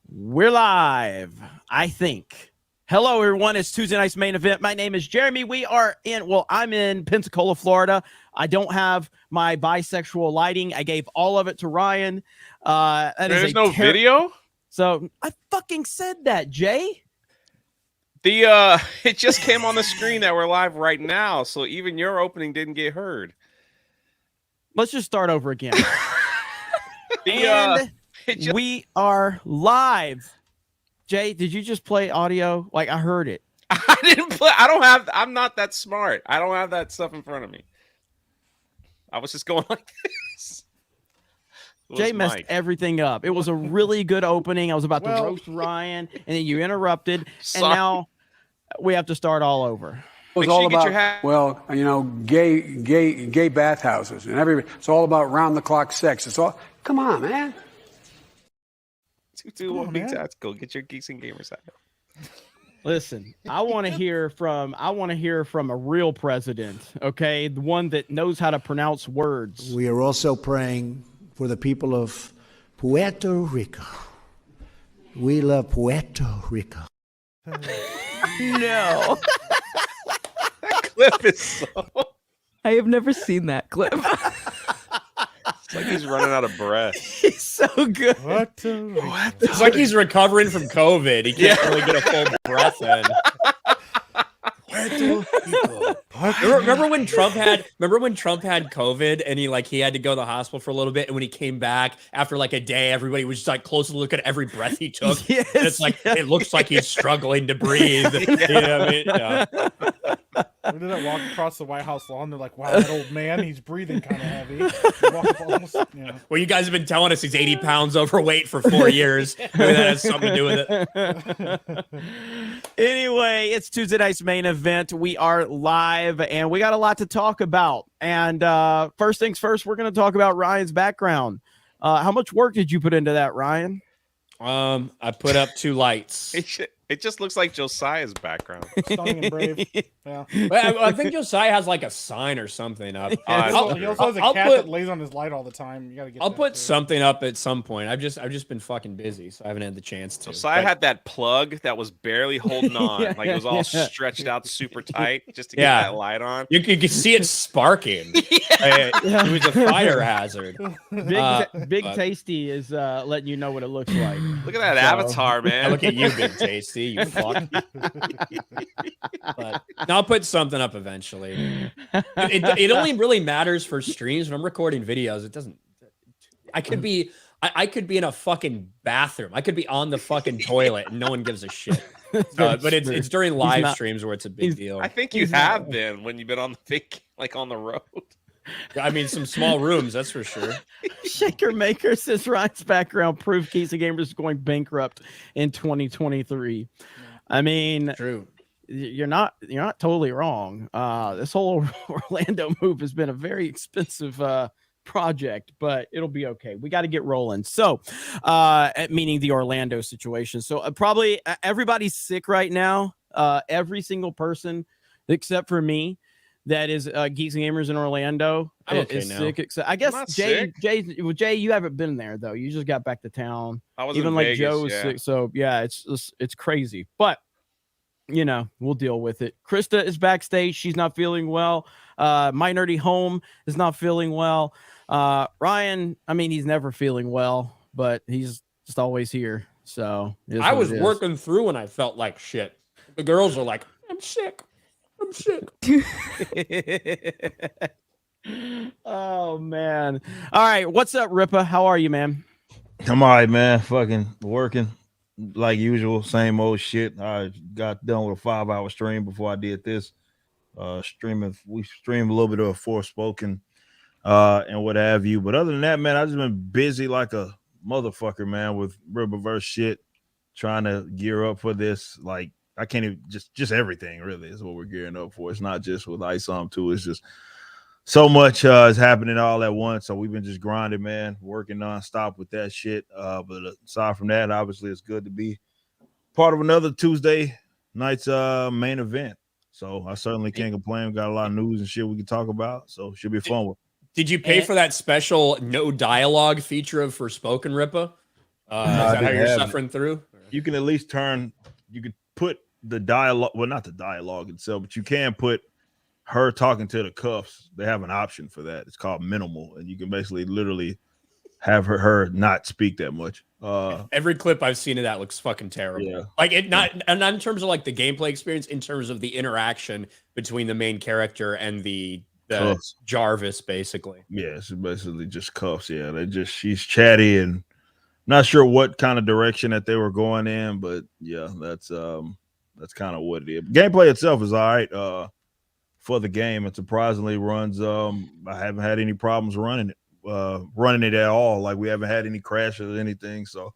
We're live, I think. Hello, everyone. It's Tuesday night's main event. My name is Jeremy. I'm in Pensacola, Florida. I don't have my bisexual lighting. I gave all of it to Ryan. There's no video? So I fucking said that, Jay. It just came on the screen that we're live right now, so even your opening didn't get heard. Let's just start over again. We are live. Jay, did you just play audio? Like, I heard it. I didn't play. I'm not that smart. I don't have that stuff in front of me. I was just going like this. Jay messed everything up. It was a really good opening. I was about to roast Ryan, and then you interrupted, and now we have to start all over. It was all about, gay bathhouses and everything. It's all about round-the-clock sex. It's all, come on, man. 221 Big Tactical. Get your Geeks and Gamers out. Listen, I want to hear from a real president, okay? The one that knows how to pronounce words. We are also praying for the people of Puerto Rico. We love Puerto Rico. No. That clip is so... I have never seen that clip. It's like he's running out of breath. He's so good. It's like he's recovering from COVID. He can't really get a full breath in. Remember when Trump had COVID and he had to go to the hospispital for a little bit, and when he came back after like a day, everybody was just like close to look at every breath he took. Yes, and it's like it looks like he's struggling to breathe. You know what I mean? Yeah. We did that walk across the White House lawn. They're like, wow, that old man, he's breathing kind of heavy. Well, you guys have been telling us he's 80 pounds overweight for 4 years. Maybe that has something to do with it. Anyway, it's Tuesday night's main event. We are live, and we got a lot to talk about. And first things first, we're going to talk about Ryan's background. How much work did you put into that, Ryan? I put up 2 lights. It just looks like Josiah's background. Stunning and brave. Yeah. I think Josiah has like a sign or something up. He also has a cat that lays on his light all the time. You gotta get. I'll put something up at some point. I've just been fucking busy, so I haven't had the chance to. Josiah had that plug that was barely holding on, like it was all stretched out super tight just to get that light on. You could see it sparking. It was a fire hazard. Big Tasty is letting you know what it looks like. Look at that avatar, man. Look at you, Big Tasty. You fuck. But I'll put something up eventually. It only really matters for streams. When I'm recording videos, it doesn't. I could be in a fucking bathroom. I could be on the fucking toilet and no one gives a shit. But it's during live streams where it's a big deal. I think you have been when you've been on the on the road. I mean, some small rooms, that's for sure. Shaker Maker says Ryan's background proved Geeks and Gamers is going bankrupt in 2023. I mean, true. You're not totally wrong. This whole Orlando move has been a very expensive project, but it'll be okay. We got to get rolling. So, meaning the Orlando situation. So probably everybody's sick right now. Every single person except for me that is Geeks and Gamers in Orlando is sick. Except I guess Jay, you haven't been there though. You just got back to town. I was even in like Vegas, Joe was sick. So yeah, it's crazy. But we'll deal with it. Krista is backstage. She's not feeling well. My Nerdy Home is not feeling well. Ryan, I mean, he's never feeling well, but he's just always here. So I was working through when I felt like shit. The girls are like, I'm sick. Oh man. All right, what's up, Rippa? How are you, man? I'm all right, man. Fucking working like usual, same old shit. I got done with a 5-hour stream before I did this. We streamed a little bit of Forspoken and what have you. But other than that, man, I've just been busy like a motherfucker, man, with Riververse shit, trying to gear up for this. Like, I can't even just everything really is what we're gearing up for. It's not just with ISOM 2. It's just so much is happening all at once. So we've been just grinding, man, working nonstop with that shit. But aside from that, obviously it's good to be part of another Tuesday night's main event. So I certainly can't complain. We got a lot of news and shit we can talk about. So it should be fun. Did you pay for that special no dialogue feature of Forspoken, Rippa? Is that how you're suffering through? You can at least you could put the dialogue, well, not the dialogue itself, but you can put her talking to the cuffs. They have an option for that. It's called minimal, and you can basically literally have her not speak that much. Every clip I've seen of that looks fucking terrible. Yeah. Like it not in terms of like the gameplay experience, in terms of the interaction between the main character and the Jarvis, basically. Yeah, it's basically just cuffs. Yeah, she's chatty and not sure what kind of direction that they were going in, but yeah, that's kind of what it is. Gameplay itself is all right for the game. It surprisingly runs. I haven't had any problems running it at all. Like we haven't had any crashes or anything. So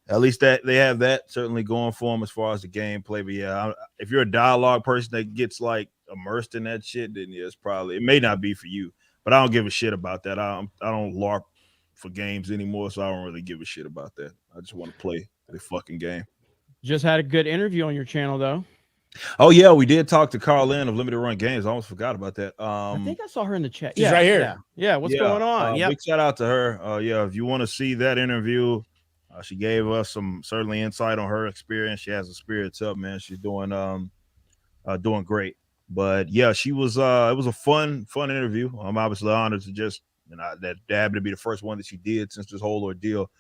at least that they have that certainly going for them as far as the gameplay. But yeah, if you're a dialogue person that gets like immersed in that shit, then yeah, it may not be for you. But I don't give a shit about that. I don't LARP for games anymore, so I don't really give a shit about that. I just want to play the fucking game. Just had a good interview on your channel, though. Oh yeah, we did talk to Carl Lynn of Limited Run Games. I almost forgot about that. I think I saw her in the chat. She's right here. Yeah. What's going on? Yeah. Big shout out to her. Yeah, if you want to see that interview, she gave us some certainly insight on her experience. She has the spirits up, man. She's doing great. But yeah, she was. It was a fun interview. I'm obviously honored to just that happened to be the first one that she did since this whole ordeal.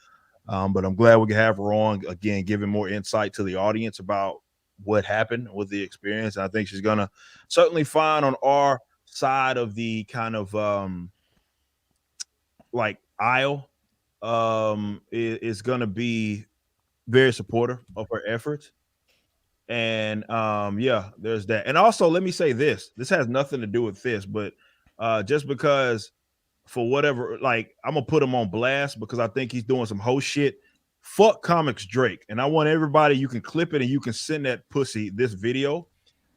But I'm glad we can have her on again, giving more insight to the audience about what happened with the experience. And I think she's gonna certainly find on our side of the kind of like aisle is gonna be very supportive of her efforts. And yeah, there's that. And also, let me say this has nothing to do with this, but just because for whatever, like I'm gonna put him on blast because I think he's doing some host shit. Fuck Comics Drake. And I want everybody, you can clip it and you can send that pussy this video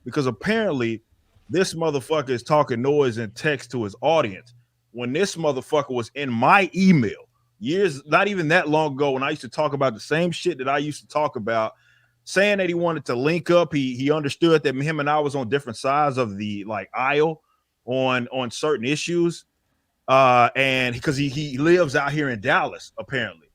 because apparently this motherfucker is talking noise and text to his audience when this motherfucker was in my email years, not even that long ago, when I used to talk about the same shit that I used to talk about, saying that he wanted to link up. He understood that him and I was on different sides of the like aisle on certain issues. And because he lives out here in Dallas, apparently.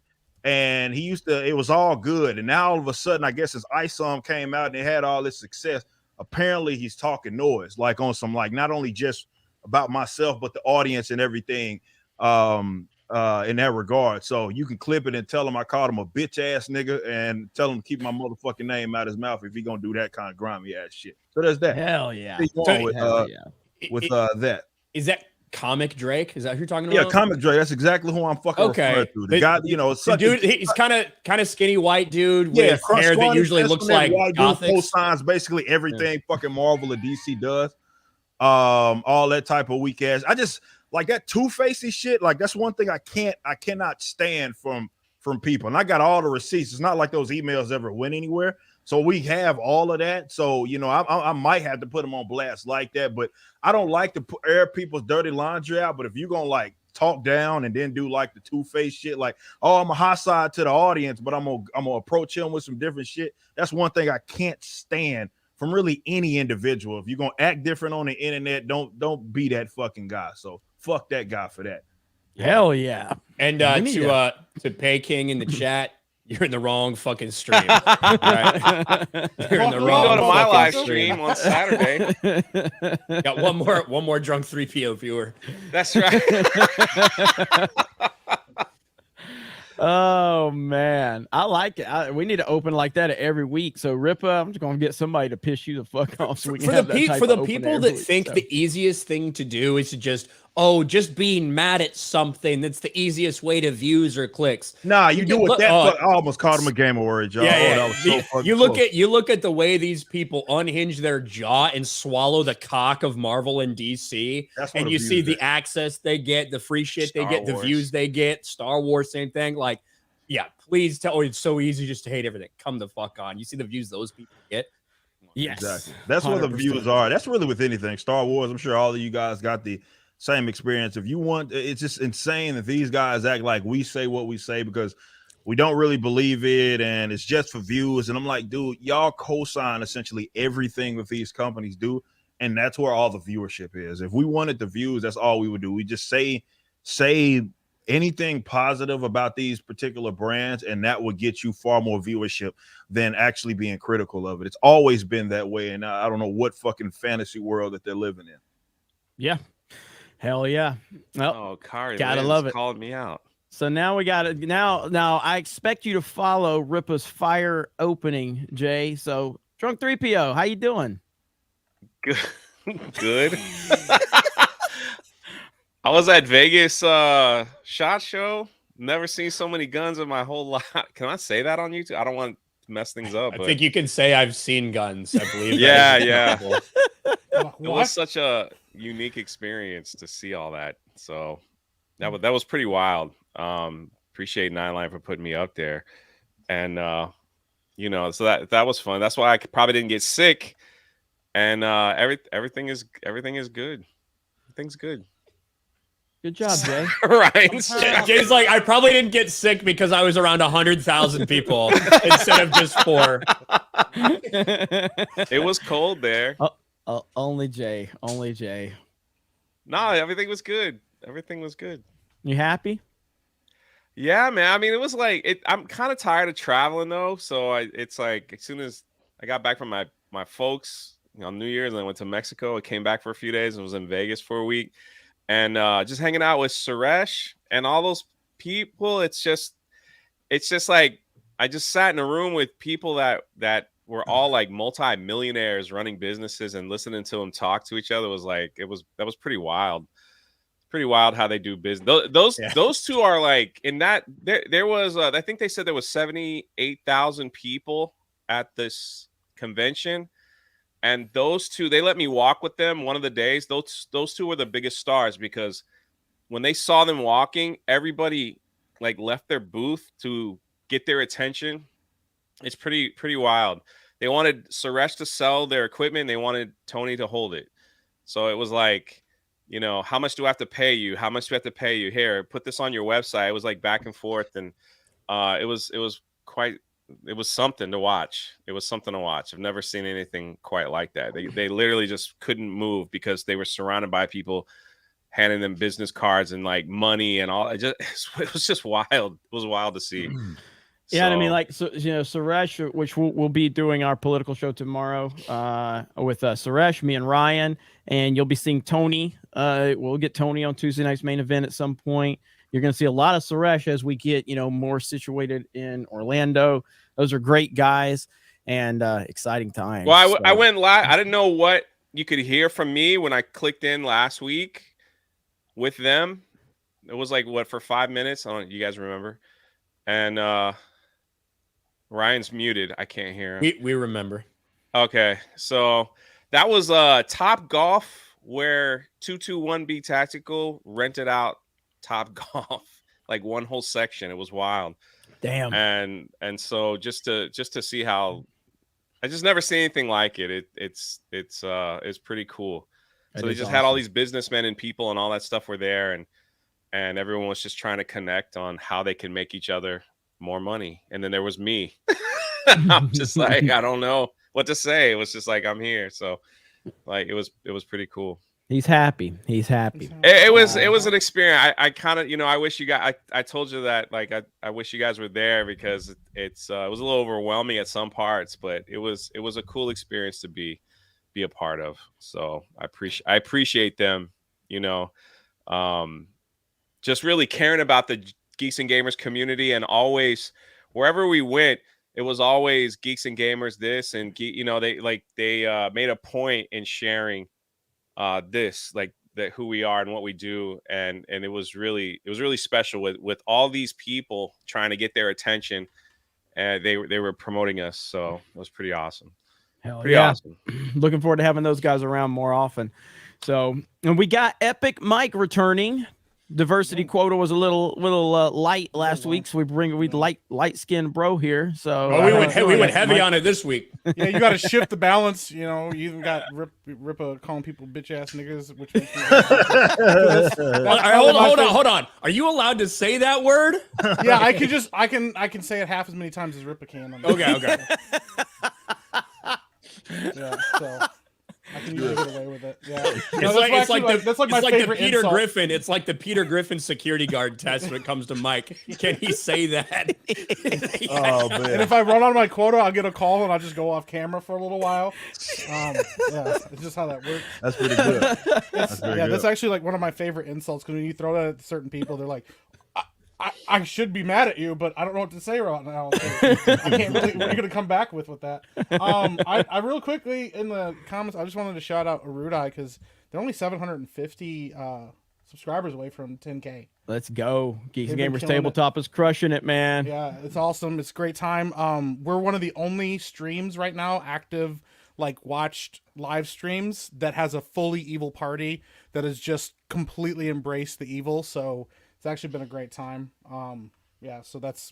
And it was all good. And now all of a sudden, I guess his ISOM came out and it had all this success. Apparently he's talking noise, like on some, like not only just about myself, but the audience and everything in that regard. So you can clip it and tell him I called him a bitch ass nigga and tell him to keep my motherfucking name out his mouth if he gonna do that kind of grimy ass shit. So there's that. Hell yeah. With that. Is that Comic Drake? Is that who you're talking about? Yeah, Comic Drake. That's exactly who I'm fucking referring to. The guy, dude, he's kind of skinny white dude with hair that usually looks like Gothix. Co-signs basically everything fucking Marvel or DC does. All that type of weak ass. I just like that two-facey shit. Like that's one thing I cannot stand from people. And I got all the receipts. It's not like those emails ever went anywhere. So we have all of that. So, I might have to put them on blast like that, but I don't like to air people's dirty laundry out. But if you're going to like talk down and then do like the two-faced shit, like, oh, I'm a hot side to the audience, but I'm going to approach him with some different shit. That's one thing I can't stand from really any individual. If you're going to act different on the internet, don't be that fucking guy. So fuck that guy for that. Hell yeah. And to Pay King in the chat, you're in the wrong fucking stream. Right? You're in the wrong. Go to my live stream on Saturday. Got one more drunk 3PO viewer. That's right. Oh man, I like it. We need to open like that every week. So Ripa, I'm just gonna get somebody to piss you the fuck off. So we can have for the people that think the easiest thing to do is to just being mad at something. That's the easiest way to views or clicks. Nah, you do it that. I almost called him a game of words, y'all. Yeah. That was so you look at the way these people unhinge their jaw and swallow the cock of Marvel and DC, and you see the access they get, the free shit they get, the views they get. Star Wars, same thing. Like, yeah, please tell. It's so easy just to hate everything. Come the fuck on. You see the views those people get. Yes, exactly. That's 100%. Where the views are. That's really with anything. Star Wars. I'm sure all of you guys got the same experience. If you want, it's just insane that these guys act like we say what we say because we don't really believe it and it's just for views. And I'm like, dude, y'all co-sign essentially everything that these companies do, and that's where all the viewership is. If we wanted the views, that's all we would do. We just say anything positive about these particular brands, and that will get you far more viewership than actually being critical of it. It's always been that way, and I don't know what fucking fantasy world that they're living in. Yeah. Hell yeah. Well, Oh, Kari gotta Lynn's love it. called me out. So now we got it. Now I expect you to follow Ripa's fire opening, Jay. So Drunk 3PO, how you doing? Good. Good. I was at Vegas SHOT Show. Never seen so many guns in my whole life. Can I say that on YouTube? I don't want to mess things up. I but think you can say I've seen guns. I believe. Yeah, that is yeah. acceptable. It was such a unique experience to see all that. So that was pretty wild. Appreciate Nine Line for putting me up there, and you know, so that was fun. That's why I probably didn't get sick, and everything is good. Everything's good. Good job, Jay. Right. Jay's like, I probably didn't get sick because I was around 100,000 people instead of just 4. It was cold there. Only Jay. Only Jay. No, everything was good. Everything was good. You happy? Yeah, man. I mean, it was like I'm kind of tired of traveling though. So it's like as soon as I got back from my folks on New Year's and I went to Mexico, I came back for a few days and was in Vegas for a week. And just hanging out with Suresh and all those people, it's just like I just sat in a room with people that were all like multi-millionaires running businesses, and listening to them talk to each other was like that was pretty wild. Pretty wild how they do business. Those two are like in that there was I think they said there was 78,000 people at this convention. And those two, they let me walk with them one of the days. Those two were the biggest stars because when they saw them walking, everybody like left their booth to get their attention. It's pretty wild. They wanted Suresh to sell their equipment. They wanted Tony to hold it. So it was like, you know, how much do I have to pay you? How much do I have to pay you? Here, put this on your website. It was like back and forth, and it was something to watch. It was something to watch. I've never seen anything quite like that. They literally just couldn't move because they were surrounded by people handing them business cards and like money and all. It was just wild. It was wild to see. Yeah, I mean, like, so, you know, Suresh, which we'll be doing our political show tomorrow with Suresh, me and Ryan, and you'll be seeing Tony. We'll get Tony on Tuesday night's main event at some point. You're going to see a lot of Suresh as we get, you know, more situated in Orlando. Those are great guys and exciting times. Well, I went live. I didn't know what you could hear from me when I clicked in last week with them. It was like, what, for 5 minutes? I don't know, you guys remember? And Ryan's muted. I can't hear him. We remember. Okay. So that was Top Golf, where 221B Tactical rented out Top Golf, like one whole section. It was wild. Damn. And so just to see how I just never seen anything like it. It's pretty cool. So they just had all these businessmen and people and all that stuff were there, and everyone was just trying to connect on how they can make each other more money. And then there was me. I'm just like, I don't know what to say. It was just like, I'm here. So like it was pretty cool. He's happy. He's happy. It was an experience. I kind of, you know, I wish you guys, I told you that, like, I wish you guys were there because it was a little overwhelming at some parts, but it was a cool experience to be a part of. So I appreciate them, you know, just really caring about the Geeks and Gamers community, and always wherever we went, it was always Geeks and Gamers this, and you know, they made a point in sharing this, like, that who we are and what we do, and it was really special with all these people trying to get their attention, and they were promoting us, so it was pretty awesome. Pretty awesome. Looking forward to having those guys around more often. So, and we got Epic Mike returning. Diversity quota was a little light last week, so we light skinned bro here. So we went heavy on it this week. Yeah, you got to shift the balance. You know, you even got Ripa calling people bitch ass niggas, which makes me hold on. Are you allowed to say that word? Yeah, I can say it half as many times as Ripa can. Okay. Yeah, so. I can usually get away with it. Yeah, It's like my the favorite Peter insult. Griffin. It's like the Peter Griffin security guard test when it comes to Mike. Can he say that? Oh man. And if I run on my quota, I'll get a call and I'll just go off camera for a little while. Yeah, it's just how that works. That's pretty good. That's very good. That's actually like one of my favorite insults, because when you throw that at certain people, they're like, I should be mad at you, but I don't know what to say right now. So I can't really. What are you gonna come back with that? I real quickly in the comments, I just wanted to shout out Arudai, because they're only 750 subscribers away from 10K. Let's go. Geeks and They've been Gamers killing Tabletop is crushing it, man. Yeah, it's awesome. It's a great time. We're one of the only streams right now active, like watched live streams, that has a fully evil party that has just completely embraced the evil. So it's actually been a great time. Yeah, so that's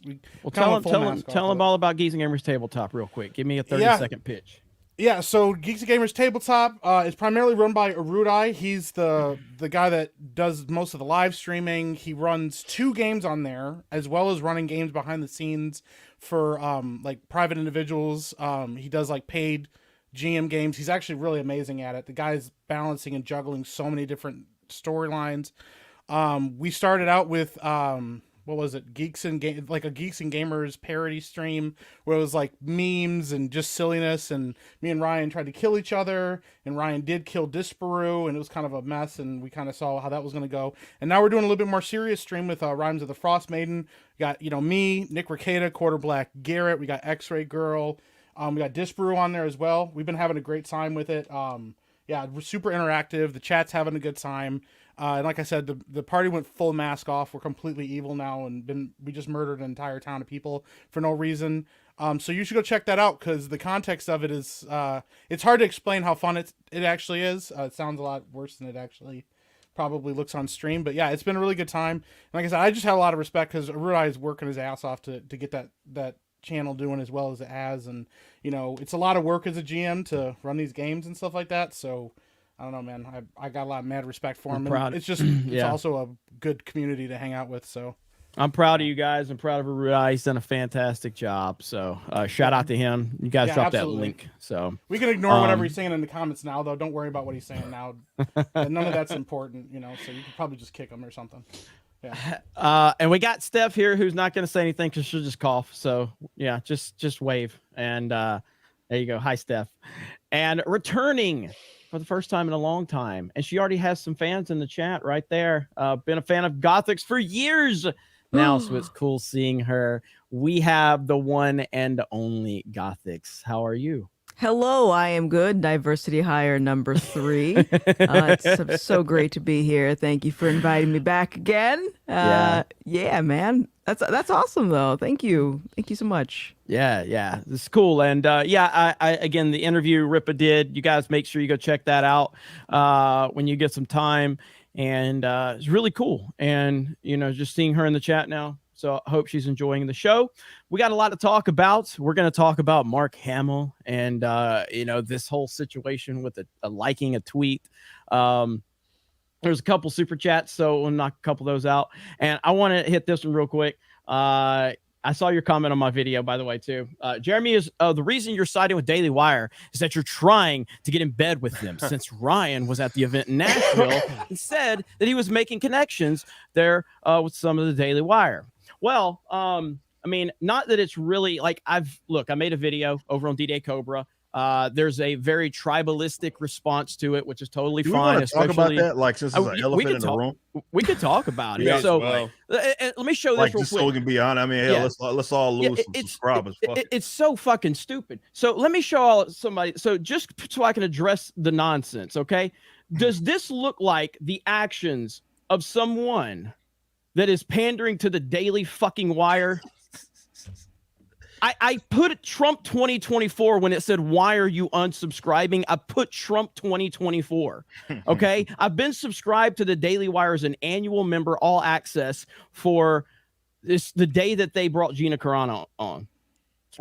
tell them all about Geeks and Gamers Tabletop real quick. Give me a 30-second pitch. Yeah, so Geeks and Gamers Tabletop is primarily run by Arudai. He's the guy that does most of the live streaming. He runs 2 games on there, as well as running games behind the scenes for like private individuals. He does like paid GM games. He's actually really amazing at it. The guy's balancing and juggling so many different storylines. We started out with what was it? Geeks and Gamers parody stream where it was like memes and just silliness, and me and Ryan tried to kill each other, and Ryan did kill Disparu, and it was kind of a mess, and we kind of saw how that was going to go. And now we're doing a little bit more serious stream with Rhymes of the Frost Maiden. We got, me, Nick Ricada, Quarter Black Garrett, we got X-Ray Girl, we got Disparu on there as well. We've been having a great time with it. Yeah, we're super interactive. The chat's having a good time. And like I said, the party went full mask off. We're completely evil now, and we just murdered an entire town of people for no reason. So you should go check that out, because the context of it is, it's hard to explain how fun it actually is. It sounds a lot worse than it actually probably looks on stream. But yeah, it's been a really good time. And like I said, I just have a lot of respect, because Arudai is working his ass off to get that channel doing as well as it has. And, it's a lot of work as a GM to run these games and stuff like that. So I don't know, man. I got a lot of mad respect for him. And it's just it's also a good community to hang out with. So I'm proud of you guys. I'm proud of Arudai. He's done a fantastic job. So shout out to him. You guys dropped that link. So we can ignore whatever he's saying in the comments now, though. Don't worry about what he's saying now. None of that's important, So you can probably just kick him or something. Yeah. And we got Steph here, who's not going to say anything because she'll just cough. So yeah, just wave. And there you go. Hi, Steph. And returning for the first time in a long time, and she already has some fans in the chat right there. Been a fan of Gothix for years now, so it's cool seeing her. We have the one and only Gothix. How are you? Hello, I am good. Diversity hire number 3. It's so great to be here. Thank you for inviting me back again. Yeah, man. That's awesome though. Thank you so much. Yeah, this is cool. And I again, the interview Ripa did, you guys make sure you go check that out when you get some time. And it's really cool. And just seeing her in the chat now, so I hope she's enjoying the show. We got a lot to talk about. We're going to talk about Mark Hamill and this whole situation with liking a tweet. There's a couple super chats, so we'll knock a couple of those out. And I want to hit this one real quick. I saw your comment on my video, by the way, too. Jeremy, is the reason you're siding with Daily Wire is that you're trying to get in bed with them, since Ryan was at the event in Nashville and said that he was making connections there with some of the Daily Wire. Well, I mean, not that it's really like I made a video over on D-Day Cobra. There's a very tribalistic response to it, which is totally fine. Want to talk about that? Like, since there's an elephant in the room, we could talk about it. Let me show this real quick. So we can be on. I mean, let's all lose some subscribers. It's so fucking stupid. So let me show somebody. So just so I can address the nonsense, okay? Does this look like the actions of someone that is pandering to the Daily fucking Wire? I put Trump 2024 when it said, why are you unsubscribing? I put Trump 2024. Okay. I've been subscribed to the Daily Wire as an annual member, all access, for the day that they brought Gina Carano on.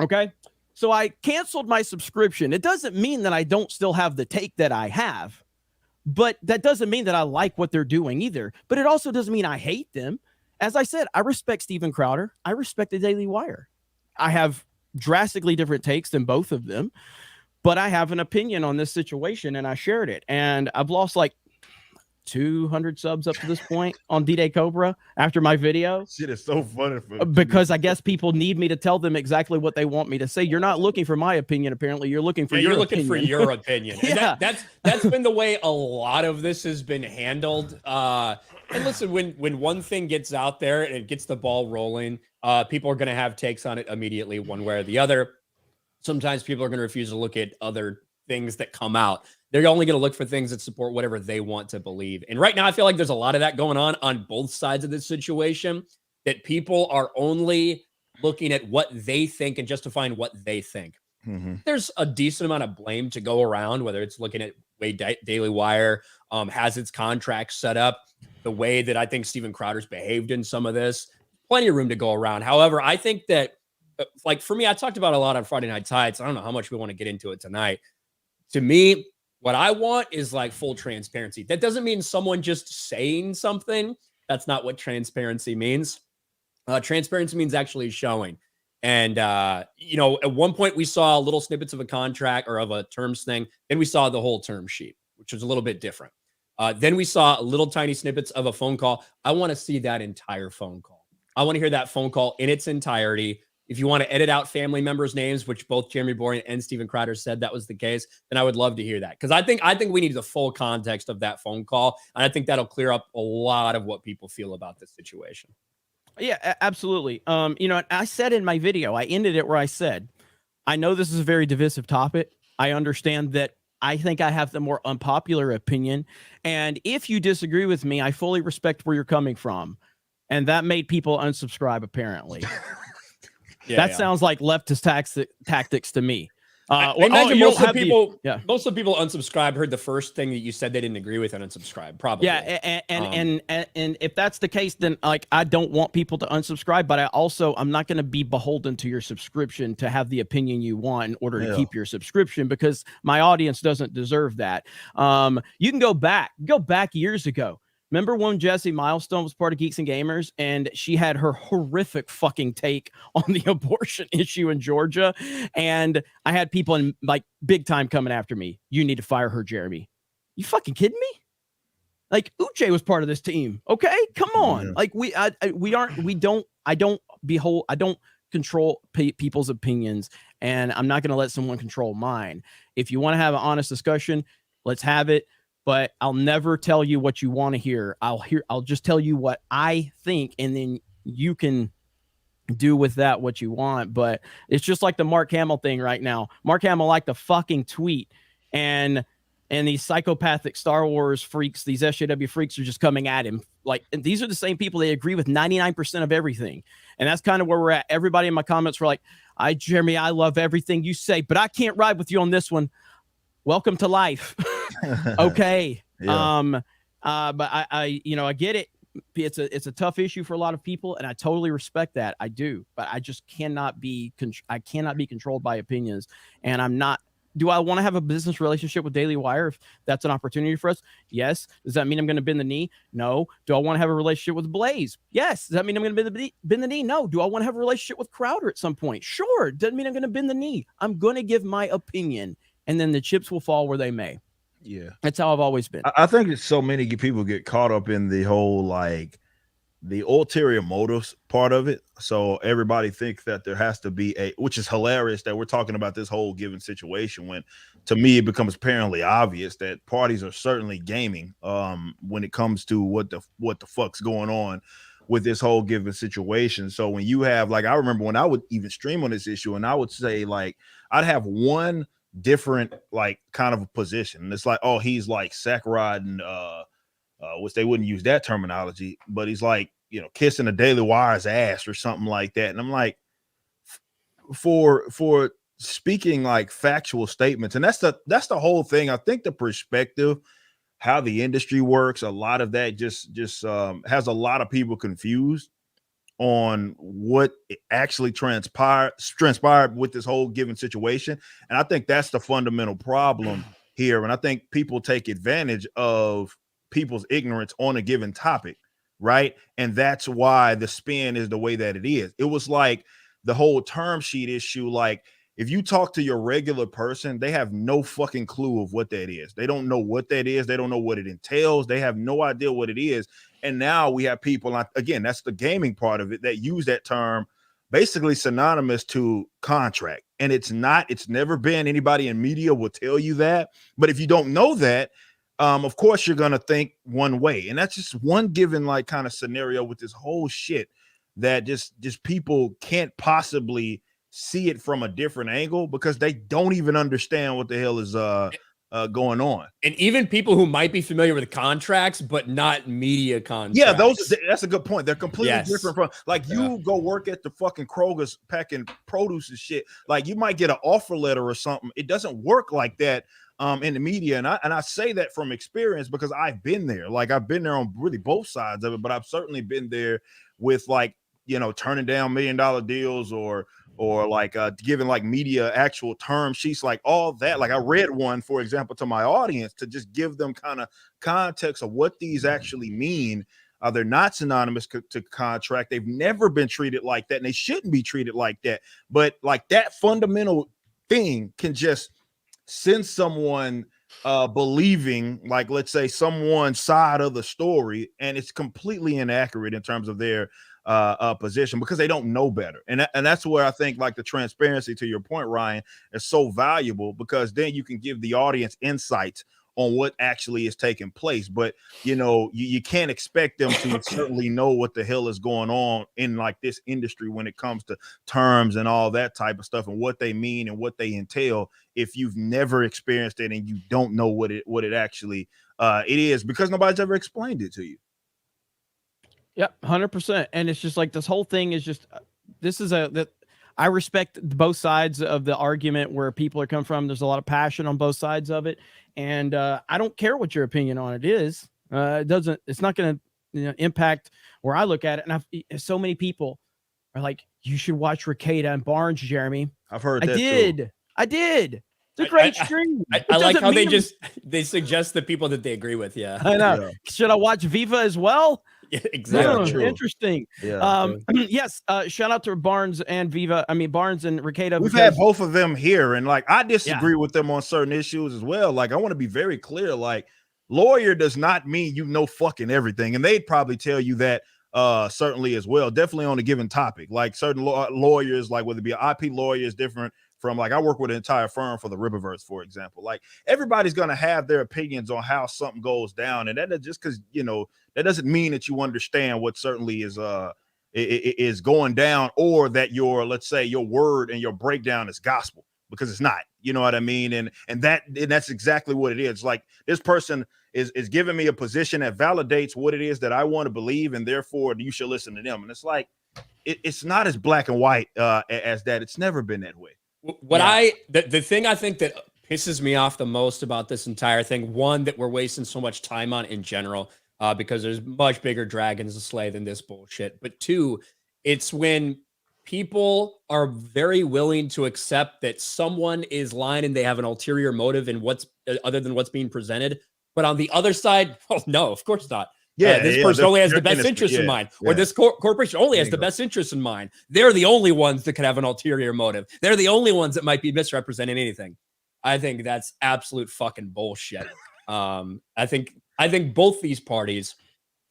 Okay. So I canceled my subscription. It doesn't mean that I don't still have the take that I have, but that doesn't mean that I like what they're doing either. But it also doesn't mean I hate them. As I said, I respect Steven Crowder. I respect the Daily Wire. I have drastically different takes than both of them, but I have an opinion on this situation, and I shared it, and I've lost like 200 subs up to this point on D-Day Cobra after my video. Shit is so funny because I guess people need me to tell them exactly what they want me to say. You're not looking for my opinion, apparently. You're looking for your looking opinion. for your opinion. Yeah. And that's been the way a lot of this has been handled. And listen, when one thing gets out there and it gets the ball rolling, people are going to have takes on it immediately, one way or the other. Sometimes people are going to refuse to look at other things that come out. They're only going to look for things that support whatever they want to believe. And right now, I feel like there's a lot of that going on both sides of this situation, that people are only looking at what they think and justifying what they think. Mm-hmm. There's a decent amount of blame to go around, whether it's looking at way Daily Wire has its contract set up, the way that I think Steven Crowder's behaved in some of this, plenty of room to go around. However, I think that, like for me, I talked about a lot on Friday Night Tights. I don't know how much we want to get into it tonight. To me, what I want is like full transparency. That doesn't mean someone just saying something. That's not what transparency means. Transparency means actually showing. And, you know, at one point we saw little snippets of a contract or of a terms thing. Then we saw the whole term sheet, which was a little bit different. Then we saw little tiny snippets of a phone call. I want to see that entire phone call. I want to hear that phone call in its entirety. If you want to edit out family members' names, which both Jeremy Boring and Steven Crowder said that was the case, then I would love to hear that. Because I think we need the full context of that phone call. And I think that'll clear up a lot of what people feel about this situation. Yeah, absolutely. You know, I said in my video, I ended it where I said, I know this is a very divisive topic. I understand that I think I have the more unpopular opinion. And if you disagree with me, I fully respect where you're coming from. And that made people unsubscribe, apparently. That sounds like leftist tactics to me. I imagine most of the people unsubscribed heard the first thing that you said they didn't agree with and unsubscribe, probably. Yeah, and if that's the case, then like I don't want people to unsubscribe, but I'm not going to be beholden to your subscription to have the opinion you want in order to keep your subscription, because my audience doesn't deserve that. You can go back years ago. Remember when Jessie Milestone was part of Geeks and Gamers and she had her horrific fucking take on the abortion issue in Georgia? And I had people in like big time coming after me. You need to fire her, Jeremy. You fucking kidding me? Like Uche was part of this team. Okay, come on. Yeah. Like I don't control people's opinions, and I'm not going to let someone control mine. If you want to have an honest discussion, let's have it. But I'll never tell you what you want to hear. I'll just tell you what I think, and then you can do with that what you want. But it's just like the Mark Hamill thing right now. Mark Hamill liked the fucking tweet, and these psychopathic Star Wars freaks, these SJW freaks, are just coming at him. Like, and these are the same people. They agree with 99% of everything, and that's kind of where we're at. Everybody in my comments were like, Jeremy, I love everything you say, but I can't ride with you on this one. Welcome to life. Okay. Yeah. But I get it. It's a tough issue for a lot of people, and I totally respect that. I do, but I just cannot be controlled by opinions. And I'm not. Do I want to have a business relationship with Daily Wire if that's an opportunity for us? Yes. Does that mean I'm going to bend the knee? No. Do I want to have a relationship with Blaze? Yes. Does that mean I'm going to bend the knee? No. Do I want to have a relationship with Crowder at some point? Sure. Doesn't mean I'm going to bend the knee. I'm going to give my opinion, and then the chips will fall where they may. Yeah, that's how I've always been. I think that so many people get caught up in the whole like the ulterior motives part of it. So everybody thinks that there has to be which is hilarious that we're talking about this whole given situation, when to me it becomes apparently obvious that parties are certainly gaming when it comes to what the fuck's going on with this whole given situation. So when you have, like, I remember when I would even stream on this issue, and I would say, like, I'd have one different like kind of a position. It's like, oh, he's like sack riding, which they wouldn't use that terminology, but he's like, you know, kissing a Daily Wire's ass or something like that. And I'm like, for speaking like factual statements, and that's the whole thing. I think the perspective, how the industry works, a lot of that just has a lot of people confused on what actually transpired with this whole given situation. And I think that's the fundamental problem here. And I think people take advantage of people's ignorance on a given topic, right? And that's why the spin is the way that it is. It was like the whole term sheet issue, like if you talk to your regular person, they have no fucking clue of what that is. They don't know what that is. They don't know what it entails. They have no idea what it is. And now we have people, again, that's the gaming part of it, that use that term basically synonymous to contract. And it's never been. Anybody in media will tell you that. But if you don't know that, of course, you're going to think one way. And that's just one given like kind of scenario with this whole shit that just people can't possibly see it from a different angle because they don't even understand what the hell is going on. And even people who might be familiar with contracts, but not media contracts. Yeah, that's a good point. They're completely different from, like, you go work at the fucking Kroger's packing produce and shit. Like, you might get an offer letter or something. It doesn't work like that in the media. And I say that from experience because I've been there. Like, I've been there on really both sides of it, but I've certainly been there with, like, you know, turning down $1 million deals or like giving like media actual term sheets, like all that. Like, I read one, for example, to my audience to just give them kind of context of what these actually mean. They're not synonymous to contract. They've never been treated like that, and they shouldn't be treated like that. But like that fundamental thing can just send someone believing, like, let's say, someone's side of the story, and it's completely inaccurate in terms of their position because they don't know better. And that's where I think, like, the transparency, to your point, Ryan, is so valuable, because then you can give the audience insights on what actually is taking place. But, you know, you can't expect them to certainly know what the hell is going on in like this industry when it comes to terms and all that type of stuff and what they mean and what they entail if you've never experienced it and you don't know what it actually it is, because nobody's ever explained it to you. Yep, 100%. And it's just like this whole thing is just that I respect both sides of the argument where people are coming from. There's a lot of passion on both sides of it, and I don't care what your opinion on it is. It's not going to impact where I look at it. And so many people are like, you should watch Ricada and Barnes, Jeremy. I've heard that. I did. It's a great stream. I like how they suggest the people that they agree with. Yeah, I know. Yeah. Should I watch Viva as well? Yeah, exactly. Interesting. Yeah. Yes. Shout out to Barnes and Viva. I mean, Barnes and Ricada. We've had both of them here, and like, I disagree with them on certain issues as well. Like, I want to be very clear. Like, lawyer does not mean you know fucking everything, and they'd probably tell you that certainly as well. Definitely on a given topic. Like, certain lawyers, like whether it be an IP lawyer, is different from, like, I work with an entire firm for the Riververse, for example. Like, everybody's going to have their opinions on how something goes down. And that just because, you know, that doesn't mean that you understand what certainly is going down, or that your, let's say, your word and your breakdown is gospel, because it's not. You know what I mean? And that's exactly what it is. Like, this person is giving me a position that validates what it is that I want to believe, and therefore you should listen to them. And it's like, it's not as black and white as that. It's never been that way. The thing I think that pisses me off the most about this entire thing, one, that we're wasting so much time on in general, because there's much bigger dragons to slay than this bullshit. But two, it's when people are very willing to accept that someone is lying and they have an ulterior motive in what's other than what's being presented. But on the other side, well, no, of course not. This person only has the best interest in mind, or this corporation only has the best interest in mind. They're the only ones that could have an ulterior motive. They're the only ones that might be misrepresenting anything. I think that's absolute fucking bullshit. I think both these parties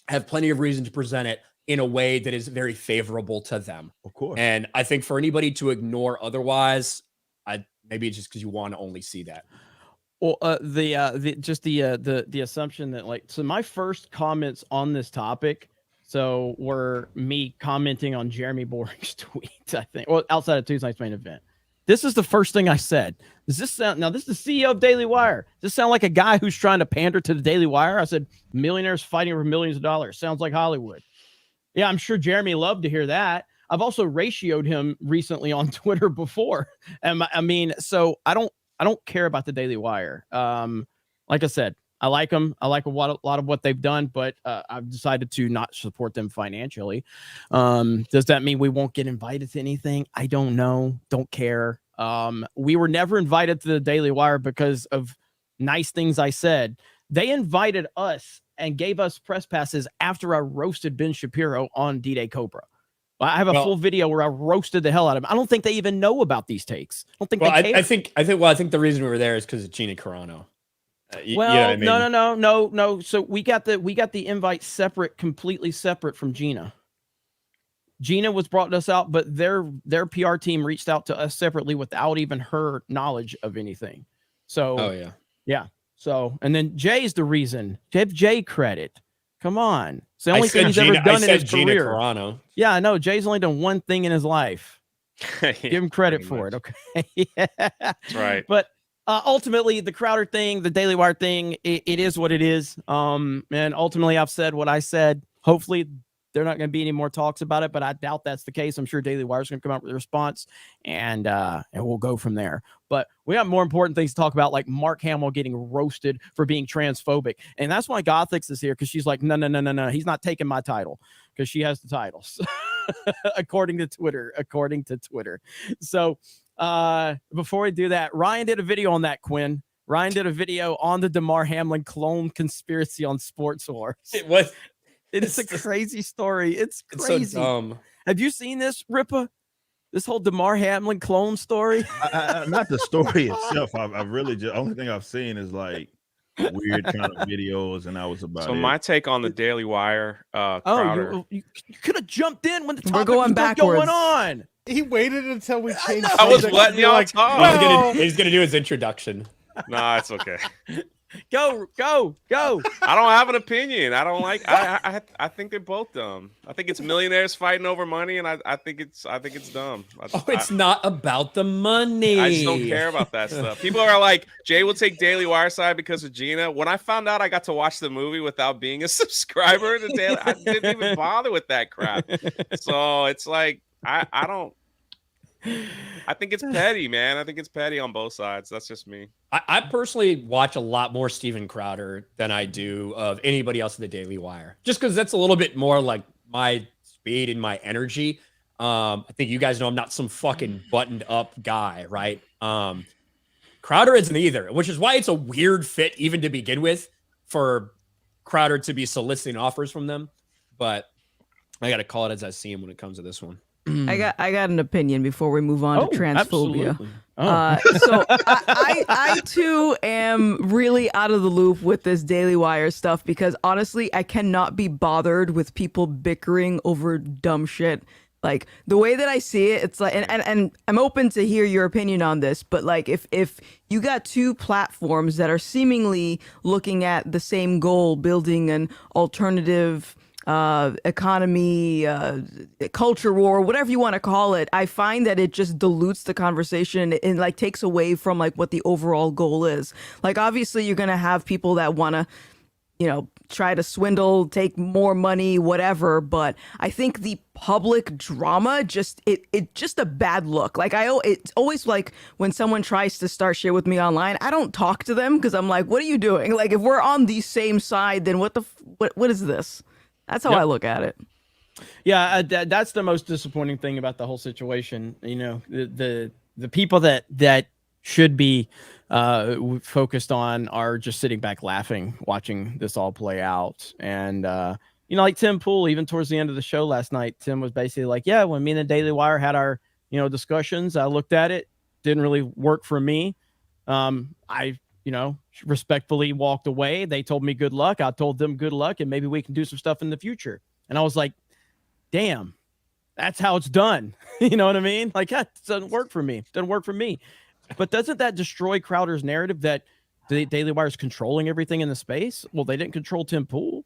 have plenty of reason to present it in a way that is very favorable to them. Of course. And I think for anybody to ignore otherwise, maybe it's just because you want to only see that. Well, the assumption that, like, so my first comments on this topic, so were me commenting on Jeremy Boring's tweet, I think, well, outside of Tuesday's main event. This is the first thing I said. Does this sound, now this is the CEO of Daily Wire. Does this sound like a guy who's trying to pander to the Daily Wire? I said, millionaires fighting over millions of dollars. Sounds like Hollywood. Yeah, I'm sure Jeremy loved to hear that. I've also ratioed him recently on Twitter before. And I mean, so I don't care about the Daily Wire. Like I said, I like them. I like a lot of what they've done, but I've decided to not support them financially. Does that mean we won't get invited to anything? I don't know. Don't care. We were never invited to the Daily Wire because of nice things I said. They invited us and gave us press passes after I roasted Ben Shapiro on D-Day Cobra. I have a full video where I roasted the hell out of them. I don't think they even know about these takes. I don't think they care. I think the reason we were there is because of Gina Carano. Well, you know what I mean? no. So we got the invite separate, completely separate from Gina. Gina was brought us out, but their PR team reached out to us separately without even her knowledge of anything. So, yeah. So, and then Jay's the reason. Give Jay credit. Come on, it's the only thing he's ever done in his career. Carano. Yeah, I know. Jay's only done one thing in his life. Give him credit for it. Okay, that's right. But ultimately, the Crowder thing, the Daily Wire thing, it is what it is. And ultimately, I've said what I said. Hopefully, there are not going to be any more talks about it, but I doubt that's the case. I'm sure Daily Wire is going to come out with a response, and we'll go from there. But we have more important things to talk about, like Mark Hamill getting roasted for being transphobic, and that's why Gothix is here, because she's like, no, he's not taking my title, because she has the titles, according to Twitter. So before we do that, Ryan did a video on that, Quinn. Ryan did a video on the Damar Hamlin clone conspiracy on Sports Wars. It's a crazy story. It's crazy. It's so dumb. Have you seen this, Rippa? This whole Damar Hamlin clone story? Not the story itself. I really just, only thing I've seen is like weird kind of videos, and I was about So it. my take on the Daily Wire. Crowder. You could have jumped in when the topic We're going was backwards. going on. He waited until we changed. I was subject. letting y'all talk. Well, He's gonna do his introduction. Nah, it's okay. Go. I don't have an opinion. I don't like. I think they're both dumb. I think it's millionaires fighting over money, and I think it's dumb. It's not about the money. I just don't care about that stuff. People are like, Jay will take Daily Wire side because of Gina. When I found out I got to watch the movie without being a subscriber to Daily, I didn't even bother with that crap. So it's like I don't. I think it's petty, man. I think it's petty on both sides. That's just me. I personally watch a lot more Steven Crowder than I do of anybody else in the Daily Wire, just because that's a little bit more like my speed and my energy. I think you guys know I'm not some fucking buttoned up guy, right? Crowder isn't either, which is why it's a weird fit even to begin with for Crowder to be soliciting offers from them. But I got to call it as I see him when it comes to this one. I got an opinion before we move on to transphobia. So I too am really out of the loop with this Daily Wire stuff, because honestly, I cannot be bothered with people bickering over dumb shit. Like the way that I see it, it's like, and I'm open to hear your opinion on this, but like if you got two platforms that are seemingly looking at the same goal, building an alternative economy, culture war, whatever you want to call it, I find that it just dilutes the conversation and like takes away from like what the overall goal is. Like obviously you're gonna have people that want to, you know, try to swindle, take more money, whatever, but I think the public drama just it just a bad look. Like it's always like when someone tries to start shit with me online, I don't talk to them because I'm like, what are you doing? Like if we're on the same side, then what is this? That's how I look at it. Yeah, that's the most disappointing thing about the whole situation. You know, the people that should be focused on are just sitting back laughing, watching this all play out. And you know, like Tim Pool, even towards the end of the show last night, Tim was basically like, yeah, when me and the Daily Wire had our, you know, discussions, I looked at it, didn't really work for me. I, you know, respectfully walked away. They told me good luck. I told them good luck, and maybe we can do some stuff in the future. And I was like, damn, that's how it's done. You know what I mean? Like, that doesn't work for me. Doesn't work for me. But doesn't that destroy Crowder's narrative that the Daily Wire is controlling everything in the space? Well, they didn't control Tim Pool.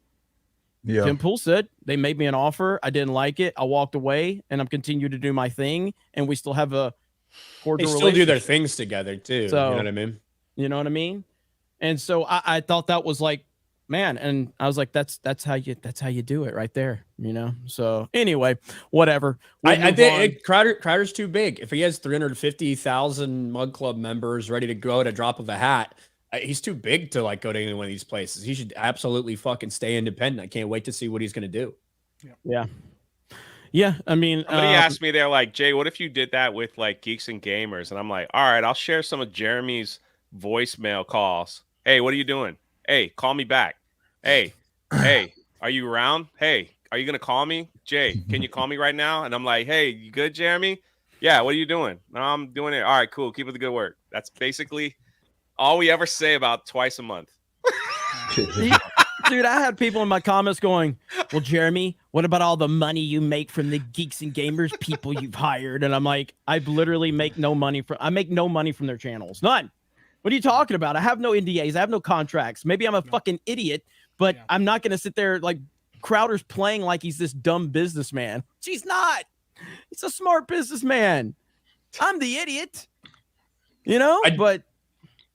Yeah. Tim Pool said they made me an offer. I didn't like it. I walked away, and I'm continuing to do my thing. And we still have a cordial relationship. They still do their things together too. So, you know what I mean? You know what I mean? And so I thought that was like, man, and I was like, that's how you do it right there, you know? So anyway, whatever. I think Crowder's too big. If he has 350,000 Mug Club members ready to go at a drop of a hat, he's too big to like go to any one of these places. He should absolutely fucking stay independent. I can't wait to see what he's going to do. Yeah. I mean, somebody asked me, they're like, Jay, what if you did that with like Geeks and Gamers? And I'm like, all right, I'll share some of Jeremy's voicemail calls. Hey, what are you doing? Hey, call me back. Hey, are you around? Hey, are you gonna call me? Jay, can you call me right now? And I'm like, hey, you good, Jeremy? Yeah, what are you doing? No, I'm doing it. All right, cool. Keep up the good work. That's basically all we ever say about twice a month. Dude, I had people in my comments going, well, Jeremy, what about all the money you make from the Geeks and Gamers people you've hired? And I'm like, I literally make no money from their channels. None. What are you talking about? I have no NDAs. I have no contracts. Maybe I'm a fucking idiot, but I'm not going to sit there like Crowder's playing like he's this dumb businessman. He's not. He's a smart businessman. I'm the idiot. You know, but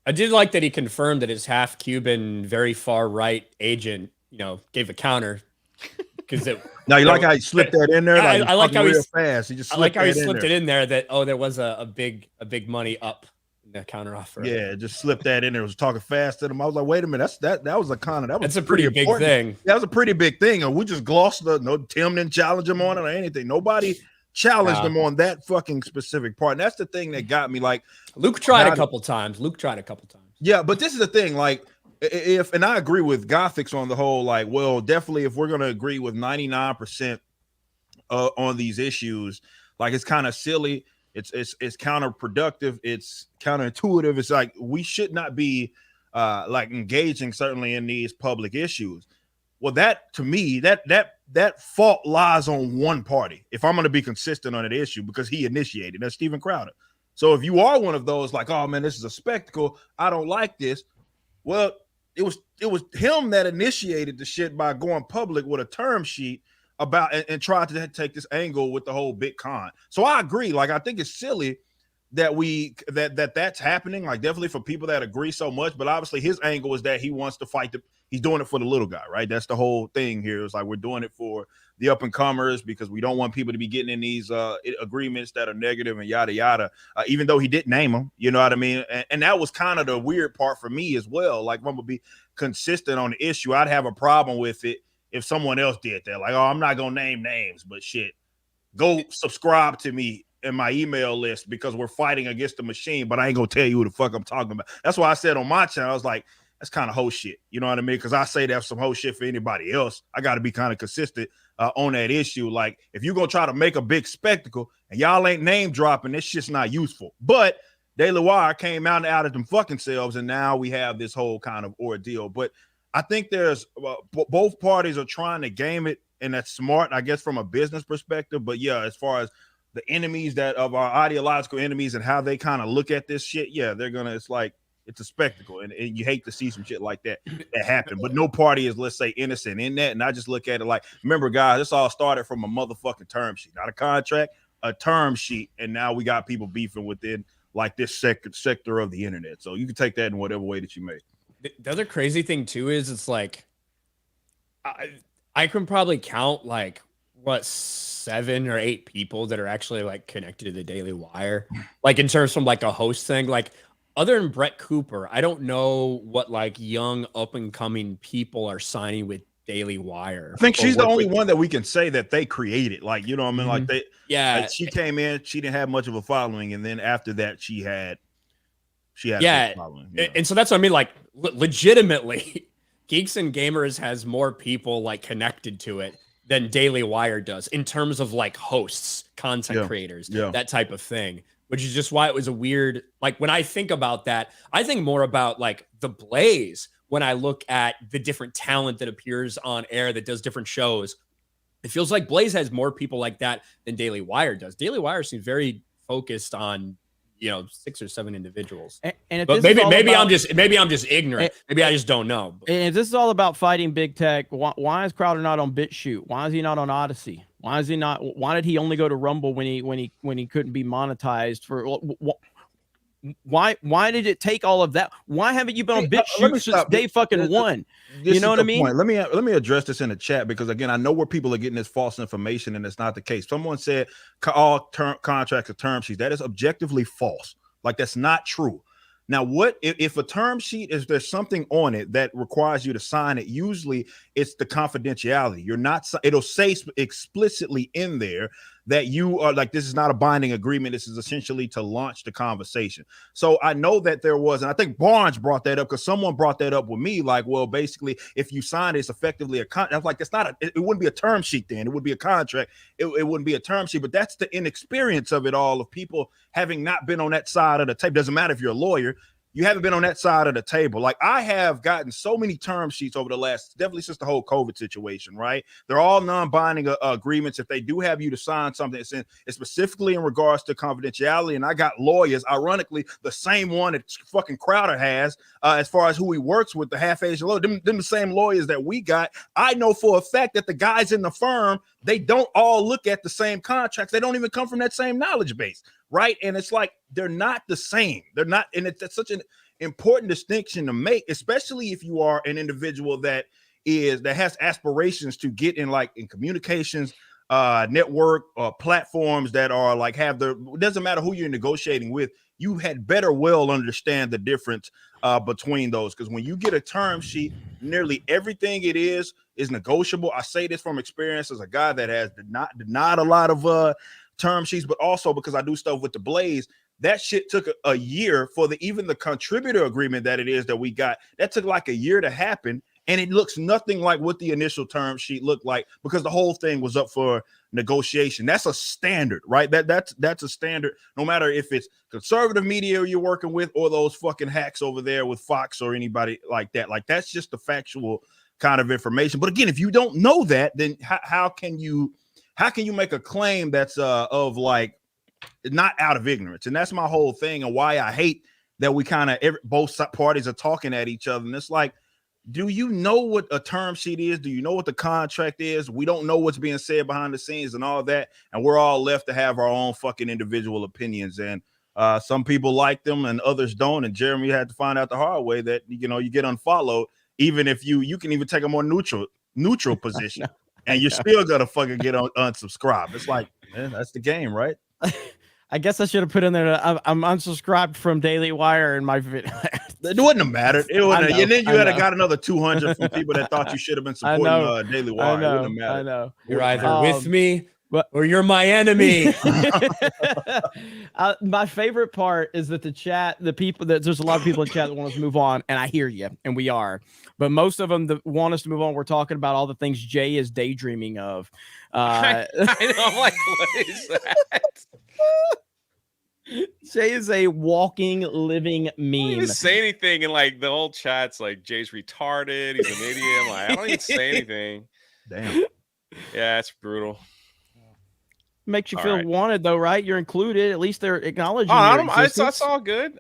I did like that he confirmed that his half Cuban, very far right agent, you know, gave a counter because it. Now you like how he slipped that in there. Like I like how he fast. He just I like how he slipped it in there. That there was a big money up in the counter offer. Yeah, just slipped that in there. Was talking fast to him. I was like, wait a minute, that was a kind of that's a pretty big important thing. That was a pretty big thing, and we just glossed Tim didn't challenge him on it or anything. Nobody challenged him on that fucking specific part. And that's the thing that got me. Like Luke tried a couple times. Yeah, but this is the thing. Like, and I agree with Gothix on the whole. Like, well, definitely, if we're gonna agree with 99% on these issues, like it's kind of silly. It's counterproductive. It's counterintuitive. It's like we should not be like engaging certainly in these public issues. Well, that to me, that fault lies on one party. If I'm going to be consistent on an issue, because he initiated, that's Steven Crowder. So if you are one of those like, oh man, this is a spectacle, I don't like this. Well, it was him that initiated the shit by going public with a term sheet about and tried to take this angle with the whole big con. So I agree. Like I think it's silly that that's happening. Like definitely for people that agree so much, but obviously his angle is that he wants to fight he's doing it for the little guy, right? That's the whole thing here. It's like we're doing it for the up and comers because we don't want people to be getting in these agreements that are negative and yada yada. Even though he didn't name them, you know what I mean? And that was kind of the weird part for me as well. Like, I'm gonna be consistent on the issue. I'd have a problem with it if someone else did that. Like, oh, I'm not gonna name names, but shit, go subscribe to me in my email list because we're fighting against the machine. But I ain't gonna tell you who the fuck I'm talking about. That's why I said on my channel, I was like, that's kind of hoe shit. You know what I mean? Because I say that's some hoe shit for anybody else. I got to be kind of consistent on that issue. Like, if you're going to try to make a big spectacle and y'all ain't name dropping, this shit's not useful. But Daily Wire came out and outed them fucking selves, and now we have this whole kind of ordeal. But I think there's both parties are trying to game it, and that's smart, I guess, from a business perspective. But yeah, as far as the enemies that of our ideological enemies and how they kind of look at this shit, yeah, they're gonna. It's like it's a spectacle, and you hate to see some shit like that happen. But no party is, let's say, innocent in that. And I just look at it like, remember, guys, this all started from a motherfucking term sheet, not a contract, a term sheet, and now we got people beefing within like this sector of the internet. So you can take that in whatever way that you may. The other crazy thing too is it's like I can probably count like what 7 or 8 people that are actually like connected to the Daily Wire, like in terms from like a host thing. Like other than Brett Cooper, I don't know what like young up and coming people are signing with Daily Wire. I think she's the only one that we can say that they created. Like, you know what I mean? Like they, yeah, like she came in, she didn't have much of a following, and then after that she had yeah, following, you know? And so that's what I mean. Like legitimately, Geeks and Gamers has more people like connected to it than Daily Wire does in terms of like hosts, content creators, that type of thing. Which is just why it was a weird, like when I think about that, I think more about like the Blaze when I look at the different talent that appears on air that does different shows. It feels like Blaze has more people like that than Daily Wire does. Daily Wire seems very focused on, 6 or 7 individuals. And but maybe I'm just ignorant. Maybe I just don't know. And if this is all about fighting big tech, why is Crowder not on BitChute? Why is he not on Odyssey? Why is he not? Why did he only go to Rumble when he couldn't be monetized for? Why did it take all of that? Why haven't you been on BitChute since day fucking one? You know what I mean? Point. Let me address this in the chat because again, I know where people are getting this false information and it's not the case. Someone said all contracts are term sheets. That is objectively false. Like that's not true. Now, what if a term sheet is there's something on it that requires you to sign it? Usually, it's the confidentiality. You're not. It'll say explicitly in there that you are like, this is not a binding agreement. This is essentially to launch the conversation. So I know that there was, and I think Barnes brought that up because someone brought that up with me. Like, well, basically, if you sign it, it's effectively a contract. I was like, it's not it wouldn't be a term sheet then. It would be a contract. It wouldn't be a term sheet. But that's the inexperience of it all, of people having not been on that side of the table. Doesn't matter if you're a lawyer. You haven't been on that side of the table. Like, I have gotten so many term sheets over the last, definitely since the whole COVID situation, right? They're all non-binding agreements. If they do have you to sign something, it's specifically in regards to confidentiality. And I got lawyers, ironically, the same one that fucking Crowder has, as far as who he works with, the half-Asian lawyer, them the same lawyers that we got. I know for a fact that the guys in the firm, they don't all look at the same contracts. They don't even come from that same knowledge base. Right. And it's like, they're not the same. They're not. And it's such an important distinction to make, especially if you are an individual that has aspirations to get in communications, network, platforms that are like, it doesn't matter who you're negotiating with. You had better well understand the difference between those. Because when you get a term sheet, nearly everything it is negotiable. I say this from experience as a guy that has denied a lot of term sheets, but also because I do stuff with the Blaze. That shit took a year for even the contributor agreement that we got. That took like a year to happen, and it looks nothing like what the initial term sheet looked like because the whole thing was up for negotiation. That's a standard, right? That's a standard, no matter if it's conservative media you're working with or those fucking hacks over there with Fox or anybody like that. Like, that's just the factual kind of information. But again, if you don't know that, then how can you make a claim that's of like not out of ignorance? And that's my whole thing, and why I hate that we kind of both parties are talking at each other. And it's like, do you know what a term sheet is? Do you know what the contract is? We don't know what's being said behind the scenes and all that, and we're all left to have our own fucking individual opinions. And some people like them and others don't. And Jeremy had to find out the hard way that you get unfollowed, even if you can even take a more neutral position. And you're still gonna fucking get unsubscribed. It's like, man, that's the game, right? I guess I should have put in there that I'm unsubscribed from Daily Wire in my video. It wouldn't have mattered. It wouldn't. And then you had got another 200 from people that thought you should have been supporting Daily Wire. It wouldn't have mattered. I know. You're either with me or you're my enemy. My favorite part is that there's a lot of people in chat that want us to move on, and I hear you, and we are. But most of them that want us to move on, we're talking about all the things Jay is daydreaming of. I know. I'm like, what is that? Jay is a walking, living meme. I don't even say anything, and like the whole chat's like, Jay's retarded. He's an idiot. I'm like, I don't even say anything. Damn. Yeah, it's brutal. Makes you feel wanted, though, right? You're included. At least they're acknowledging. That's all good.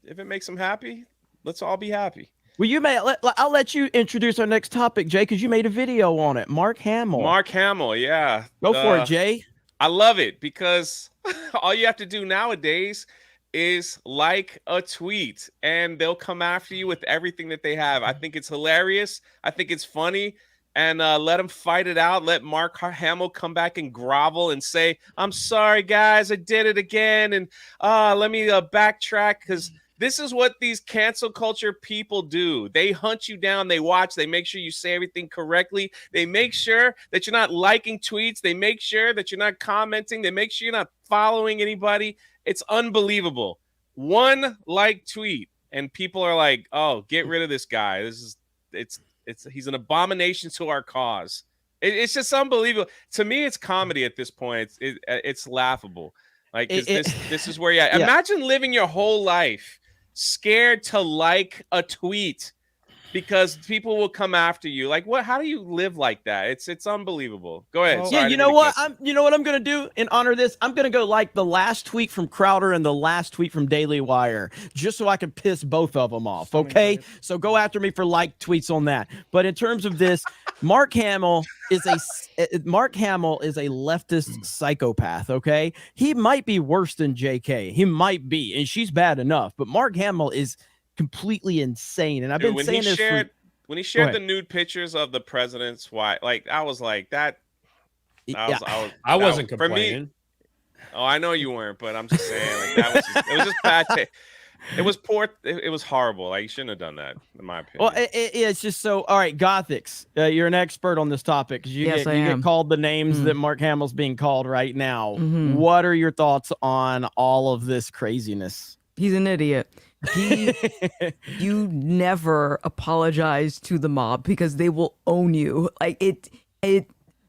If it makes them happy, let's all be happy. Well, I'll let you introduce our next topic, Jay, because you made a video on it. Mark Hamill. Yeah. Go for it, Jay. I love it because all you have to do nowadays is like a tweet, and they'll come after you with everything that they have. I think it's hilarious. I think it's funny. And let him fight it out. Let Mark Hamill come back and grovel and say, I'm sorry, guys, I did it again. And let me backtrack, because this is what these cancel culture people do. They hunt you down. They watch. They make sure you say everything correctly. They make sure that you're not liking tweets. They make sure that you're not commenting. They make sure you're not following anybody. It's unbelievable. One like tweet, and people are like, oh, get rid of this guy. He's an abomination to our cause. It's just unbelievable. To me, it's comedy at this point. It's laughable. Like, this is where imagine living your whole life scared to like a tweet because people will come after you. Like, what? How do you live like that? It's unbelievable. Go ahead. Yeah, you know what? I'm gonna do in honor of this. I'm gonna go like the last tweet from Crowder and the last tweet from Daily Wire, just so I can piss both of them off. Okay, so go after me for like tweets on that. But in terms of this, Mark Hamill is a leftist psychopath. Okay, he might be worse than JK. He might be, and she's bad enough. But Mark Hamill is completely insane, and I've been saying this when he shared the nude pictures of the president's wife, like I was like that. I wasn't complaining. For me, oh, I know you weren't, but I'm just saying, like, it was just bad. It was poor. It was horrible. Like, you shouldn't have done that, in my opinion. Well, it's just so. All right, Gothix, you're an expert on this topic because you get called the names that Mark Hamill's being called right now. What are your thoughts on all of this craziness? He's an idiot. You never apologize to the mob because they will own you. Like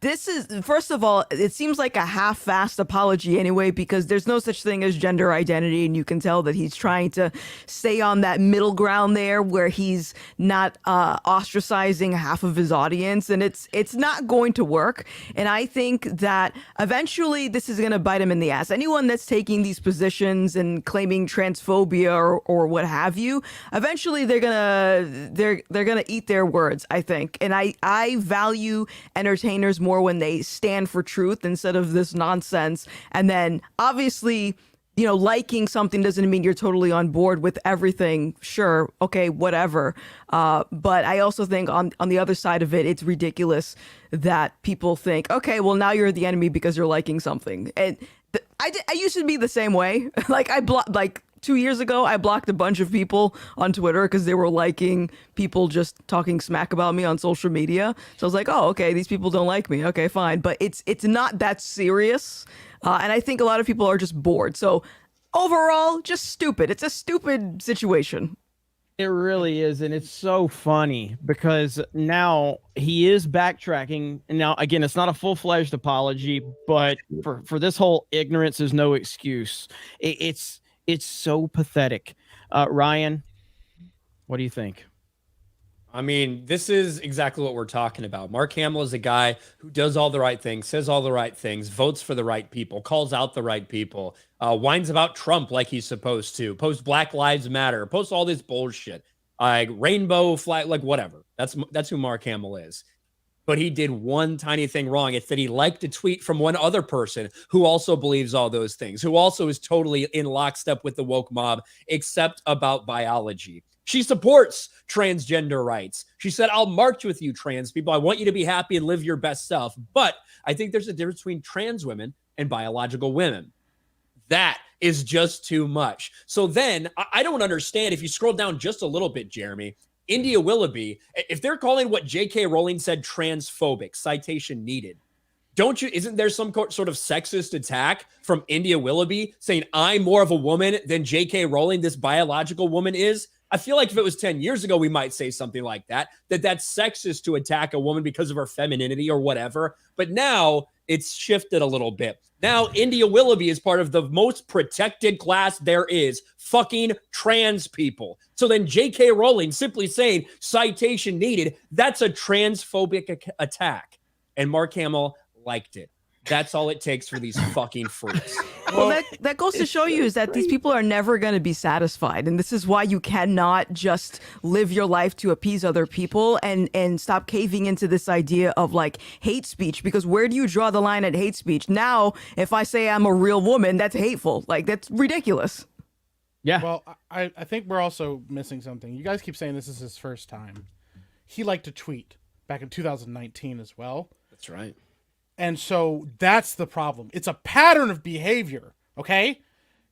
this is, first of all, it seems like a half-assed apology anyway, because there's no such thing as gender identity, and you can tell that he's trying to stay on that middle ground there where he's not ostracizing half of his audience, and it's not going to work. And I think that eventually this is going to bite him in the ass. Anyone that's taking these positions and claiming transphobia or what have you, eventually they're gonna eat their words, I think. And I value entertainers more when they stand for truth instead of this nonsense. And then obviously, liking something doesn't mean you're totally on board with everything. Sure, okay, whatever. But I also think on the other side of it, it's ridiculous that people think, okay, well, now you're the enemy because you're liking something. And I used to be the same way. Like 2 years ago, I blocked a bunch of people on Twitter because they were liking people just talking smack about me on social media. So I was like, oh, okay, these people don't like me. Okay, fine. But it's not that serious. And I think a lot of people are just bored. So overall, just stupid. It's a stupid situation. It really is. And it's so funny because now he is backtracking. And now, again, it's not a full-fledged apology, but for this whole ignorance is no excuse. It's so pathetic. Ryan, what do you think? I mean, this is exactly what we're talking about. Mark Hamill is a guy who does all the right things, says all the right things, votes for the right people, calls out the right people, whines about Trump like he's supposed to, posts Black Lives Matter, posts all this bullshit, like rainbow flag, like whatever. That's who Mark Hamill is. But he did one tiny thing wrong. It's that he liked a tweet from one other person who also believes all those things, who also is totally in lockstep with the woke mob, except about biology. She supports transgender rights. She said, I'll march with you, trans people. I want you to be happy and live your best self. But I think there's a difference between trans women and biological women. That is just too much. So then I don't understand if you scroll down just a little bit, Jeremy. India Willoughby, if they're calling what J.K. Rowling said transphobic, citation needed, isn't there some sort of sexist attack from India Willoughby saying I'm more of a woman than J.K. Rowling, this biological woman, is? I feel like if it was 10 years ago, we might say something like that's sexist to attack a woman because of her femininity or whatever. But now it's shifted a little bit. Now India Willoughby is part of the most protected class there is, fucking trans people. So then J.K. Rowling simply saying citation needed, that's a transphobic attack. And Mark Hamill liked it. That's all it takes for these fucking freaks. Well, that goes to show you is that these people are never going to be satisfied. And this is why you cannot just live your life to appease other people and stop caving into this idea of like hate speech, because where do you draw the line at hate speech? Now, if I say I'm a real woman, that's hateful. Like, that's ridiculous. Yeah. Well, I think we're also missing something. You guys keep saying this is his first time. He liked to tweet back in 2019 as well. That's right. And so that's the problem. It's a pattern of behavior, okay?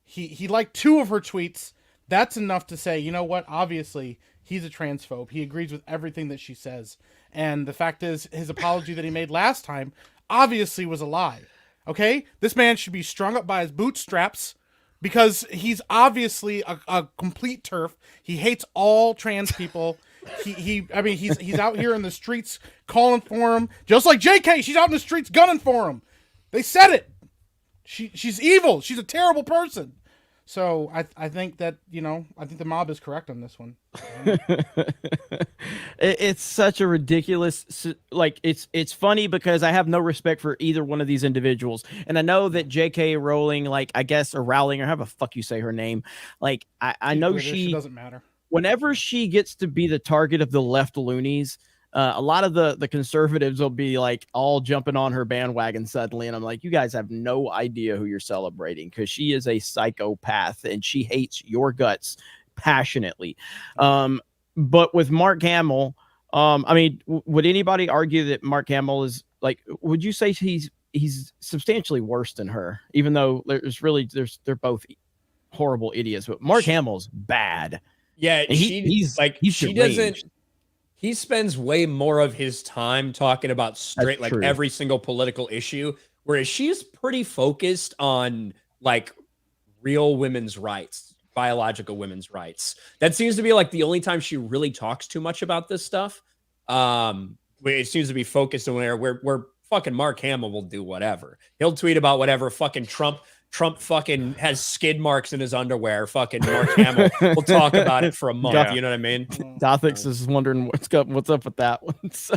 He liked 2 of her tweets. That's enough to say, you know what? Obviously, he's a transphobe. He agrees with everything that she says. And the fact is, his apology that he made last time obviously was a lie, okay? This man should be strung up by his bootstraps because he's obviously a complete turf. He hates all trans people. He's out here in the streets calling for him, just like JK. She's out in the streets gunning for him. They said it. She's evil. She's a terrible person. So I think that, I think the mob is correct on this one. It's such a ridiculous, like, it's funny because I have no respect for either one of these individuals. And I know that J.K. Rowling, like, I guess, or Rowling, or however the fuck you say her name, like, I know she doesn't matter. Whenever she gets to be the target of the left loonies, a lot of the conservatives will be like all jumping on her bandwagon suddenly. And I'm like, you guys have no idea who you're celebrating, because she is a psychopath and she hates your guts passionately. But with Mark Hamill, I mean, would anybody argue that Mark Hamill is like, would you say he's substantially worse than her, even though they're both horrible idiots, but Mark Hamill's bad. Yeah, And he's she doesn't. He spends way more of his time talking about straight like every single political issue, whereas she's pretty focused on like real women's rights, biological women's rights. That seems to be like the only time she really talks too much about this stuff. It seems to be focused on where fucking Mark Hamill will do whatever. He'll tweet about whatever. Fucking Trump fucking has skid marks in his underwear. Fucking Mark Hamill will talk about it for a month. You know what I mean? Gothix is wondering what's up with that one. So,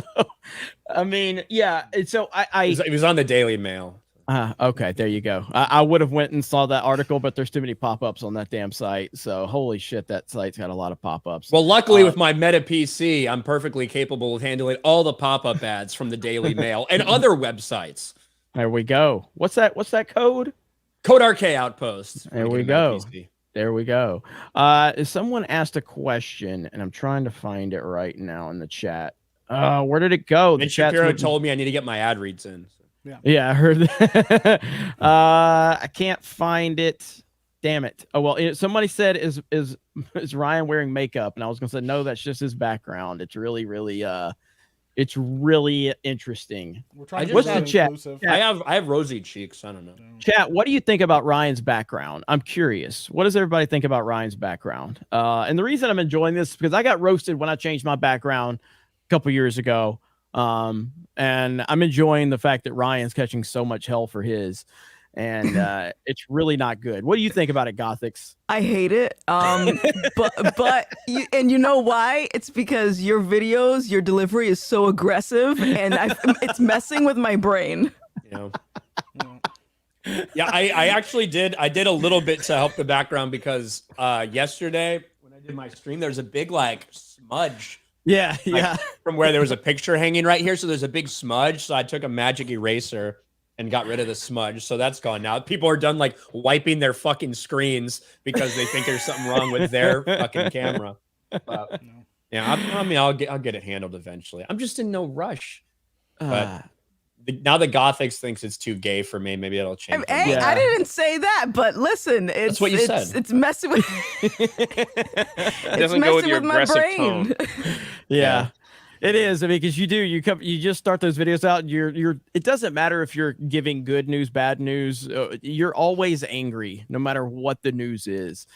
I mean, yeah. So it was on the Daily Mail. Okay, there you go. I would have went and saw that article, but there's too many pop-ups on that damn site. So holy shit, that site's got a lot of pop-ups. Well, luckily with my Meta PC, I'm perfectly capable of handling all the pop-up ads from the Daily Mail and other websites. There we go. What's that code? Code RK Outpost. There we go. There we go. Someone asked a question, and I'm trying to find it right now in the chat. Where did it go? And Shapiro told me I need to get my ad reads in. Yeah, I heard that. I can't find it. Damn it. Oh well, somebody said is Ryan wearing makeup, and I was gonna say no, that's just his background. It's really interesting. What's the chat? I have rosy cheeks. I don't know. Chat, what do you think about Ryan's background? I'm curious. What does everybody think about Ryan's background? And the reason I'm enjoying this is because I got roasted when I changed my background a couple years ago. And I'm enjoying the fact that Ryan's catching so much hell for his, and it's really not good. What do you think about it, Gothix? I hate it. But you know why? It's because your videos, your delivery is so aggressive, and it's messing with my brain. Yeah, I actually did. I did a little bit to help the background because yesterday when I did my stream, there's a big like smudge. Yeah. From where there was a picture hanging right here. So there's a big smudge. So I took a magic eraser and got rid of the smudge. So that's gone now. People are done like wiping their fucking screens because they think there's something wrong with their fucking camera. But, yeah, I mean, I'll get it handled eventually. I'm just in no rush. But now the Gothix thinks it's too gay for me. Maybe it'll change. Hey, I didn't say that, but listen, that's what you said. It's messing with. It doesn't go with your aggressive tone. Yeah, it is. I mean, because you just start those videos out. And it doesn't matter if you're giving good news, bad news. You're always angry, no matter what the news is.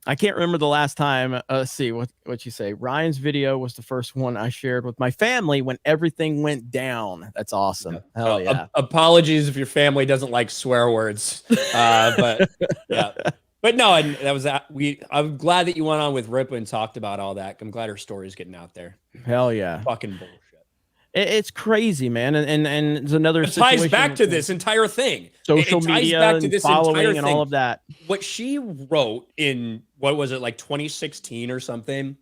I can't remember the last time. Let's see what you say. Ryan's video was the first one I shared with my family when everything went down. That's awesome. Hell yeah. Apologies if your family doesn't like swear words. But yeah. But no, and that was that. I'm glad that you went on with Rip and talked about all that. I'm glad her story's getting out there. Hell yeah. Fucking bullshit. It's crazy, man. And it's another it ties back to this entire thing. Social media and following and all of that. What she wrote in, what was it, like 2016 or something,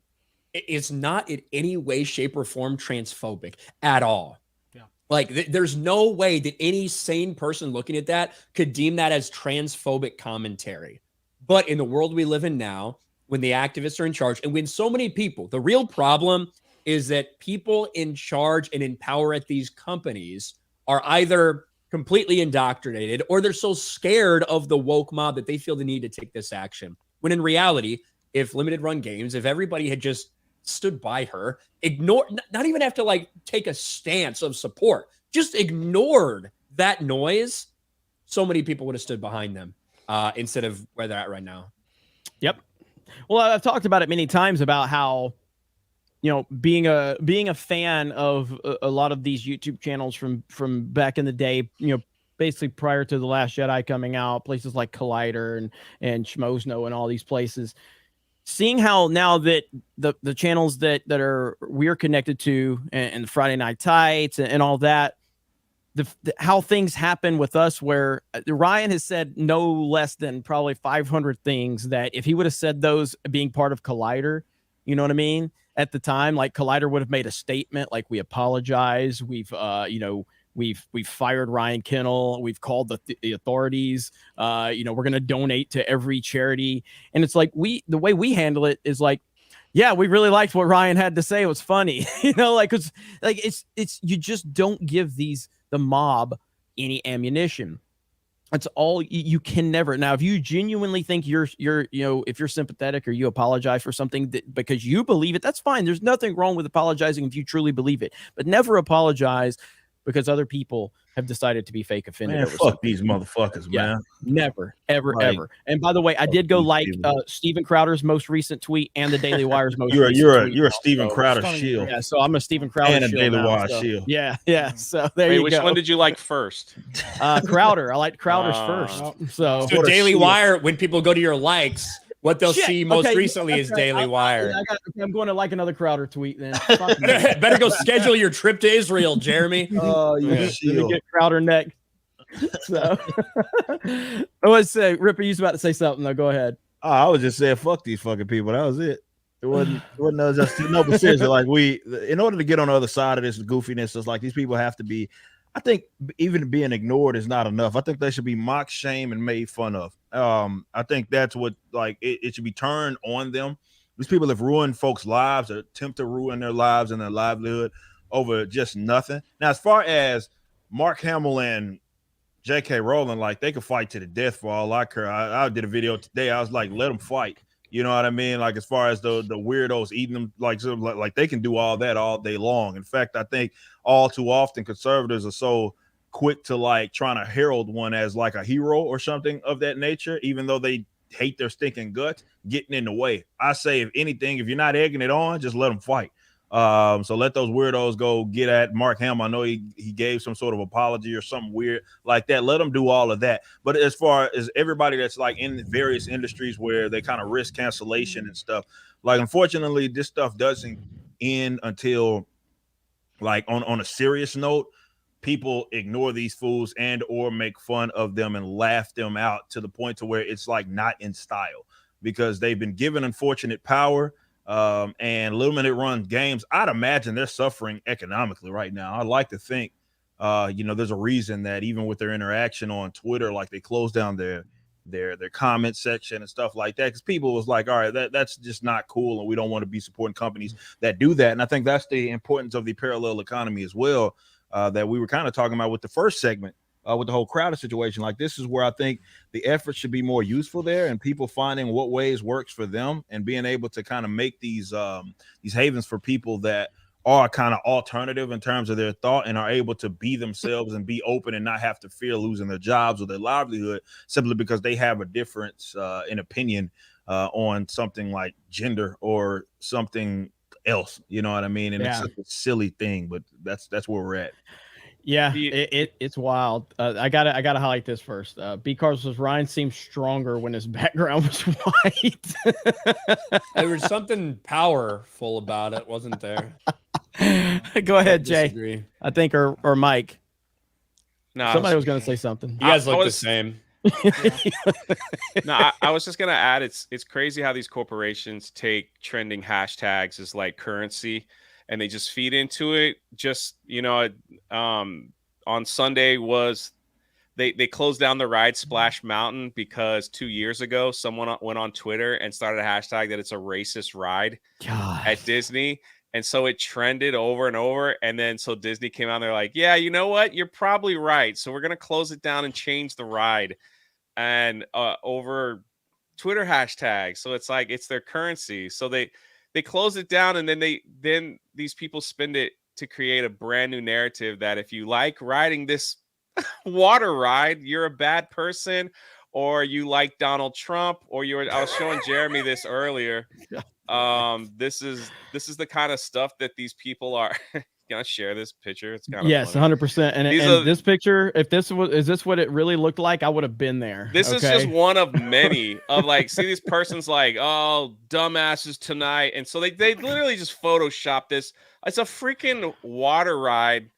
it's not in any way, shape, or form transphobic at all. Yeah. Like, there's no way that any sane person looking at that could deem that as transphobic commentary. But in the world we live in now, when the activists are in charge, and when so many people, the real problem is that people in charge and in power at these companies are either completely indoctrinated or they're so scared of the woke mob that they feel the need to take this action. When in reality, if Limited Run Games, if everybody had just stood by her, not even have to like take a stance of support, just ignored that noise, so many people would have stood behind them instead of where they're at right now. Yep. Well, I've talked about it many times about how, you know, being a fan of a lot of these YouTube channels from back in the day, you know, basically prior to The Last Jedi coming out, places like Collider and Schmozno and all these places, seeing how now that the channels that we're connected to and the Friday Night Tights and all that, how things happen with us, where Ryan has said no less than probably 500 things that if he would have said those being part of Collider, you know what I mean? At the time, like Collider would have made a statement like, we apologize. We've fired Ryan Kennel. We've called the authorities. We're going to donate to every charity. And it's like, the way we handle it is like, yeah, we really liked what Ryan had to say. It was funny, you know, like, it's you just don't give the mob any ammunition. That's all you can never. Now, if you genuinely think you're, if you're sympathetic or you apologize for something because you believe it, that's fine. There's nothing wrong with apologizing if you truly believe it, but never apologize because other people have decided to be fake offended. Man, over fuck something. these motherfuckers, Yeah, man. Never, ever, Like, ever. And by the way, I did go like Steven Crowder's most recent tweet and the Daily Wire's most recent tweet. You're a Steven now, Crowder stunning. shield. Yeah, so I'm a Steven Crowder And a shield Daily now, Wire so, shield. Yeah. So there Wait, you which go. one did you like first? Crowder. I liked Crowder's first. So So Daily Wire, when people go to your likes, what they'll see most recently is Daily Wire. I'm going to like another Crowder tweet then. Better go schedule your trip to Israel, Jeremy. Oh, Yeah. let me get Crowder next. So I was say, Ripper, you was about to say something though. Go ahead. Oh, I was just saying, fuck these fucking people. That was it. It wasn't no, but seriously, like in order to get on the other side of this goofiness, it's like these people have to be. I think even being ignored is not enough. I think they should be mocked, shamed, and made fun of. I think that's what it should be turned on them. These people have ruined folks' lives or attempt to ruin their lives and their livelihood over just nothing. Now, as far as Mark Hamill and J.K. Rowling, like they could fight to the death for all I care. I did a video today. I was like, let them fight. You know what I mean? Like as far as the weirdos eating them, like they can do all that all day long. In fact, I think all too often conservatives are so quick to like trying to herald one as like a hero or something of that nature, even though they hate their stinking guts, getting in the way. I say, if anything, if you're not egging it on, just let them fight. So let those weirdos go get at Mark Hamill. I know he gave some sort of apology or something weird like that. Let them do all of that. But as far as everybody that's like in various industries where they kind of risk cancellation and stuff, like unfortunately this stuff doesn't end until like on a serious note, people ignore these fools and or make fun of them and laugh them out to the point to where it's like not in style because they've been given unfortunate power. And limited run games, I'd imagine they're suffering economically right now. I like to think, there's a reason that even with their interaction on Twitter, like they closed down their comment section and stuff like that because people was like, all right, that's just not cool, and we don't want to be supporting companies that do that. And I think that's the importance of the parallel economy as well, that we were kind of talking about with the first segment. With the whole Crowder situation, like this is where I think the effort should be more useful there, and people finding what ways works for them, and being able to kind of make these havens for people that are kind of alternative in terms of their thought and are able to be themselves and be open and not have to fear losing their jobs or their livelihood simply because they have a difference in opinion on something like gender or something else. You know what I mean? And it's a silly thing, but that's where we're at. Yeah, it's wild. I gotta highlight this first. B. Cars says Ryan seems stronger when his background was white. There was something powerful about it, wasn't there? Go ahead, Jay. Disagree. I think or Mike. No, Somebody was gonna say something. You guys look the same. No, I was just gonna add it's crazy how these corporations take trending hashtags as like currency. And they just feed into it. Just, on Sunday they closed down the ride Splash Mountain because 2 years ago, someone went on Twitter and started a hashtag that it's a racist ride at Disney. And so it trended over and over. And then so Disney came out and they're like, yeah, you know what? You're probably right. So we're going to close it down and change the ride and over Twitter hashtags. So it's like it's their currency. So they close it down, and then these people spend it to create a brand new narrative that if you like riding this water ride, you're a bad person, or you like Donald Trump, or I was showing Jeremy this earlier. This is the kind of stuff that these people are. Can I share this picture? It's kind of 100%. And this picture, if is this what it really looked like? I would have been there. This is just one of many of like, see this person's like, oh, dumbasses tonight. And so they literally just Photoshop this. It's a freaking water ride.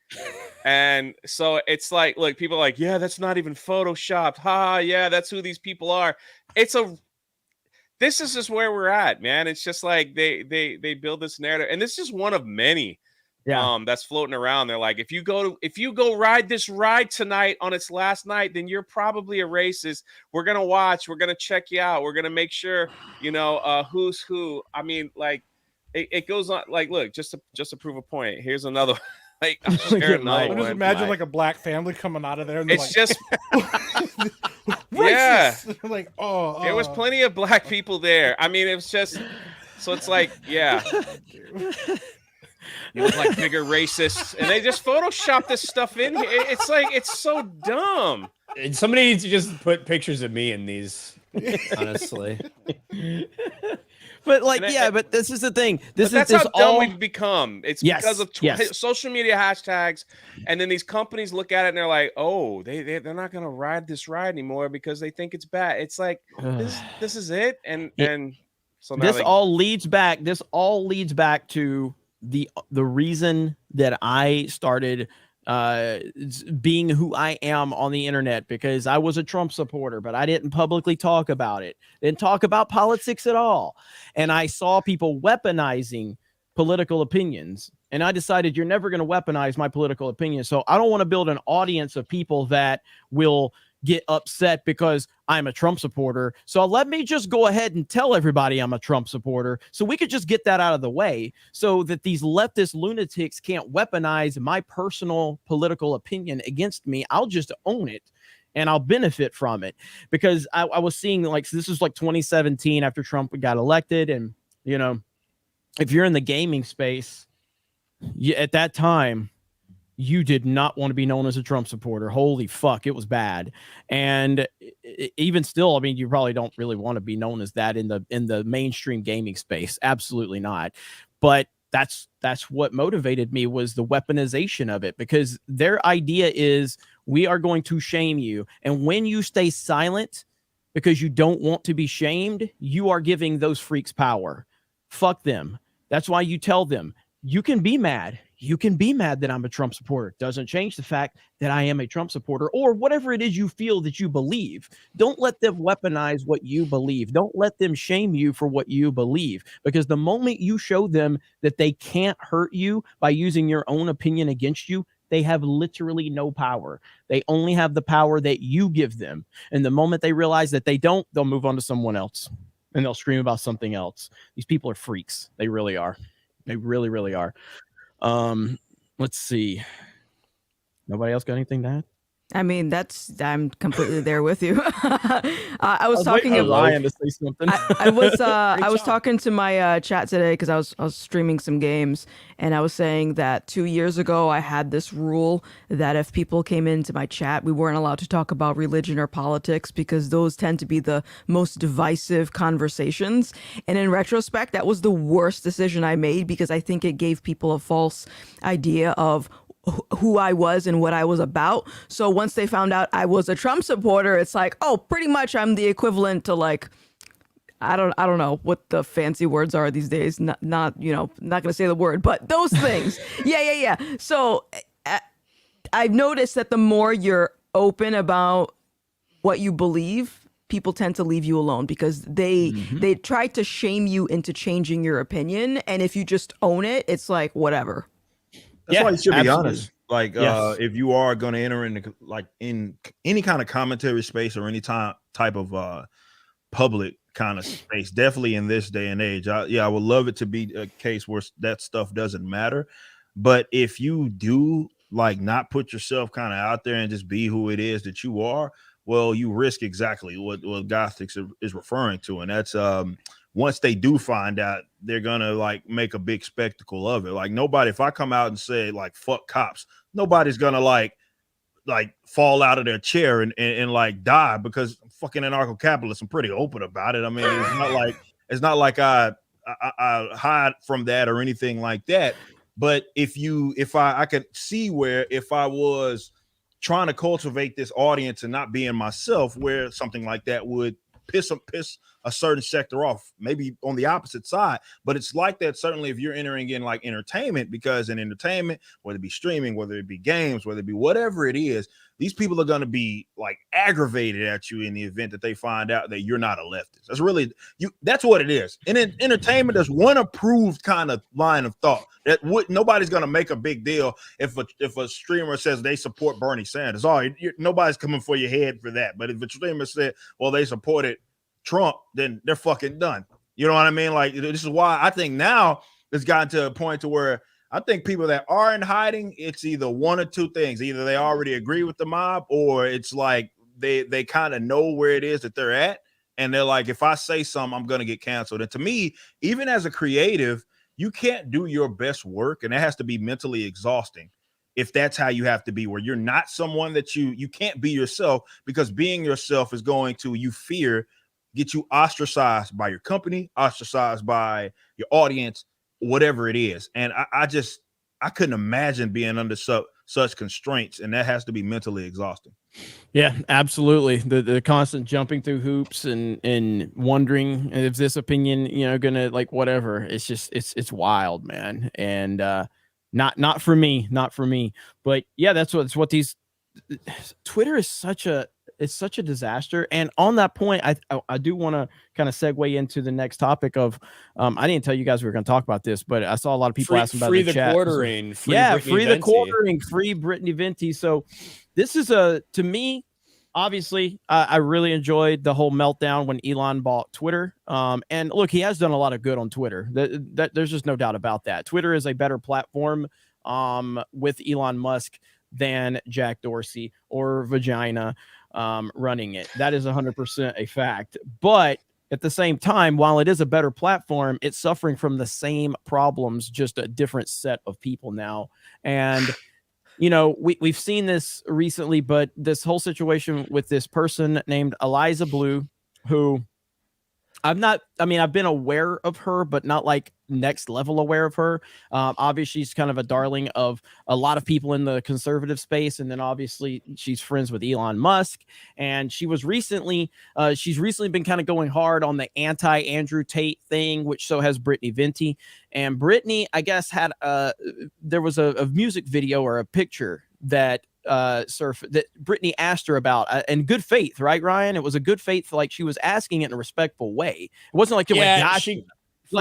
And so it's like, look, people are like, yeah, that's not even Photoshopped. Ha, yeah, that's who these people are. This is just where we're at, man. It's just like they build this narrative, and this is just one of many. That's floating around. They're like, if you go ride this ride tonight on its last night, then you're probably a racist. We're gonna watch. We're gonna check you out. We're gonna make sure who's who. I mean, like it goes on. Like, look, just to prove a point. Here's another Like, I'll share another I one. just imagine like a black family coming out of there. And It's like, just, racist. Like, oh, there was plenty of black people there. I mean, it was just, so it's like, yeah. You look like bigger racists, and they just Photoshop this stuff in here. It's like, it's so dumb. And somebody needs to just put pictures of me in these, honestly. But like, but this is the thing. That's how dumb we've become. It's because of yes. social media hashtags, and then these companies look at it and they're like, "Oh, they're not gonna ride this ride anymore because they think it's bad." It's like this is it, and so now this all leads back. This all leads back to the reason that I started being who I am on the internet, because I was a Trump supporter, but I didn't publicly talk about it. Didn't talk about politics at all. And I saw people weaponizing political opinions. And I decided you're never going to weaponize my political opinion. So I don't want to build an audience of people that will get upset because I'm a Trump supporter. So let me just go ahead and tell everybody I'm a Trump supporter, so we could just get that out of the way, so that these leftist lunatics can't weaponize my personal political opinion against me. I'll just own it and I'll benefit from it. Because I was seeing, like, so this was like 2017 after Trump got elected. And, you know, if you're in the gaming space, at that time, you did not want to be known as a Trump supporter. Holy fuck, it was bad. And even still, I mean, you probably don't really want to be known as that in the mainstream gaming space. Absolutely not. But that's what motivated me, was the weaponization of it, because their idea is, we are going to shame you. And when you stay silent because you don't want to be shamed, you are giving those freaks power. Fuck them. That's why you tell them, you can be mad. You can be mad that I'm a Trump supporter. Doesn't change the fact that I am a Trump supporter, or whatever it is you feel that you believe. Don't let them weaponize what you believe. Don't let them shame you for what you believe, because the moment you show them that they can't hurt you by using your own opinion against you, they have literally no power. They only have the power that you give them. And the moment they realize that they don't, they'll move on to someone else and they'll scream about something else. These people are freaks. They really are. They really, really are. Let's see. Nobody else got anything to add? I mean, I'm completely there with you. I was talking about Ryan to say something. I was talking to my chat today, because I was streaming some games, and I was saying that 2 years ago I had this rule that if people came into my chat, we weren't allowed to talk about religion or politics, because those tend to be the most divisive conversations. And in retrospect, that was the worst decision I made, because I think it gave people a false idea of who I was and what I was about. So once they found out I was a Trump supporter, it's like, oh, pretty much I'm the equivalent to, like, I don't know what the fancy words are these days. Not gonna say the word, but those things. Yeah. So I've noticed that the more you're open about what you believe, people tend to leave you alone, because they try to shame you into changing your opinion. And if you just own it, it's like, whatever. That's why you should absolutely. be honest. Like, if you are going to enter into, like, in any kind of commentary space or any type of public kind of space, definitely in this day and age, I would love it to be a case where that stuff doesn't matter. But if you do, like, not put yourself kind of out there and just be who it is that you are, well, you risk exactly what Gothix is referring to, and that's once they do find out, they're gonna, like, make a big spectacle of it. Like, nobody, if I come out and say, like, fuck cops, nobody's gonna like fall out of their chair and like die, because fucking anarcho-capitalists, I'm pretty open about it. I mean, it's not like I hide from that or anything like that. But if I could see where, if I was trying to cultivate this audience and not being myself, where something like that would piss a certain sector off, maybe on the opposite side. But it's like that certainly if you're entering in, like, entertainment, because in entertainment, whether it be streaming, whether it be games, whether it be whatever it is, these people are going to be, like, aggravated at you in the event that they find out that you're not a leftist. That's really that's what it is. And in entertainment, there's one approved kind of line of thought that nobody's going to make a big deal if a streamer says they support Bernie Sanders. Nobody's coming for your head for that. But if a streamer said, well, they supported Trump, then they're fucking done. You know what I mean? Like, this is why I think now it's gotten to a point to where I think people that are in hiding, it's either one or two things. Either they already agree with the mob, or it's like they kind of know where it is that they're at. And they're like, if I say something, I'm going to get canceled. And to me, even as a creative, you can't do your best work. And it has to be mentally exhausting if that's how you have to be, where you're not someone that you can't be yourself, because being yourself is going to, you fear, get you ostracized by your company, ostracized by your audience, whatever it is. And I couldn't imagine being under such constraints, and that has to be mentally exhausting. Yeah, absolutely. The constant jumping through hoops and wondering if this opinion, gonna like whatever. It's just it's wild, man. And not for me. But yeah, that's what these Twitter is such a disaster. And on that point, I do want to kind of segue into the next topic of I didn't tell you guys we were going to talk about this, but I saw a lot of people asking about free the chat. Quartering, free the quartering, free Brittany Venti. So this is to me, obviously, I really enjoyed the whole meltdown when Elon bought Twitter. And look, he has done a lot of good on Twitter. There's just no doubt about that. Twitter is a better platform with Elon Musk than Jack Dorsey or Vagina running it. That is 100% a fact. But at the same time, while it is a better platform, it's suffering from the same problems, just a different set of people now. And we've seen this recently, but this whole situation with this person named Eliza Blue, who I've been aware of her, but not like next level aware of her. Obviously, she's kind of a darling of a lot of people in the conservative space. And then obviously she's friends with Elon Musk. And she's recently been kind of going hard on the anti-Andrew Tate thing, which so has Brittany Venti. And Brittany, I guess, there was a music video or a picture that that Brittany asked her about in good faith, right, Ryan? It was a good faith, like she was asking it in a respectful way. It wasn't like, from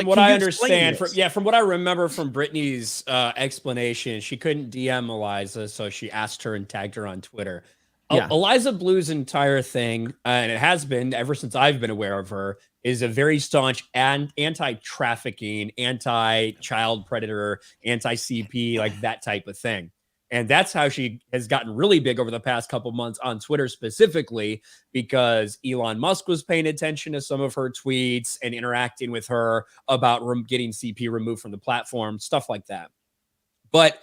what I understand, from what I remember from Brittany's explanation, she couldn't DM Eliza, so she asked her and tagged her on Twitter. Yeah. Eliza Blue's entire thing, and it has been ever since I've been aware of her, is a very staunch anti-trafficking, anti-child predator, anti-CP, like that type of thing. And that's how she has gotten really big over the past couple months on Twitter specifically, because Elon Musk was paying attention to some of her tweets and interacting with her about getting CP removed from the platform, stuff like that. But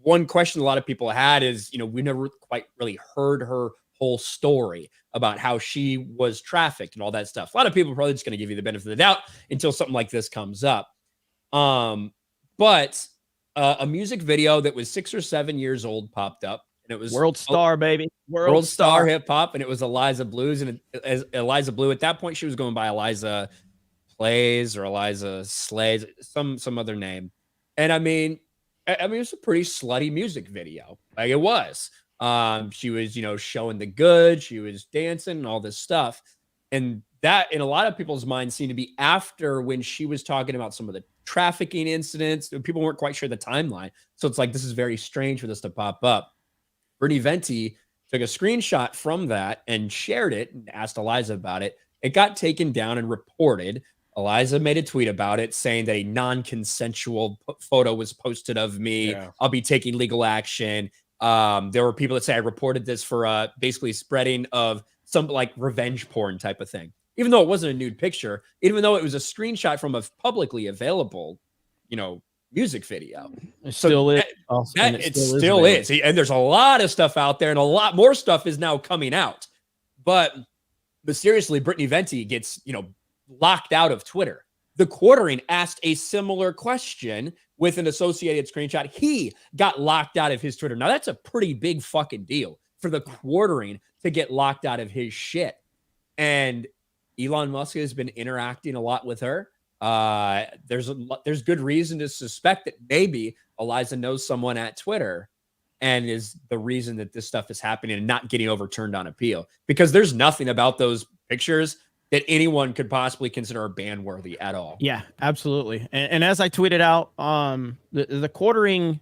one question a lot of people had is, we never quite really heard her whole story about how she was trafficked and all that stuff. A lot of people are probably just going to give you the benefit of the doubt until something like this comes up. But a music video that was 6 or 7 years old popped up, and it was World Star, baby. World Star hip hop, and it was Eliza Blues, and as Eliza Blue at that point, she was going by Eliza Plays or Eliza Slays, some other name. And I mean, it was a pretty slutty music video, like it was. She was, showing the good, she was dancing and all this stuff, and that in a lot of people's minds seemed to be after when she was talking about some of the trafficking incidents. People weren't quite sure the timeline. So it's like, this is very strange for this to pop up. Brittany Venti took a screenshot from that and shared it and asked Eliza about it. It got taken down and reported. Eliza made a tweet about it saying that a non-consensual photo was posted of me. Yeah. I'll be taking legal action. There were people that say I reported this for basically spreading of some like revenge porn type of thing. Even though it wasn't a nude picture, even though it was a screenshot from a publicly available, music video. It still is. It still is. And there's a lot of stuff out there, and a lot more stuff is now coming out. But seriously, Brittany Venti gets, locked out of Twitter. The Quartering asked a similar question with an associated screenshot. He got locked out of his Twitter. Now, that's a pretty big fucking deal for the Quartering to get locked out of his shit. And Elon Musk has been interacting a lot with her. There's good reason to suspect that maybe Eliza knows someone at Twitter and is the reason that this stuff is happening and not getting overturned on appeal, because there's nothing about those pictures that anyone could possibly consider ban worthy at all. Yeah, absolutely. And as I tweeted out, the Quartering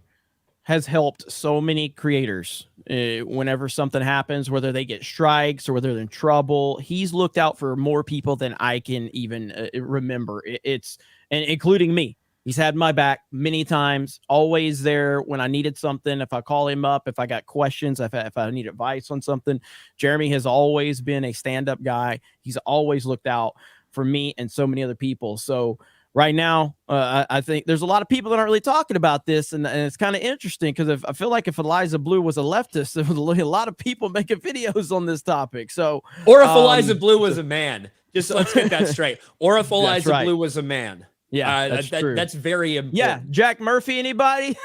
has helped so many creators whenever something happens, whether they get strikes or whether they're in trouble. He's looked out for more people than I can even remember. And including me. He's had my back many times, always there when I needed something. If I call him up, if I got questions, if I need advice on something, Jeremy has always been a stand-up guy. He's always looked out for me and so many other people. So right now, I think there's a lot of people that aren't really talking about this, and it's kind of interesting because I feel like if Eliza Blue was a leftist, there was a lot of people making videos on this topic. So, or if Eliza Blue was a man, just let's get that straight. Or if Eliza Blue was a man. Yeah, that's true. That's very important. Yeah, Jack Murphy, anybody?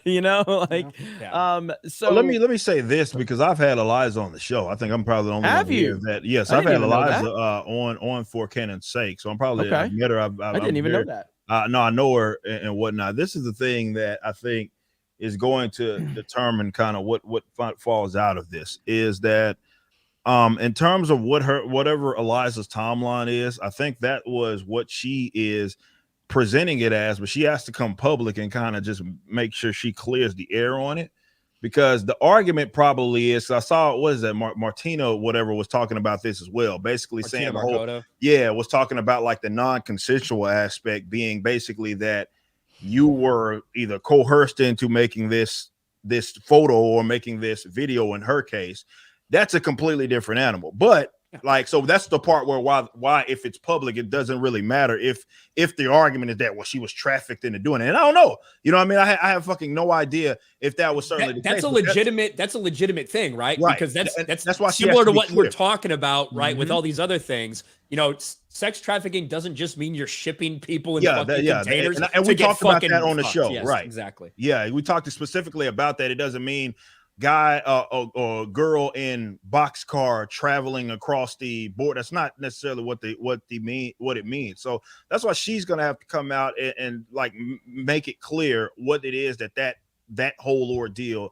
You know, like, so well, let me say this, because I've had Eliza on the show. I think I'm probably the only have one you? That yes, I've had Eliza on For Canon's Sake. So I'm probably I met her. I didn't even know that. No, I know her and whatnot. This is the thing that I think is going to determine kind of what falls out of this is that in terms of whatever Eliza's timeline is, I think that was what she is presenting it as, but she has to come public and kind of just make sure she clears the air on it, because the argument probably is, I saw, what is that, Martino whatever was talking about this as well, basically saying was talking about like the non-consensual aspect being basically that you were either coerced into making this photo or making this video. In her case, that's a completely different animal. But like, so that's the part where why if it's public, it doesn't really matter if the argument is that, well, she was trafficked into doing it. And I don't know, you know what I mean? I have fucking no idea if that was certainly the case. That's a legitimate thing, right? Because that's why similar to what we're talking about, right? With all these other things, you know, sex trafficking doesn't just mean you're shipping people in fucking containers. And we talked about that on the show, yes, right? Exactly. Yeah, we talked specifically about that. It doesn't mean guy or girl in boxcar traveling across the board. That's not necessarily what it means. So that's why she's gonna have to come out and like make it clear what it is that whole ordeal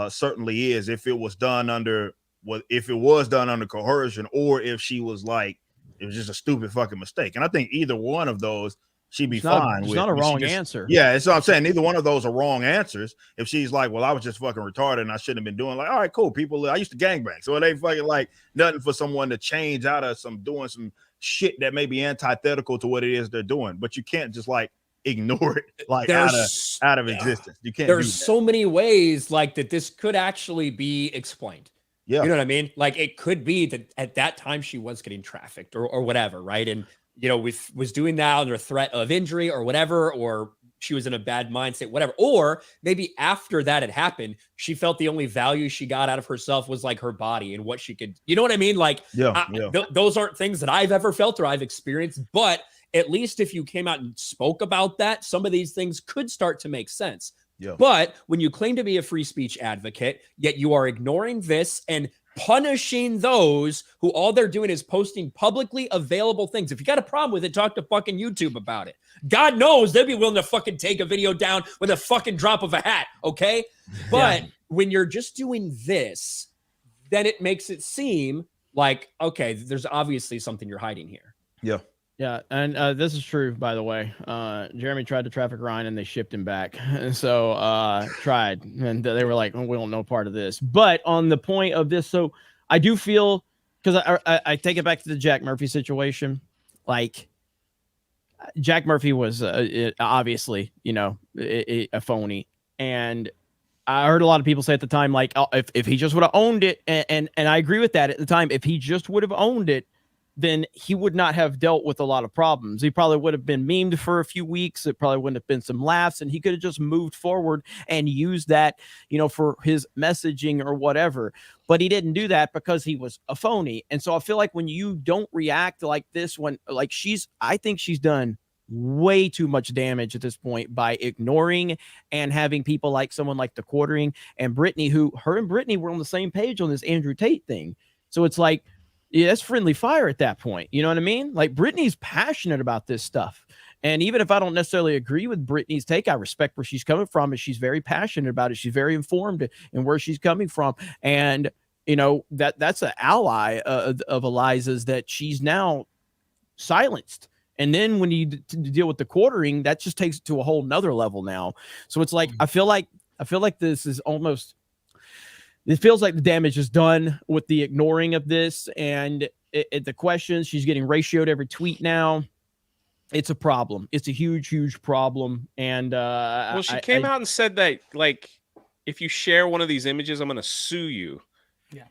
certainly is, if it was done under coercion, or if she was like, it was just a stupid fucking mistake. And I think either one of those she'd be fine with. It's not a wrong answer. Yeah, that's what I'm saying. Neither one of those are wrong answers. If she's like, well, I was just fucking retarded and I shouldn't have been doing, like, all right, cool. People, I used to gangbang. So it ain't fucking like nothing for someone to change out of doing some shit that may be antithetical to what it is they're doing. But you can't just like ignore it like out of existence. You can't. There's so many ways like that this could actually be explained. Yeah. You know what I mean? Like it could be that at that time she was getting trafficked or whatever, right? And you know, was doing that under threat of injury or whatever, or she was in a bad mindset, whatever. Or maybe after that had happened, she felt the only value she got out of herself was like her body and what she could, you know what I mean? Like, those aren't things that I've ever felt or I've experienced, but at least if you came out and spoke about that, some of these things could start to make sense. Yeah. But when you claim to be a free speech advocate, yet you are ignoring this and punishing those who all they're doing is posting publicly available things. If you got a problem with it, talk to fucking YouTube about it. God knows they'll be willing to fucking take a video down with a fucking drop of a hat, okay? But when you're just doing this, then it makes it seem like, okay, there's obviously something you're hiding here. Yeah. Yeah, and this is true, by the way. Jeremy tried to traffic Ryan, and they shipped him back. So tried, and they were like, oh, "We don't know part of this." But on the point of this, so I do feel, because I take it back to the Jack Murphy situation. Like Jack Murphy was obviously, you know, a phony, and I heard a lot of people say at the time, like, oh, if he just would have owned it, and I agree with that at the time. If he just would have owned it, then he would not have dealt with a lot of problems. He probably would have been memed for a few weeks. It probably wouldn't have been some laughs, and he could have just moved forward and used that, you know, for his messaging or whatever. But he didn't do that because he was a phony. And so I feel like when you don't react like this, when like I think she's done way too much damage at this point by ignoring and having people like someone like the Quartering and Brittany, who her and Brittany were on the same page on this Andrew Tate thing. So it's like, yeah, that's friendly fire at that point. You know what I mean? Like Brittany's passionate about this stuff. And even if I don't necessarily agree with Brittany's take, I respect where she's coming from, and she's very passionate about it. She's very informed in where she's coming from. And, you know, that's an ally of Eliza's that she's now silenced. And then when you deal with the Quartering, that just takes it to a whole nother level now. So it's like, I feel like this is almost, it feels like the damage is done with the ignoring of this, and the questions. She's getting ratioed every tweet now. it's a problem. It's a huge problem. And well, she came out and said that, like, if you share one of these images, I'm going to sue you. Yeah.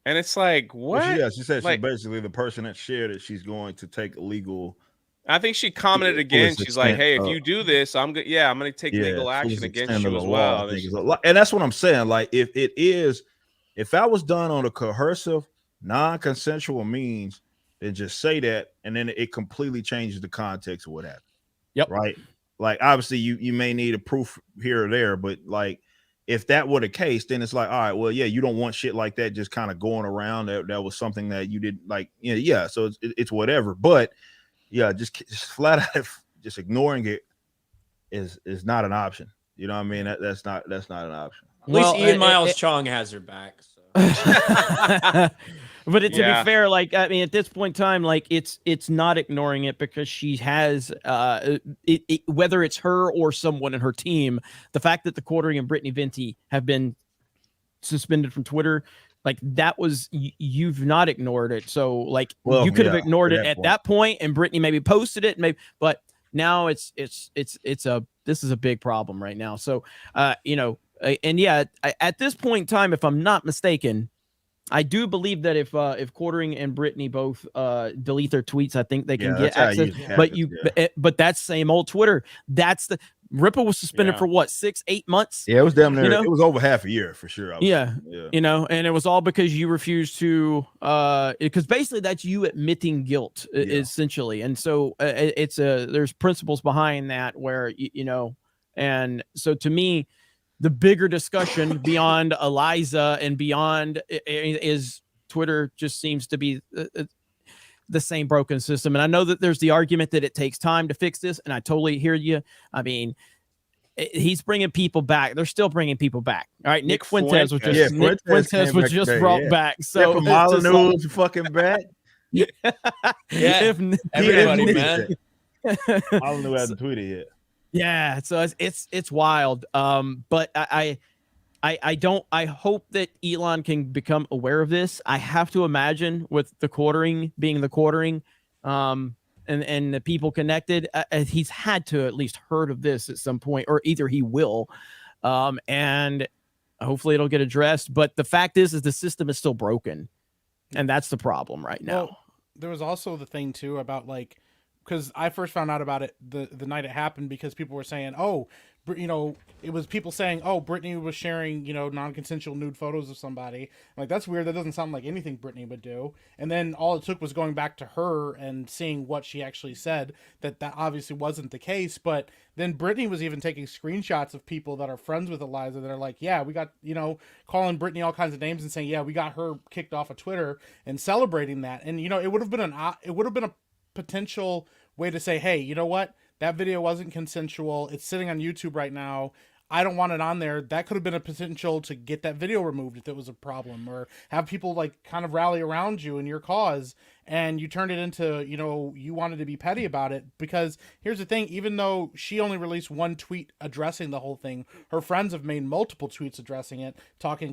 And it's like, what? Well, she said like, she's basically the person that shared it. She's going to take legal. I think she commented again. She's like, hey, if you do this, I'm going to take legal action against you as well. And that's what I'm saying. Like, if that was done on a coercive, non-consensual means, then just say that, and then it completely changes the context of what happened. Yep. Right. Like, obviously, you may need a proof here or there, but like, if that were the case, then it's like, all right, well, yeah, you don't want shit like that just kind of going around. That was something that you did, like, yeah. So it's whatever. But yeah, just flat out, just ignoring it is not an option. You know what I mean? That's not an option. At least Ian Miles Chong has her back. So. But to be fair, like, I mean, at this point in time, like, it's not ignoring it, because she has whether it's her or someone in her team, the fact that the Quartering and Brittany Venti have been suspended from Twitter, like, that was, you've not ignored it. So, like, you could have ignored it at that point, and Brittany maybe posted it, but now this is a big problem right now. So, and yeah, at this point in time, if I'm not mistaken, I do believe that if Quartering and Brittany both delete their tweets, I think they can get access. But that's same old Twitter. That's the Ripple was suspended for what, 6-8 months? Yeah, it was damn near. It was over half a year for sure. Yeah, and it was all because you refused to. Because basically that's you admitting guilt essentially, and so there's principles behind that where and so to me, the bigger discussion beyond Eliza and beyond is Twitter just seems to be the same broken system. And I know that there's the argument that it takes time to fix this, and I totally hear you. I mean, he's bringing people back. They're still bringing people back. All right, Nick Fuentes was just brought back. So Molyneux's fucking back. Everybody, man. Molyneux hasn't tweeted yet. Yeah, so it's wild. But I hope that Elon can become aware of this. I have to imagine with the Quartering being the Quartering, and the people connected, he's had to at least heard of this at some point, or either he will, and hopefully it'll get addressed. But the fact is the system is still broken, and that's the problem right now. Well, there was also the thing too about, like, because I first found out about it the night it happened, because people were saying, it was people saying, oh, Brittany was sharing, non-consensual nude photos of somebody. I'm like, that's weird. That doesn't sound like anything Brittany would do. And then all it took was going back to her and seeing what she actually said, that obviously wasn't the case. But then Brittany was even taking screenshots of people that are friends with Eliza that are like, yeah, we got, calling Brittany all kinds of names and saying, yeah, we got her kicked off of Twitter, and celebrating that. And, it would have been a potential way to say, hey, you know what? That video wasn't consensual. It's sitting on YouTube right now. I don't want it on there. That could have been a potential to get that video removed if it was a problem, or have people like kind of rally around you and your cause, and you turned it into, you wanted to be petty about it. Because here's the thing, even though she only released one tweet addressing the whole thing, her friends have made multiple tweets addressing it,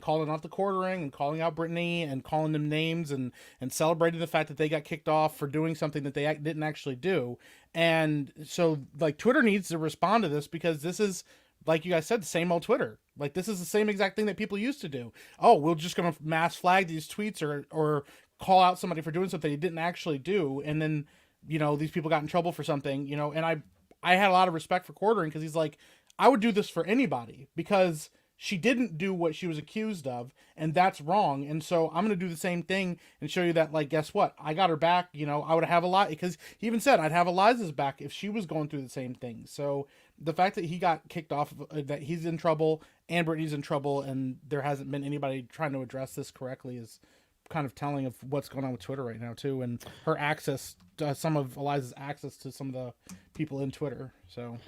calling out the Quartering and calling out Brittany and calling them names and celebrating the fact that they got kicked off for doing something that they didn't actually do. And so, like, Twitter needs to respond to this, because this is, like you guys said, the same old Twitter. Like, this is the same exact thing that people used to do. Oh, we're just going to mass flag these tweets or call out somebody for doing something they didn't actually do. And then, these people got in trouble for something, and I had a lot of respect for Quartering, because he's like, I would do this for anybody, because she didn't do what she was accused of, and that's wrong. And so I'm going to do the same thing and show you that, like, guess what? I got her back. I would have a lot, because he even said I'd have Eliza's back if she was going through the same thing. So the fact that he got kicked off, that he's in trouble and Brittany's in trouble, and there hasn't been anybody trying to address this correctly, is kind of telling of what's going on with Twitter right now too, and her access, some of Eliza's access to some of the people in Twitter. So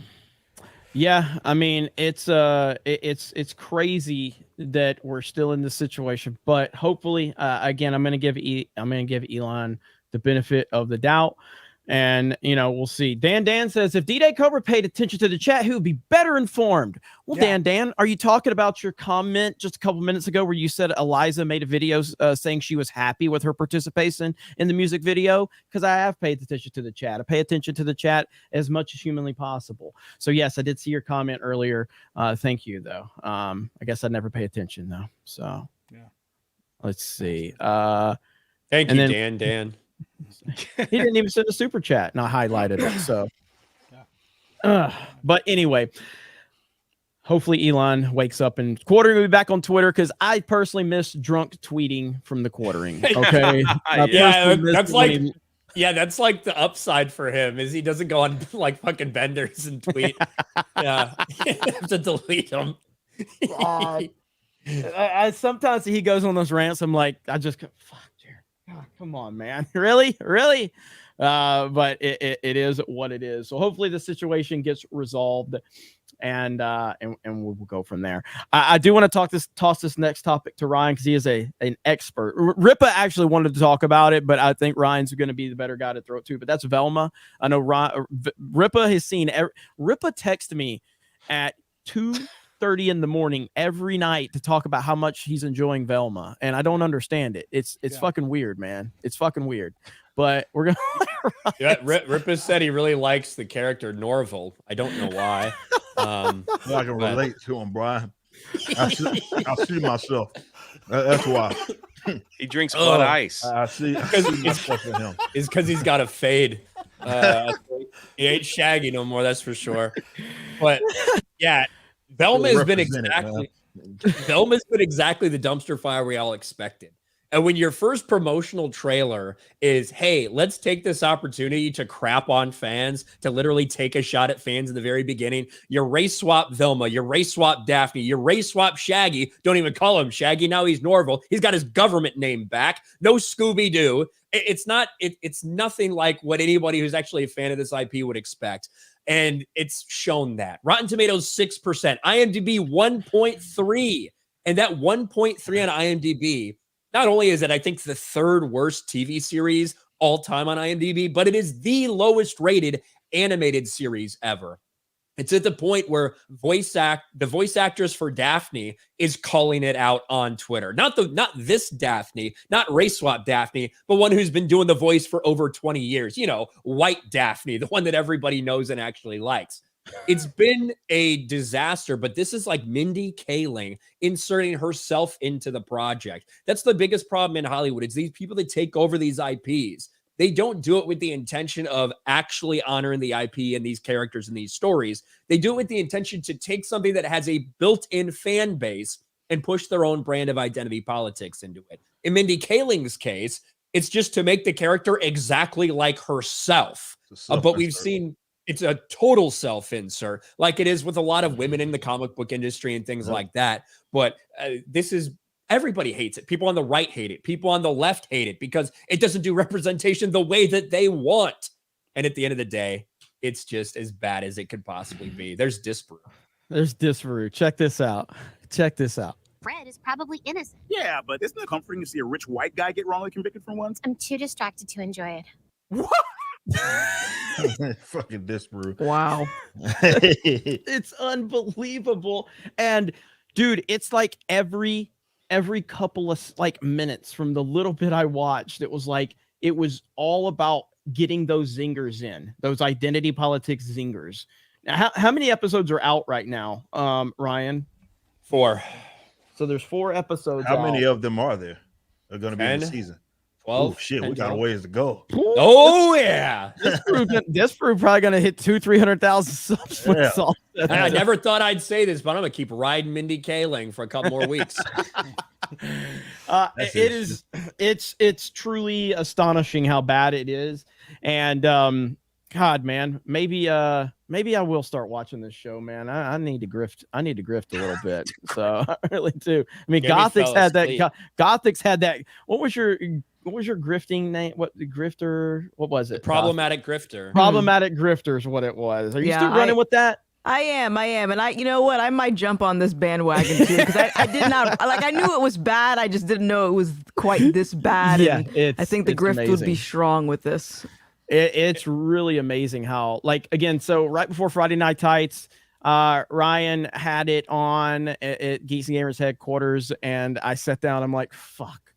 yeah, I mean, it's crazy that we're still in this situation, but hopefully, again, I'm gonna give Elon the benefit of the doubt. And, we'll see. Dan says, if D-Day Cobra paid attention to the chat, he would be better informed. Well, Yeah. Dan, are you talking about your comment just a couple minutes ago where you said Eliza made a video saying she was happy with her participation in the music video? Because I have paid attention to the chat. I pay attention to the chat as much as humanly possible. So, yes, I did see your comment earlier. Thank you, though. I guess I never pay attention, though. So, yeah. Let's see. Thank you, Dan. He didn't even send a super chat, and I highlighted it. So, but anyway, hopefully Elon wakes up and quartering will be back on Twitter because I personally miss drunk tweeting from the quartering. Okay, that's like the upside for him is he doesn't go on like fucking benders and tweet. Yeah, you have to delete him. I sometimes he goes on those rants. I'm like, I just fuck. Oh, come on, man. Really? But it is what it is. So hopefully the situation gets resolved and we'll go from there. I do want to toss this next topic to Ryan because he is an expert. Ripa actually wanted to talk about it, but I think Ryan's going to be the better guy to throw it to. But that's Velma. I know Ripa has seen Ripa text me at 2:30 in the morning every night to talk about how much he's enjoying Velma, and I don't understand it. It's fucking weird, man. It's fucking weird. But we're gonna. Ripa said he really likes the character Norval. I don't know why. I can relate to him, Brian. I see myself. That's why. He drinks blood ice. I see myself in him. It's because he's got a fade. He ain't Shaggy no more, that's for sure. But yeah. Velma has been exactly the dumpster fire we all expected. And when your first promotional trailer is, hey, let's take this opportunity to crap on fans, to literally take a shot at fans in the very beginning, you race swap Velma, you race swap Daphne, you race swap Shaggy. Don't even call him Shaggy. Now he's Norval. He's got his government name back. No Scooby-Doo. It's nothing like what anybody who's actually a fan of this IP would expect. And it's shown that. Rotten Tomatoes, 6%. IMDb, 1.3. And that 1.3 on IMDb, not only is it, I think, the third worst TV series all time on IMDb, but it is the lowest rated animated series ever. It's at the point where the voice actress for Daphne is calling it out on Twitter. Not this Daphne, not race swap Daphne, but one who's been doing the voice for over 20 years. White Daphne, the one that everybody knows and actually likes. It's been a disaster, but this is like Mindy Kaling inserting herself into the project. That's the biggest problem in Hollywood. It's these people that take over these IPs. They don't do it with the intention of actually honoring the IP and these characters and these stories. They do it with the intention to take something that has a built-in fan base and push their own brand of identity politics into it. In Mindy Kaling's case, it's just to make the character exactly like herself. But we've seen it's a total self-insert, like it is with a lot of women in the comic book industry and things like that. But this is... Everybody hates it. People on the right hate it. People on the left hate it because it doesn't do representation the way that they want. And at the end of the day, it's just as bad as it could possibly be. There's Disparu. Check this out. Fred is probably innocent. Yeah, but isn't it comforting to see a rich white guy get wrongly convicted for once? I'm too distracted to enjoy it. What? Fucking Disparu. Wow. It's unbelievable. And dude, it's like every couple of minutes from the little bit I watched, it was all about getting those zingers in, those identity politics zingers. Now, how many episodes are out right now, Ryan? 4. So there's 4 episodes. How many of them are there? Are going to be in the season? 12. Oh, shit, we got a ways to go. Oh yeah, this group probably gonna hit 200,000-300,000 subs. Yeah. I never thought I'd say this, but I'm gonna keep riding Mindy Kaling for a couple more weeks. It's truly astonishing how bad it is, and God, man, maybe I will start watching this show, man. I need to grift. I need to grift a little bit. So I really do. I mean, Gothix had that. Gothix had that. What was your grifting name? What was it? Problematic grifter. Problematic grifter is what it was. Are you still running with that? I am, and you know what? I might jump on this bandwagon too because I did not I knew it was bad. I just didn't know it was quite this bad. Yeah, and I think the grift would be strong with this. It's really amazing how, like, again, so right before Friday Night Tights, Ryan had it on at Geeks and Gamers headquarters, and I sat down. I'm like, fuck,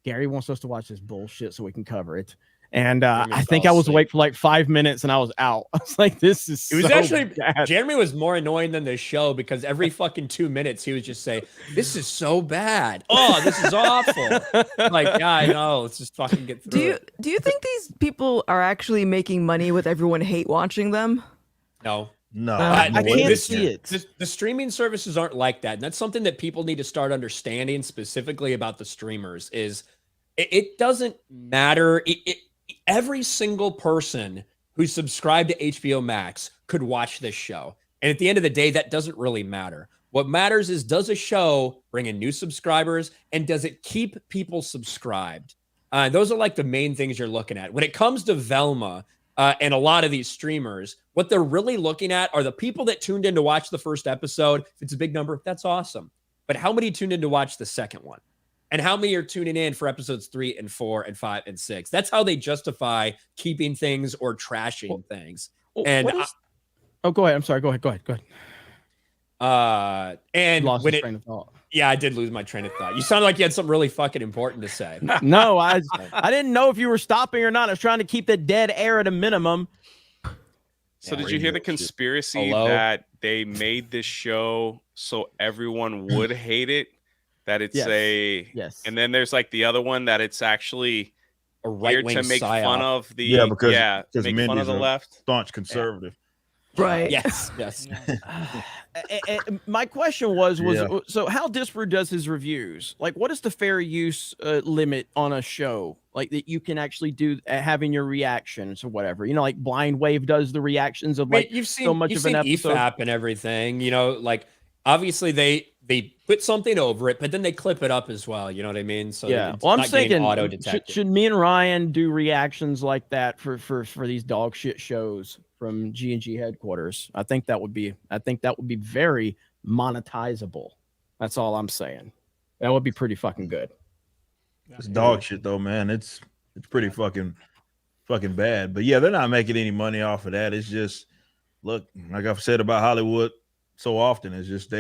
Gary wants us to watch this bullshit so we can cover it. And I think I was awake for like 5 minutes and I was out. I was like, this is It was so actually bad. Jeremy was more annoying than the show because every fucking 2 minutes he would just say, "This is so bad. Oh, this is awful." Like, yeah, I know. Let's just fucking get through it. Do you think these people are actually making money with everyone hate watching them? No. No, I can't see it. The streaming services aren't like that. And that's something that people need to start understanding specifically about the streamers is it doesn't matter. Every single person who's subscribed to HBO Max could watch this show. And at the end of the day, that doesn't really matter. What matters is, does a show bring in new subscribers and does it keep people subscribed? Those are like the main things you're looking at. When it comes to Velma and a lot of these streamers, what they're really looking at are the people that tuned in to watch the first episode. If it's a big number, that's awesome. But how many tuned in to watch the second one? And how many are tuning in for episodes 3 and 4 and 5 and 6? That's how they justify keeping things or trashing things. And go ahead. I'm sorry. Go ahead. And lost when his train of thought. Yeah, I did lose my train of thought. You sounded like you had something really fucking important to say. No, I didn't know if you were stopping or not. I was trying to keep the dead air at a minimum. So did you hear the conspiracy that they made this show so everyone would hate it? That it's yes. And then there's like the other one that it's actually a right-wing to make psyop. fun of the because make fun of the left. Staunch conservative. Right. Yes. My question was so how Disparate does his reviews? Like, what is the fair use limit on a show? Like that you can actually do having your reactions or whatever. You know, like Blind Wave does the reactions of like you've seen, so much you've of an seen episode. EFAP and everything. You know, like obviously they put something over it, but then they clip it up as well. You know what I mean? So yeah. it's Well, I'm not getting thinking, auto-detected. should me and Ryan do reactions like that for these dog shit shows from G&G headquarters? I think that would be very monetizable. That's all I'm saying. That would be pretty fucking good. It's dog shit though, man. It's pretty fucking bad. But yeah, they're not making any money off of that. It's just, look, like I've said about Hollywood so often, it's just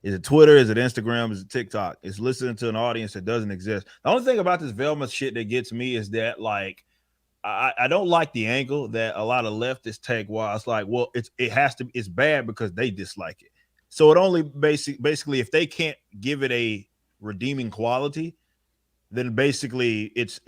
is it Twitter? Is it Instagram? Is it TikTok? It's listening to an audience that doesn't exist. The only thing about this Velma shit that gets me is that, like, I don't like the angle that a lot of leftists take. While it's like, well, it's bad because they dislike it. So it only basically if they can't give it a redeeming quality, then basically it's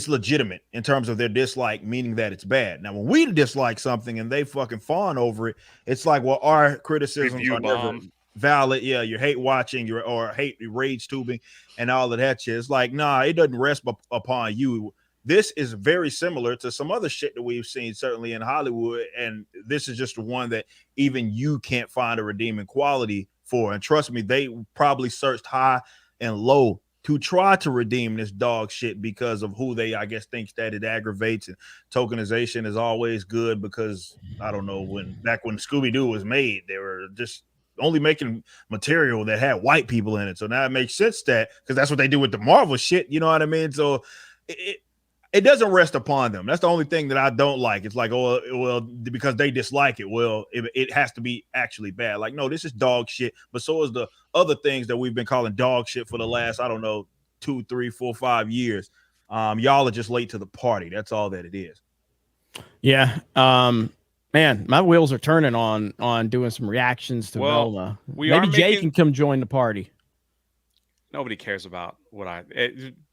legitimate in terms of their dislike, meaning that it's bad. Now, when we dislike something and they fucking fawn over it, it's like, well, our criticisms are never valid. Yeah, you're hate watching, or hate rage tubing and all of that shit. It's like, nah, it doesn't rest upon you. This is very similar to some other shit that we've seen, certainly in Hollywood, and this is just the one that even you can't find a redeeming quality for. And trust me, they probably searched high and low to try to redeem this dog shit because of who they, I guess, thinks that it aggravates. And tokenization is always good because, I don't know, back when Scooby-Doo was made, they were just only making material that had white people in it. So now it makes sense that, because that's what they do with the Marvel shit, you know what I mean? So it doesn't rest upon them. That's the only thing that I don't like. It's like, oh, well, because they dislike it. Well, it has to be actually bad. Like, no, this is dog shit. But so is the other things that we've been calling dog shit for the last, I don't know, 2, 3, 4, 5 years. Y'all are just late to the party. That's all that it is. Yeah. Man, my wheels are turning on doing some reactions to Velma. Maybe Jay can come join the party. Nobody cares about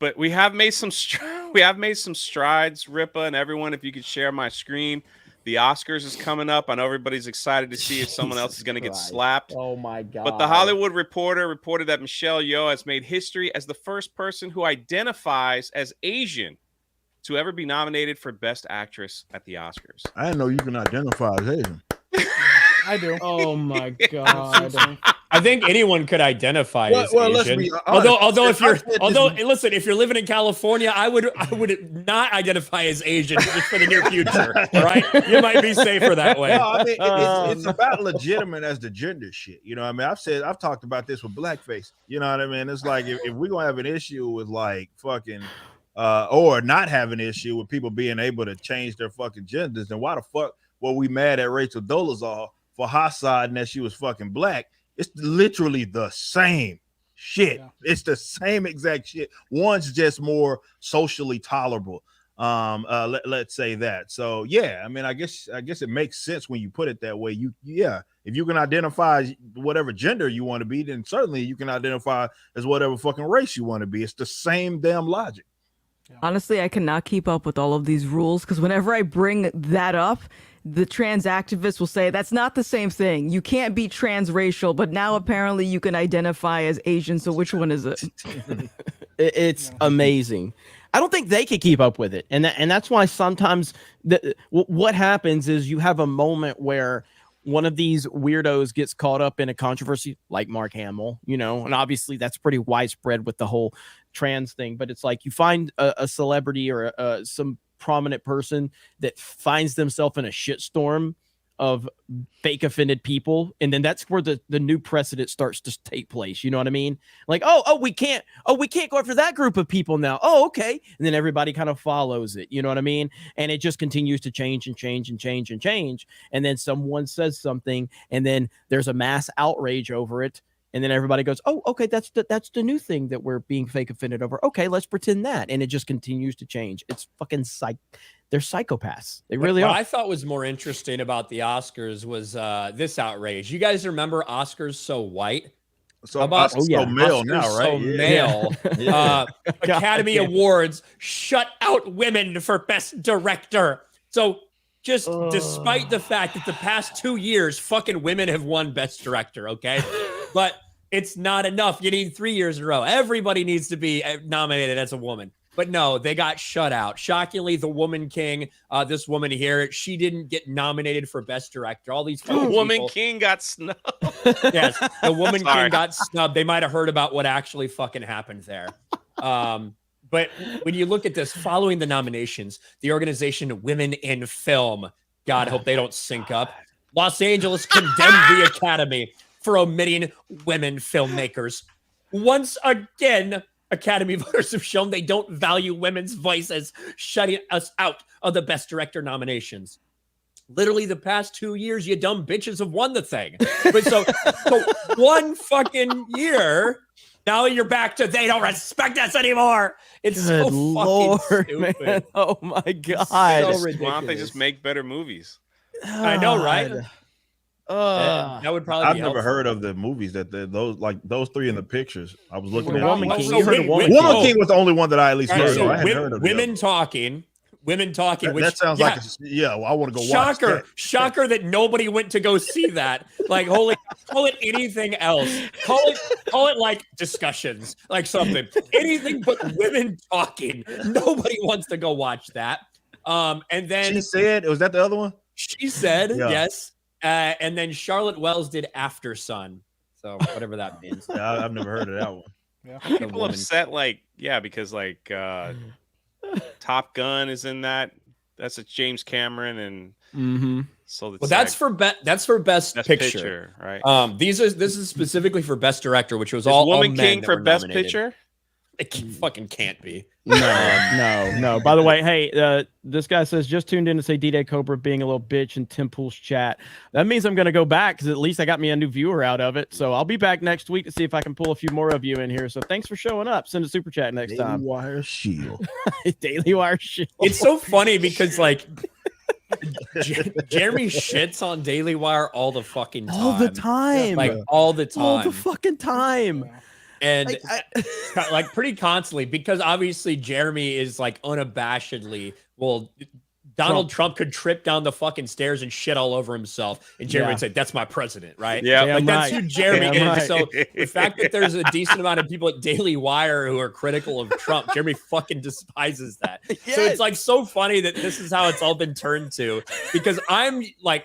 but we have made some strides, Ripa and everyone. If you could share my screen, the Oscars is coming up. I know everybody's excited to see if someone else is going to get slapped. Oh my God. But the Hollywood Reporter reported that Michelle Yeoh has made history as the first person who identifies as Asian to ever be nominated for Best Actress at the Oscars. I didn't know you can identify as Asian. I do. Oh my God. I think anyone could identify as let's Asian. be honest. Although listen, if you're living in California, I would not identify as Asian just for the near future. All right, you might be safer that way. No, I mean it's about legitimate as the gender shit. You know what I mean? I've talked about this with blackface. You know what I mean? It's like if we're gonna have an issue with like fucking or not have an issue with people being able to change their fucking genders, then why the fuck were we mad at Rachel Dolezal for hossiding that she was fucking black? It's literally the same shit. Yeah. It's the same exact shit. One's just more socially tolerable. Let's say that. So yeah, I mean, I guess it makes sense when you put it that way. If you can identify whatever gender you want to be, then certainly you can identify as whatever fucking race you want to be. It's the same damn logic. Honestly, I cannot keep up with all of these rules because whenever I bring that up, the trans activists will say that's not the same thing. You can't be transracial, but now apparently you can identify as Asian. So which one is it? It's amazing. I don't think they could keep up with it, and that's why sometimes what happens is you have a moment where one of these weirdos gets caught up in a controversy, like Mark Hamill, and obviously that's pretty widespread with the whole trans thing. But it's like you find a celebrity or some prominent person that finds themselves in a shitstorm of fake offended people, and then that's where the new precedent starts to take place. You know what I mean? Like, we can't go after that group of people now. Oh, okay. And then everybody kind of follows it. You know what I mean? And it just continues to change and change and change and change. And then someone says something, and then there's a mass outrage over it. And then everybody goes, oh, okay, that's the new thing that we're being fake offended over. Okay, let's pretend that. And it just continues to change. It's fucking they're psychopaths. They really are. What I thought was more interesting about the Oscars was this outrage. You guys remember Oscars So White? So about so male Oscars now, right? So male. Yeah. Academy Awards shut out women for Best Director. So just despite the fact that the past 2 years, fucking women have won Best Director, okay? But it's not enough. You need 3 years in a row. Everybody needs to be nominated as a woman. But no, they got shut out. Shockingly, the Woman King, this woman here, she didn't get nominated for Best Director. All these Woman King got snubbed. Yes, the Woman King got snubbed. They might have heard about what actually fucking happened there. But when you look at this, following the nominations, the organization Women in Film, God, I hope they don't sync up. Los Angeles condemned the Academy for omitting women filmmakers. Once again, Academy voters have shown they don't value women's voices, shutting us out of the Best Director nominations. Literally the past 2 years, you dumb bitches have won the thing. But so one fucking year, now you're back to they don't respect us anymore. It's Good so Lord, fucking stupid. man. Oh my God. So Why don't ridiculous. they just make better movies? I know, right? That would probably. I've be never helpful. heard of the movies that those three in the pictures. I was looking at. Woman King. So You heard of Woman Woman King was the only one that I at least All right, heard so of. I hadn't heard of women talking. Women talking. That sounds like well, I want to go watch that. Shocker that nobody went to go see that. Like, holy, call it anything else. Call it like discussions, like something. Anything but women talking. Nobody wants to go watch that. And then She said, was that the other one? she said Yeah. yes. And then Charlotte Wells did After Sun. So whatever that means. Yeah, I've never heard of that one. Yeah. The People woman- upset, because Top Gun is in that. That's a James Cameron, and so Well, that's for best picture. right? This is specifically for Best Director, which was Is all Woman men King that for were Best nominated. Picture. It fucking can't be. No. By the way, hey, this guy says just tuned in to say D-Day Cobra being a little bitch in Tim Pool's chat. That means I'm going to go back because at least I got me a new viewer out of it. So I'll be back next week to see if I can pull a few more of you in here. So thanks for showing up. Send a super chat next time. Daily Wire Shield. Daily Wire Shield. It's so funny because Jeremy shits on Daily Wire all the fucking time. All the time. Like all the time. All the fucking time. And pretty constantly, because obviously Jeremy is like unabashedly will Donald Trump could trip down the fucking stairs and shit all over himself, and Jeremy would say, "That's my president," right? Yeah, like that's who Jeremy is. Right. So the fact that there's a decent amount of people at Daily Wire who are critical of Trump, Jeremy fucking despises that. Yes. So it's like so funny that this is how it's all been turned to, because I'm like,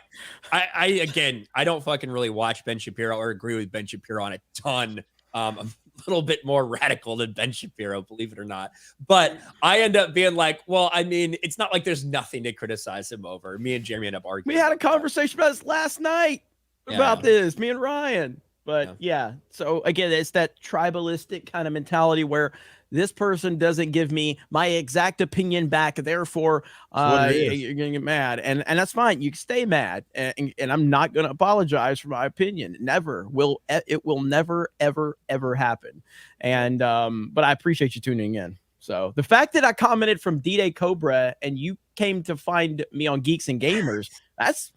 I don't fucking really watch Ben Shapiro or agree with Ben Shapiro on a ton. I'm a little bit more radical than Ben Shapiro, believe it or not. But I end up being like, well, I mean, it's not like there's nothing to criticize him over. Me and Jeremy end up arguing. We had a conversation about this last night about this, me and Ryan. But yeah, so again, it's that tribalistic kind of mentality where this person doesn't give me my exact opinion back, therefore you're gonna get mad, and that's fine. You can stay mad, and I'm not gonna apologize for my opinion. It will never ever happen. And but I appreciate you tuning in. So the fact that I commented from D-Day Cobra and you came to find me on Geeks and Gamers, that's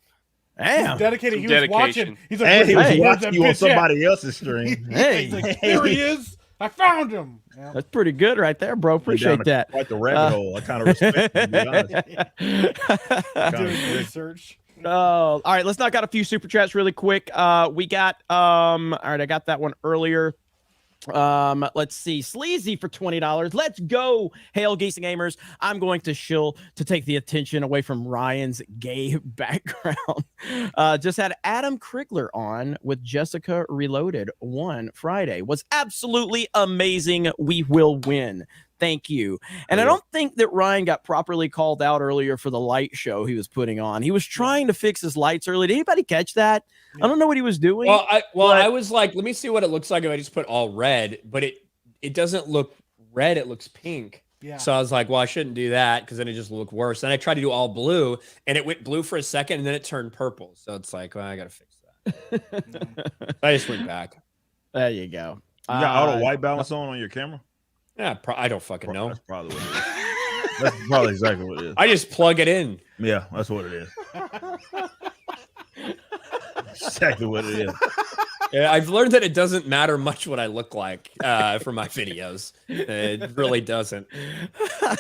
damn. He's dedicated. He Dedication. was watching. He's like, And he was "Hey, watching you on somebody else's stream. He's like, there he is. I found him. Yeah. That's pretty good right there, bro. Appreciate that. Quite the rabbit hole. I kind of respect it, to be honest. Doing research. Oh, all right. Let's knock out a few super chats really quick. We got all right, I got that one earlier. Let's see, Sleazy for $20. Let's go. Hail Geeks and Gamers. I'm going to shill to take the attention away from Ryan's gay background. Just had Adam Krigler on with Jessica Reloaded one Friday. Was absolutely amazing. We will win. Thank you. And I don't think that Ryan got properly called out earlier for the light show he was putting on. He was trying to fix his lights early. Did anybody catch that? I don't know what he was doing. Well, I was like, let me see what it looks like if I just put all red, but it doesn't look red. It looks pink. Yeah. So I was like, well, I shouldn't do that because then it just looked worse. Then I tried to do all blue, and it went blue for a second, and then it turned purple. So it's like, well, I got to fix that. I just went back. There you go. You got auto white balance on your camera? Yeah, I don't fucking know. That's probably what it is. That's probably exactly what it is. I just plug it in. Yeah, that's what it is. Exactly what it is. Yeah, I've learned that it doesn't matter much what I look like for my videos. It really doesn't.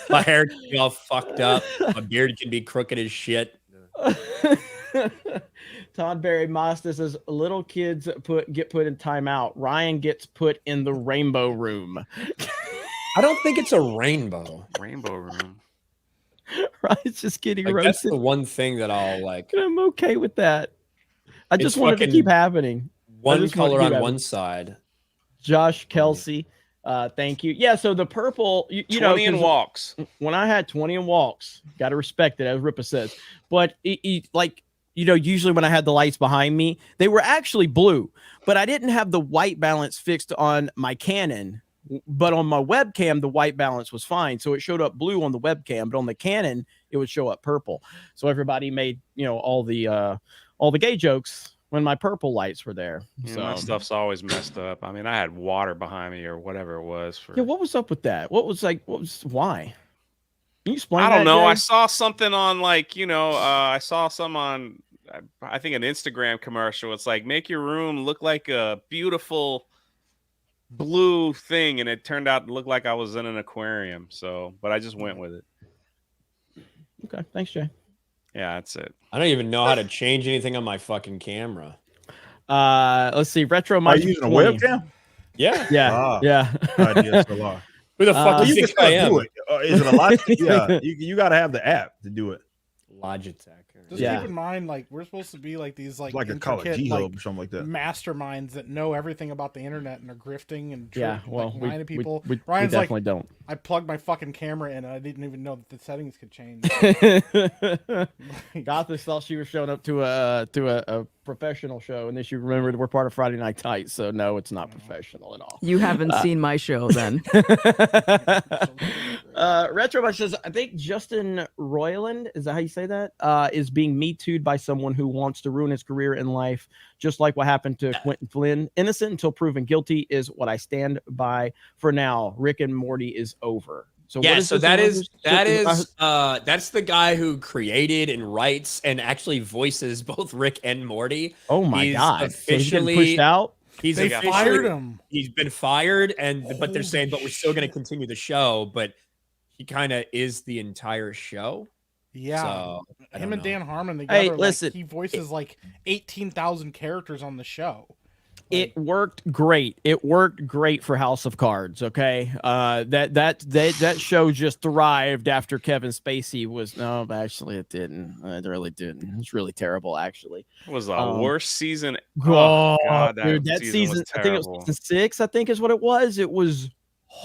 My hair can be all fucked up. My beard can be crooked as shit. Todd Barry Master says little kids get put in timeout. Ryan gets put in the rainbow room. I don't think it's a rainbow. Rainbow room. Ryan's just getting Like, roasted. that's the one thing that I'll like. I'm okay with that. I just It's want it to fucking keep happening. One color on one side. Josh Kelsey, thank you. Yeah, so the purple, you know, 20 and walks. When I had 20 and walks, got to respect it, as Ripa says. But like, you know, usually when I had the lights behind me, they were actually blue, but I didn't have the white balance fixed on my Canon. But on my webcam, the white balance was fine. So it showed up blue on the webcam, but on the Canon, it would show up purple. So everybody made, you know, all the gay jokes when my purple lights were there. So My stuff's always messed up. I mean, I had water behind me or whatever it was. Yeah, what was up with that? Why? Can you explain I don't that, know. Jay? I saw something on I saw some on, I think an Instagram commercial. It's like, make your room look like a beautiful blue thing, and it turned out to look like I was in an aquarium. So, but I just went with it. Okay, thanks, Jay. Yeah, that's it. I don't even know how to change anything on my fucking camera. Let's see. Retro. Are you using a webcam? Yeah. Yeah. Yeah. DSLR. Who the fuck do you You think can I still am? do it. Is it a lot? Yeah, you got to have the app to do it. Logitech. Just keep in mind, like, we're supposed to be like these, like It's like a Call of G like, Hub or something like that. masterminds that know everything about the internet and are grifting and Well, lying to people. we Ryan's definitely like, don't. I plugged my fucking camera in and I didn't even know that the settings could change. Gothix thought she was showing up to a professional show, and then she remembered we're part of Friday Night Tights. So no, it's not professional at all. You haven't seen my show then. Retro says, I think Justin Roiland, is that how you say that? Is being Me Too'd by someone who wants to ruin his career in life, just like what happened to Quentin Flynn. Innocent until proven guilty is what I stand by for now. Rick and Morty is over. So yeah, what is so this that's the guy who created and writes and actually voices both Rick and Morty. Oh my He's god! So he's getting officially pushed out. They fired him. He's been fired, but they're saying, but we're still going to continue the show. But he kind of is the entire show. Yeah, So, him and Dan Harmon together. Hey, like, listen, he voices like 18,000 characters on the show. It worked great. It worked great for House of Cards. Okay, that show just thrived after Kevin Spacey was. No, actually, it didn't. It really didn't. It was really terrible. Actually, It was the worst season. Oh, God, dude, that season. was I think it was terrible. season 6. I think is what it was. It was.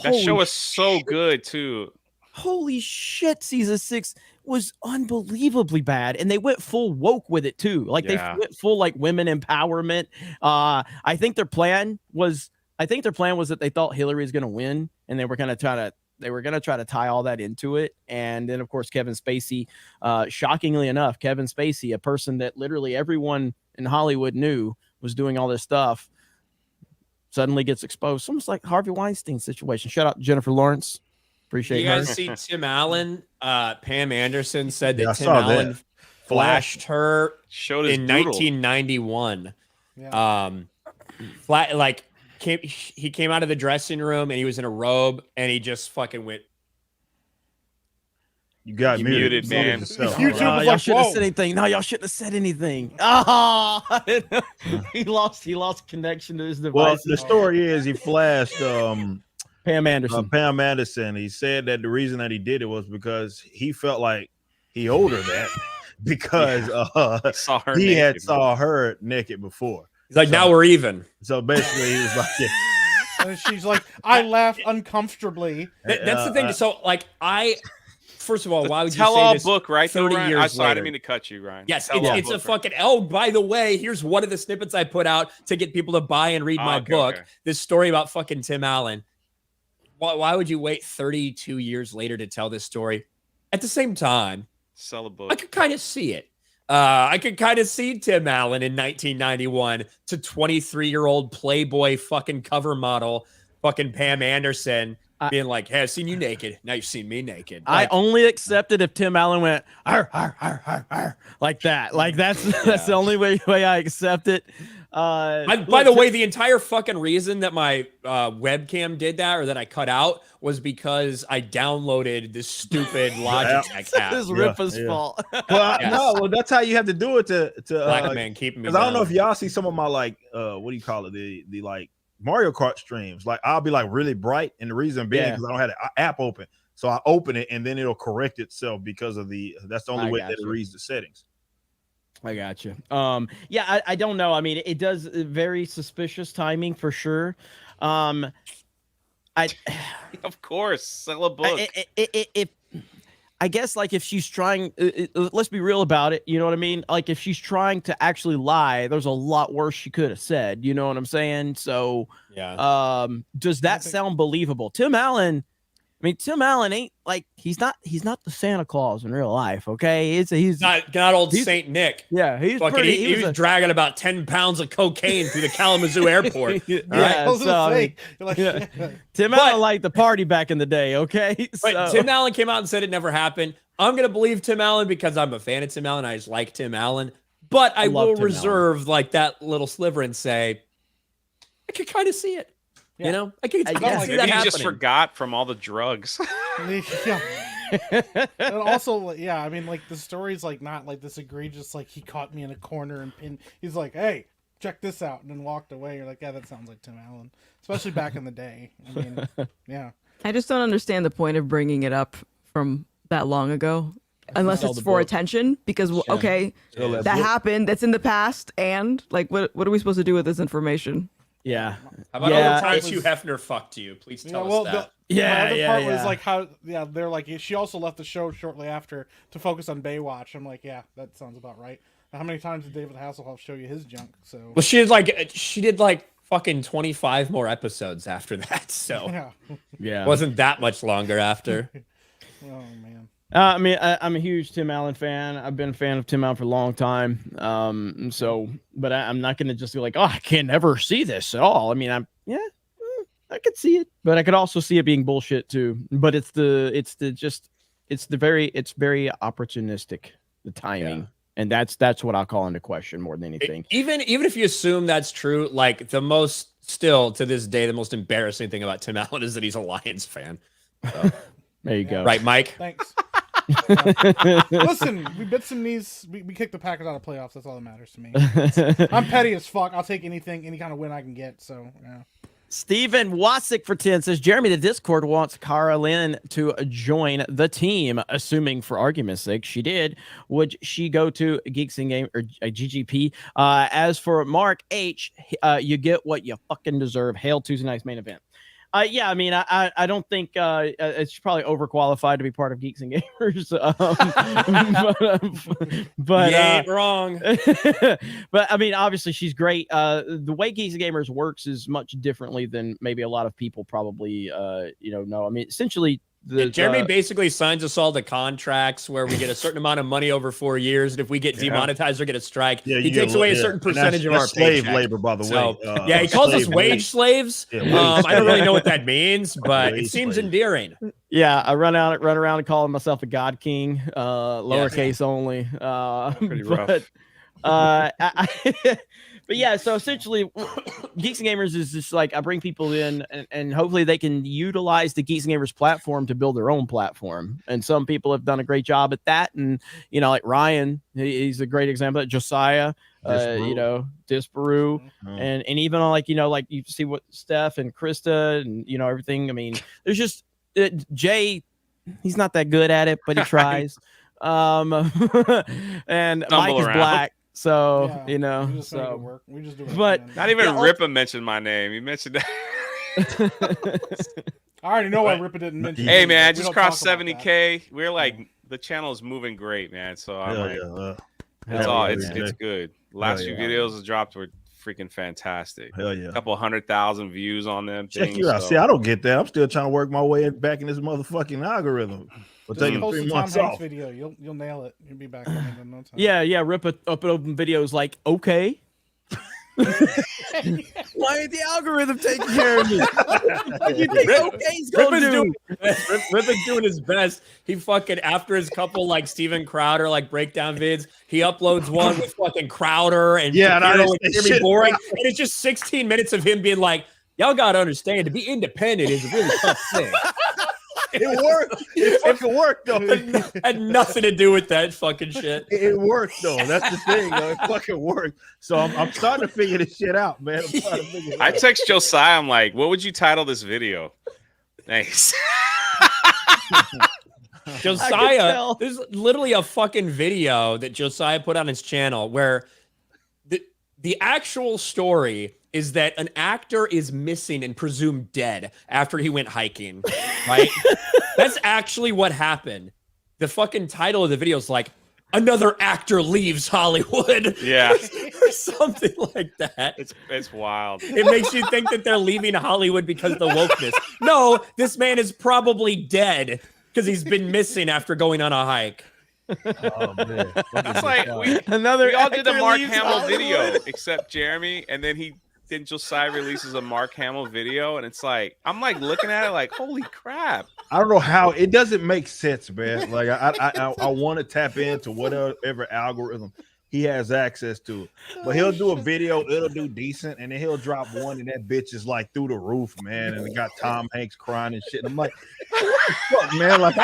That show holy was so shit. good too. Holy shit, season 6 was unbelievably bad, and they went full woke with it too. Like they went full like women empowerment. I think their plan was that they thought Hillary was going to win, and they were going to try to tie all that into it. And then of course Kevin Spacey, shockingly enough, Kevin Spacey, a person that literally everyone in Hollywood knew was doing all this stuff, suddenly gets exposed. Almost like Harvey Weinstein situation. Shout out to Jennifer Lawrence. Appreciate you guys her. see Tim Allen? Pam Anderson said that I Tim saw Allen that. flashed her Showed his in doodle. 1991. Yeah. He came out of the dressing room and he was in a robe and he just fucking went. You got You muted, muted, man. yourself. YouTube No, was y'all like, shouldn't have whoa. said anything. No, y'all shouldn't have said anything. Oh, he lost connection to his Well, device. the story is he flashed Pam Anderson. Pam Anderson. He said that the reason that he did it was because he felt like he owed her that because Saw her he had naked. saw her naked before. He's like, now we're even. So basically, he was like, yeah. And she's like, I laugh uncomfortably. That's the thing. So, like, first of all, why would you Tell say all this book, right? 30 Ryan? years Sorry, I later? didn't mean to cut you, Ryan. Yes, Tell-all it's a book, right? fucking. Oh, by the way, here's one of the snippets I put out to get people to buy and read my Okay, book. okay. This story about fucking Tim Allen. Why would you wait 32 years later to tell this story? At the same time, Sell a I book. could kind of see it. I could kind of see Tim Allen in 1991 to 23-year-old Playboy fucking cover model, fucking Pam Anderson, being like, "Hey, I've seen you naked. Now you've seen me naked." I Like, only accepted if Tim Allen went arr, arr, arr, arr, arr, like that. Like that's the only way I accept it. by the way, the entire fucking reason that my webcam did that or that I cut out was because I downloaded this stupid Logitech app. This is Ripa's fault. Well, Yes. no, well, that's how you have to do it to Black man keeping me because I don't know down. if y'all see some of my like what do you call it, the like Mario Kart streams. Like I'll be like really bright, and the reason being because I don't have the app open, so I open it and then it'll correct itself because of that's the only way that it reads the settings. I got you. Yeah, I don't know. I mean, it does very suspicious timing for sure. Of course, sell a book. I guess like if she's trying, let's be real about it. You know what I mean? Like if she's trying to actually lie, there's a lot worse she could have said. You know what I'm saying? So, yeah. Does that sound believable? Tim Allen ain't like he's not the Santa Claus in real life. Okay, he's not old Saint Nick. Yeah, he's fucking. pretty, He was dragging about 10 pounds of cocaine through the Kalamazoo airport. Tim Allen liked the party back in the day. Okay, But Tim Allen came out and said it never happened. I'm gonna believe Tim Allen because I'm a fan of Tim Allen. I just like Tim Allen, but I will reserve like that little sliver and say I could kind of see it. Yeah. You know, I can see Maybe that he happening. just forgot from all the drugs. Yeah. And also, yeah, I mean, like the story's like not like this egregious, like he caught me in a corner and pinned. He's like, "Hey, check this out," and then walked away. You're like, "Yeah, that sounds like Tim Allen," especially back in the day. I mean, yeah. I just don't understand the point of bringing it up from that long ago, unless it's for attention. Because okay, that happened. That's in the past, and like, what are we supposed to do with this information? Yeah. How about all the times Hugh Hefner fucked you? Please tell us that. The other part was like how, they're like, she also left the show shortly after to focus on Baywatch. I'm like, yeah, that sounds about right. How many times did David Hasselhoff show you his junk? So Well, she did like fucking 25 more episodes after that. So yeah, it wasn't that much longer after. Oh man. I mean, I'm a huge Tim Allen fan. I've been a fan of Tim Allen for a long time. But I'm not going to just be like, oh, I can never see this at all. I mean, I could see it, but I could also see it being bullshit too. But it's very opportunistic, the timing. And that's what I'll call into question more than anything. Even if you assume that's true, like still to this day, the most embarrassing thing about Tim Allen is that he's a Lions fan. So. There you go. Right, Mike? Thanks. Listen, we bit some knees. We kicked the Packers out of playoffs. That's all that matters to me. I'm petty as fuck. I'll take any kind of win I can get. So yeah. Stephen Wasick for 10 says, Jeremy, the Discord wants Cara Lynn to join the team, assuming for argument's sake she did. Would she go to Geeks and Game or GGP? As for Mark H, you get what you fucking deserve. Hail Tuesday night's main event. Yeah, I mean, I don't think it's probably overqualified to be part of Geeks and Gamers. But you ain't wrong. But I mean, obviously she's great. The way Geeks and Gamers works is much differently than maybe a lot of people probably know. I mean, essentially. Jeremy basically signs us all the contracts where we get a certain amount of money over 4 years, and if we get demonetized or get a strike, he takes away a certain percentage of our slave paycheck. labor, by the way. Yeah, he calls us wage slaves. I don't really know what that means, but it seems endearing. Yeah, I run around calling myself a god king, lowercase only. Pretty rough. But yeah, so essentially, Geeks and Gamers is just like I bring people in, and hopefully they can utilize the Geeks and Gamers platform to build their own platform. And some people have done a great job at that. And like Ryan, he's a great example. Josiah, Disparu, and even on like you see what Steph and Krista and everything. I mean, there's just Jay. He's not that good at it, but he tries. And Mike is black. So we just do it. But not even Rippa mentioned my name. He mentioned that. I already know why Rippa didn't mention. Hey man, I just crossed 70K. We're like the channel is moving great, man. So I'm it's good. Last few videos that dropped were freaking fantastic. Hell yeah. A couple 100,000 views on them. Check you out. See, I don't get that. I'm still trying to work my way back in this motherfucking algorithm. We're taking 3 months off. Video. You'll nail it. You'll be back in no time. Yeah. Rip up open videos like okay. Why ain't the algorithm taking care of me? You think okay's gonna do? Rippa's doing his best. He fucking after his couple like Steven Crowder like breakdown vids, he uploads one with fucking Crowder and Jimmy Boring, and it's just 16 minutes of him being like, "Y'all gotta understand, to be independent is a really tough thing." It worked. It fucking worked though. Had nothing to do with that fucking shit. It worked though. That's the thing. Though. It fucking worked. So I'm starting to figure this shit out, man. I text Josiah. I'm like, "What would you title this video?" Thanks. Josiah, there's literally a fucking video that Josiah put on his channel where the actual story is that an actor is missing and presumed dead after he went hiking, right? That's actually what happened. The fucking title of the video is like, "Another actor leaves Hollywood." Yeah. Or something like that. It's wild. It makes you think that they're leaving Hollywood because of the wokeness. No, this man is probably dead because he's been missing after going on a hike. Oh man. That's like we all did the Mark Hamill video except Jeremy, and then Josiah releases a Mark Hamill video, and it's like I'm like looking at it like, holy crap. I don't know how it doesn't make sense, man. Like I want to tap into whatever algorithm he has access to, but he'll do a video, it'll do decent, and then he'll drop one, and that bitch is like through the roof, man. And we got Tom Hanks crying and shit. And I'm like, what the fuck, man? Like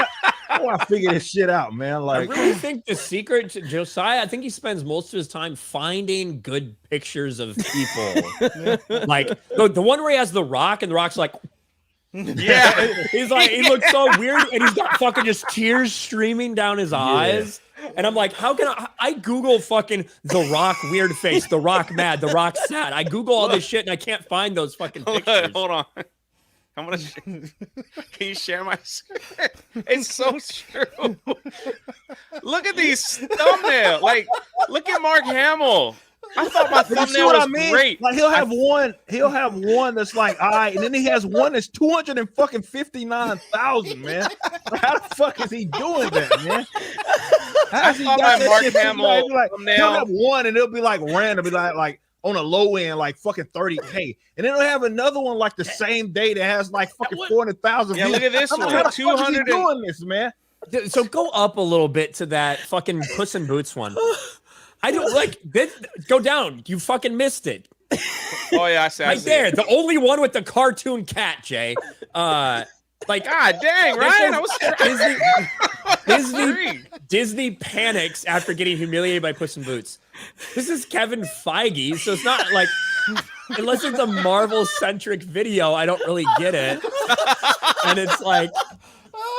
I want to figure this shit out, man. Like, I really think the secret to Josiah, I think he spends most of his time finding good pictures of people. Like the one where he has The Rock, and The Rock's like, yeah, he's like, he looks so weird, and he's got fucking just tears streaming down his eyes. And I'm like, how can I Google fucking The Rock weird face, The Rock mad, The Rock sad. I Google all this shit and I can't find those fucking pictures. Hold on. I'm gonna. Can you share my screen? It's so true. Look at these thumbnails. Like, look at Mark Hamill. I thought my thumbnail was great. Like he'll have one that's like, all right, and then he has one that's 259,000, man. How the fuck is he doing that, man? I thought my Mark Hamill thumbnail. He'll have one and it'll be like random, be like on a low end, like fucking 30K, and then he'll have another one like the same day that has like fucking 400,000. Yeah, look at this one. How the fuck is he doing this, man? So go up a little bit to that fucking Puss in Boots one. I don't like this. Go down. You fucking missed it. Oh yeah, I see. Right there, the only one with the cartoon cat, Jay. Like, God dang, Ryan, I was Disney panics after getting humiliated by Puss in Boots. This is Kevin Feige, so it's not like, unless it's a Marvel-centric video, I don't really get it. And it's like,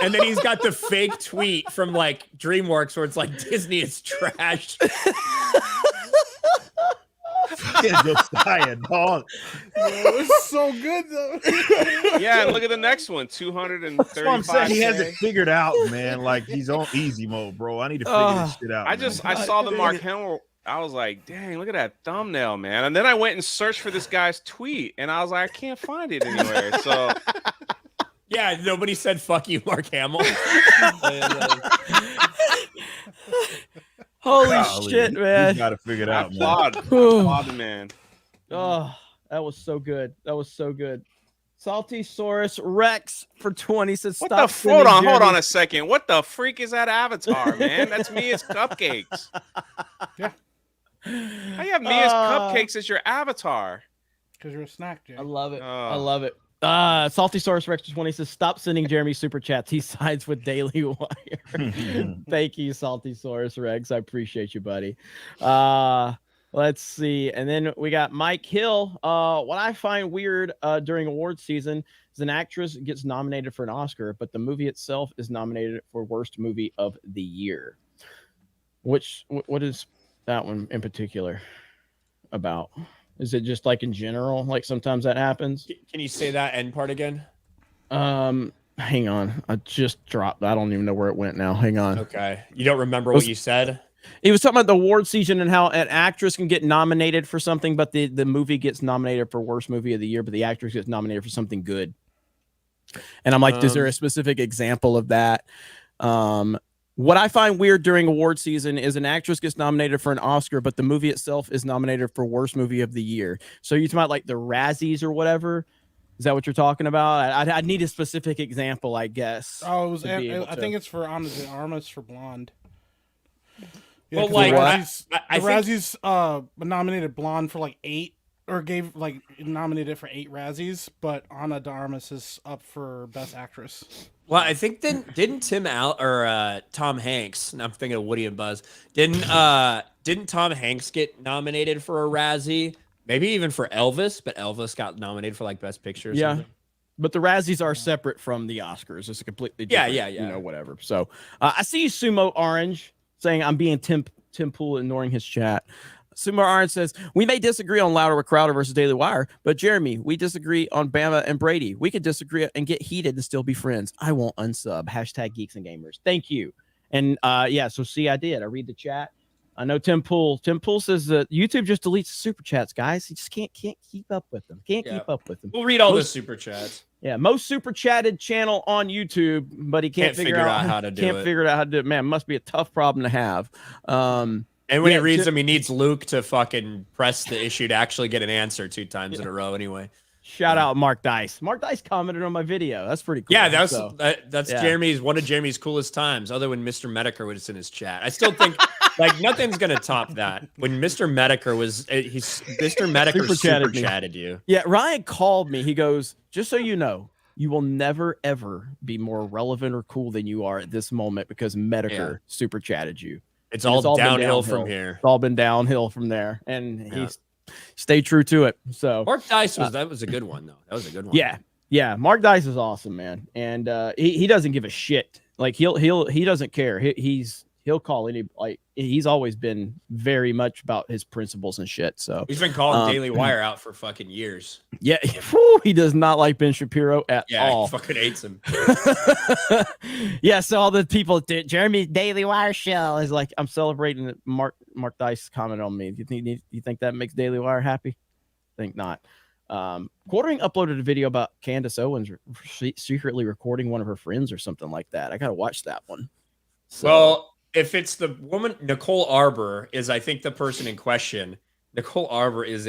and then he's got the fake tweet from like DreamWorks where it's like, Disney is trash. Josiah, dog. It was so good though. Yeah, and look at the next one, 235. That's what I'm saying. He has it figured out, man. Like he's on easy mode, bro. I need to figure this shit out. I saw the Mark Hamill. I was like, dang, look at that thumbnail, man. And then I went and searched for this guy's tweet, and I was like, I can't find it anywhere. So yeah, nobody said fuck you, Mark Hamill. Holy shit, man. You got to figure it out, man. Applaud, man. Oh, that was so good. That was so good. Saltysaurus Rex for 20 says What stop. the hold on a second. What the freak is that avatar, man? That's Mia's cupcakes. Yeah. How you have Mia's cupcakes as your avatar? Because you're a snack, Jay. I love it. I love it. Saltysaurus Rex 20 says stop sending Jeremy super chats. He sides with Daily Wire. Thank you, Saltysaurus Rex. I appreciate you, buddy. Let's see. And then we got Mike Hill. What I find weird during award season is an actress gets nominated for an Oscar, but the movie itself is nominated for worst movie of the year. What is that one in particular about? Is it just like in general? Like sometimes that happens? Can you say that end part again? Hang on. I just dropped. I don't even know where it went now. Hang on. Okay. You don't remember what you said? It was talking about the award season and how an actress can get nominated for something, but the movie gets nominated for worst movie of the year, but the actress gets nominated for something good. And I'm like, is there a specific example of that? What I find weird during award season is an actress gets nominated for an Oscar, but the movie itself is nominated for worst movie of the year. So you're talking about like the Razzies or whatever? Is that what you're talking about? I need a specific example, I guess. Oh, it was. I think it's for Ana de Armas for Blonde. Yeah, well, like the Razzies nominated Blonde for like 8, or gave like nominated for 8 Razzies, but Ana de Armas is up for Best Actress. Well, I think didn't Tom Hanks? And I'm thinking of Woody and Buzz. Didn't Tom Hanks get nominated for a Razzie? Maybe even for Elvis, but Elvis got nominated for like Best Picture. Or something. But the Razzies are separate from the Oscars. It's a completely different, you know, whatever. So I see you, Sumo Orange, saying I'm being Tim Pool, ignoring his chat. Sumo Orange says, we may disagree on Louder with Crowder versus Daily Wire, but Jeremy, we disagree on Bama and Brady. We could disagree and get heated and still be friends. I won't unsub. # Geeks and Gamers. Thank you. And so see, I did. I read the chat. I know Tim Pool. Tim Pool says that YouTube just deletes super chats, guys. He just can't keep up with them. Keep up with them. We'll read all the super chats. Yeah, most super chatted channel on YouTube, but he can't figure out how to do it. Can't figure out how to do it. Man, must be a tough problem to have. And when he reads them, he needs Luke to fucking press the issue to actually get an answer 2 times in a row anyway. Shout out Mark Dice. Mark Dice commented on my video. That's pretty cool. Yeah, that's Jeremy's one of Jeremy's coolest times, other when Mr. Medicare was in his chat. I still think like nothing's gonna top that. When Mr. Medicare was Mr. Medicare super chatted you. Yeah, Ryan called me. He goes, just so you know, you will never ever be more relevant or cool than you are at this moment because Medicare super chatted you. It's all downhill from here. It's all been downhill from there, and he's stayed true to it. So Mark Dice that was a good one though. That was a good one. Yeah. Mark Dice is awesome, man, and he doesn't give a shit. Like he doesn't care. He'll call any, like, he's always been very much about his principles and shit. So he's been calling Daily Wire out for fucking years. Yeah, he does not like Ben Shapiro at all. He fucking hates him. Yeah, so all the people, Jeremy Daily Wire show is like, I'm celebrating that Mark Dice comment on me. You think that makes Daily Wire happy? Think not. Quartering uploaded a video about Candace Owens secretly recording one of her friends or something like that. I gotta watch that one. So, well, if it's the woman, Nicole Arbor is, I think, the person in question. Nicole Arbor is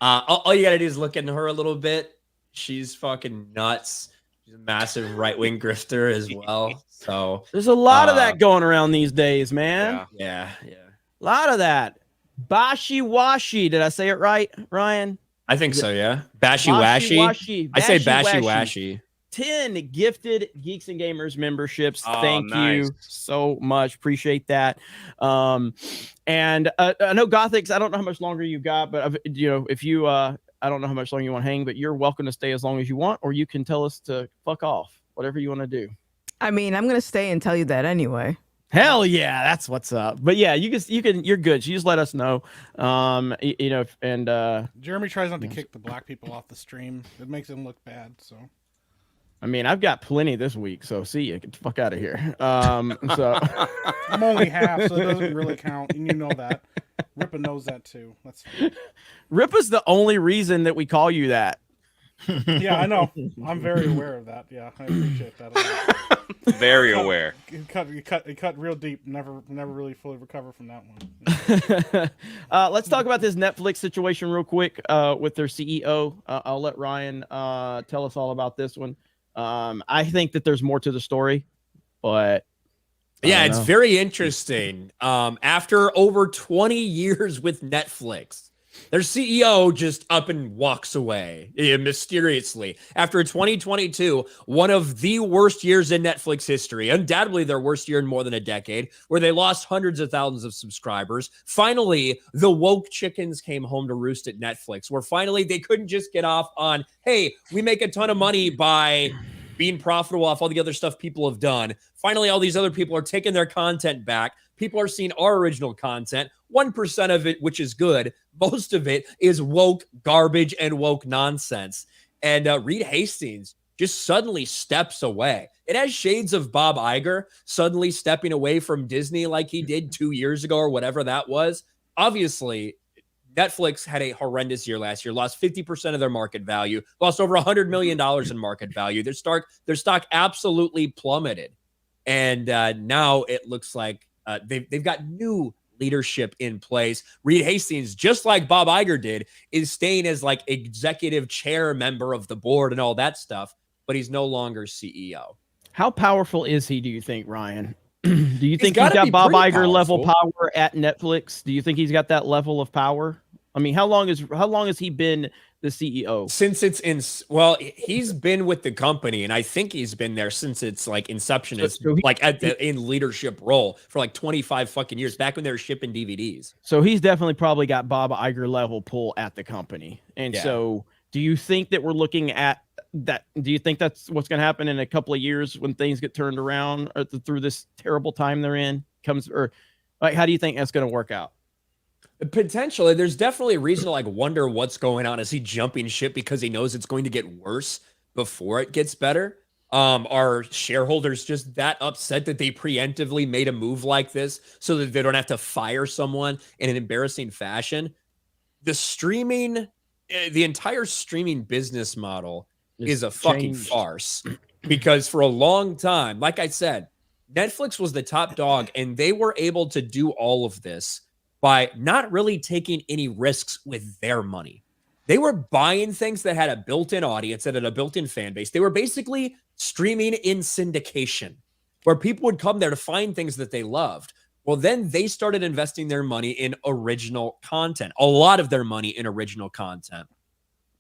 all you gotta do is look into her a little bit. She's fucking nuts. She's a massive right-wing grifter as well. So there's a lot of that going around these days, man. Yeah. A lot of that. Bashi Washi. Did I say it right, Ryan? I think so, yeah. Bashi Washi. I say Bashi Washi. 10 gifted Geeks and Gamers memberships. Oh, Thank nice. you so much. Appreciate that. And I know Gothix, I don't know how much longer you got, but if you I don't know how much longer you want to hang, but you're welcome to stay as long as you want, or you can tell us to fuck off, whatever you want to do. I mean, I'm gonna stay and tell you that anyway. Hell yeah, that's what's up. But yeah, you're good. You just let us know. Jeremy tries not to kick the black people off the stream. It makes them look bad. So I mean, I've got plenty this week, so see you. Get the fuck out of here. So I'm only half, so it doesn't really count, and you know that. Rippa knows that too. That's fine. Rippa's the only reason that we call you that. Yeah, I know. I'm very aware of that. Yeah, I appreciate that a lot. Very aware. It cut real deep. Never really fully recover from that one. Let's talk about this Netflix situation real quick with their CEO. I'll let Ryan tell us all about this one. I think that there's more to the story, but yeah, it's very interesting. After over 20 years with Netflix, their CEO just up and walks away mysteriously. After 2022, one of the worst years in Netflix history, undoubtedly their worst year in more than a decade, where they lost hundreds of thousands of subscribers. Finally, the woke chickens came home to roost at Netflix, where finally they couldn't just get off on, hey, we make a ton of money by being profitable off all the other stuff people have done. Finally, all these other people are taking their content back. People are seeing our original content. 1% of it, which is good. Most of it is woke garbage and woke nonsense. And Reed Hastings just suddenly steps away. It has shades of Bob Iger suddenly stepping away from Disney like he did 2 years ago or whatever that was. Obviously, Netflix had a horrendous year last year, lost 50% of their market value, lost over $100 million in market value. Their stock absolutely plummeted. And now it looks like they've got new leadership in place. Reed Hastings, just like Bob Iger did, is staying as like executive chair member of the board and all that stuff, but he's no longer CEO. How powerful is he, do you think, Ryan? Do you think he's he's got Bob Iger powerful. level power at Netflix? Do you think he's got that level of power? I mean, how long has he been the CEO? Since he's been with the company, and I think he's been there since its like inception, in leadership role for like 25 fucking years, back when they were shipping DVDs. So he's definitely probably got Bob Iger level pull at the company. And so do you think that we're looking at that? Do you think that's what's going to happen in a couple of years when things get turned around or through this terrible time they're in? How do you think that's going to work out? Potentially, there's definitely a reason to like wonder what's going on. Is he jumping ship because he knows it's going to get worse before it gets better? Are shareholders just that upset that they preemptively made a move like this so that they don't have to fire someone in an embarrassing fashion? The entire streaming business model is a fucking farce, because for a long time, like I said, Netflix was the top dog, and they were able to do all of this by not really taking any risks with their money. They were buying things that had a built-in audience, that had a built-in fan base. They were basically streaming in syndication, where people would come there to find things that they loved. Well, then they started investing their money in original content, a lot of their money in original content.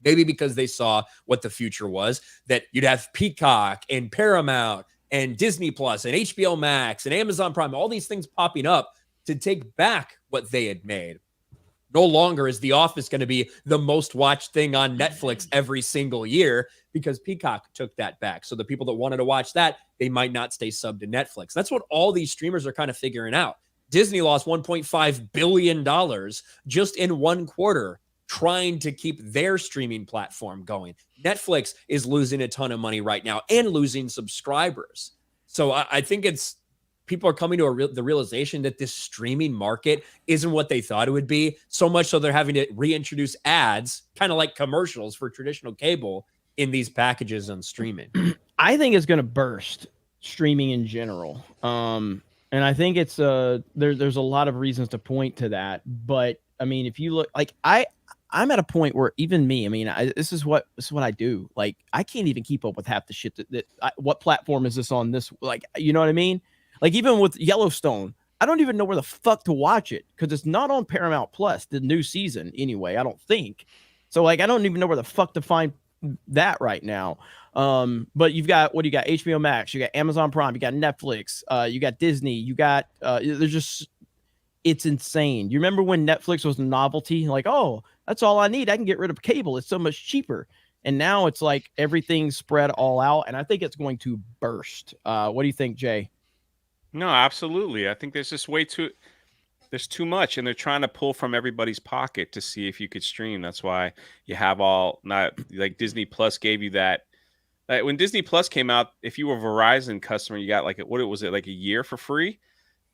Maybe because they saw what the future was, that you'd have Peacock and Paramount and Disney Plus and HBO Max and Amazon Prime, all these things popping up to take back what they had made. No longer is The Office going to be the most watched thing on Netflix every single year, because Peacock took that back. So the people that wanted to watch that, they might not stay subbed to Netflix. That's what all these streamers are kind of figuring out. Disney lost $1.5 billion just in one quarter trying to keep their streaming platform going. Netflix is losing a ton of money right now and losing subscribers. So I think people are coming to the realization that this streaming market isn't what they thought it would be, so much so they're having to reintroduce ads, kind of like commercials for traditional cable, in these packages on streaming. I think it's going to burst streaming in general. And I think it's there's a lot of reasons to point to that. But I mean, if you look, like I'm at a point where even me, I mean, this is what I do. Like, I can't even keep up with half the shit what platform is this on this? Like, you know what I mean? Like, even with Yellowstone, I don't even know where the fuck to watch it, because it's not on Paramount Plus, the new season anyway, I don't think. So, like, I don't even know where the fuck to find that right now. But you've got, what do you got? HBO Max, you got Amazon Prime, you got Netflix, you got Disney, you got there's just, it's insane. You remember when Netflix was a novelty? Like, oh, that's all I need. I can get rid of cable. It's so much cheaper. And now it's like everything's spread all out, and I think it's going to burst. What do you think, Jay? No, absolutely. I think there's just there's too much, and they're trying to pull from everybody's pocket to see if you could stream. That's why you have all, not like Disney Plus gave you that. Like when Disney Plus came out, if you were a Verizon customer, you got like, what was it, like a year for free?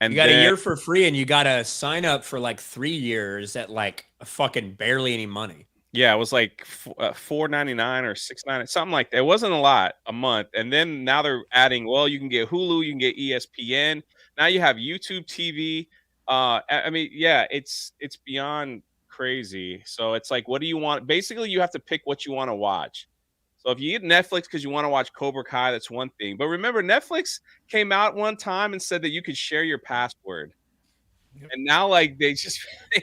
And you got a year for free, and you got to sign up for like 3 years at like fucking barely any money. Yeah, it was like $4.99 or $6.99, something like that. It wasn't a lot a month. And then now they're adding, well, you can get Hulu, you can get ESPN. Now you have YouTube TV. I mean, yeah, it's beyond crazy. So it's like, what do you want? Basically, you have to pick what you want to watch. So if you get Netflix because you want to watch Cobra Kai, that's one thing. But remember, Netflix came out one time and said that you could share your password. Yep. And now, like, they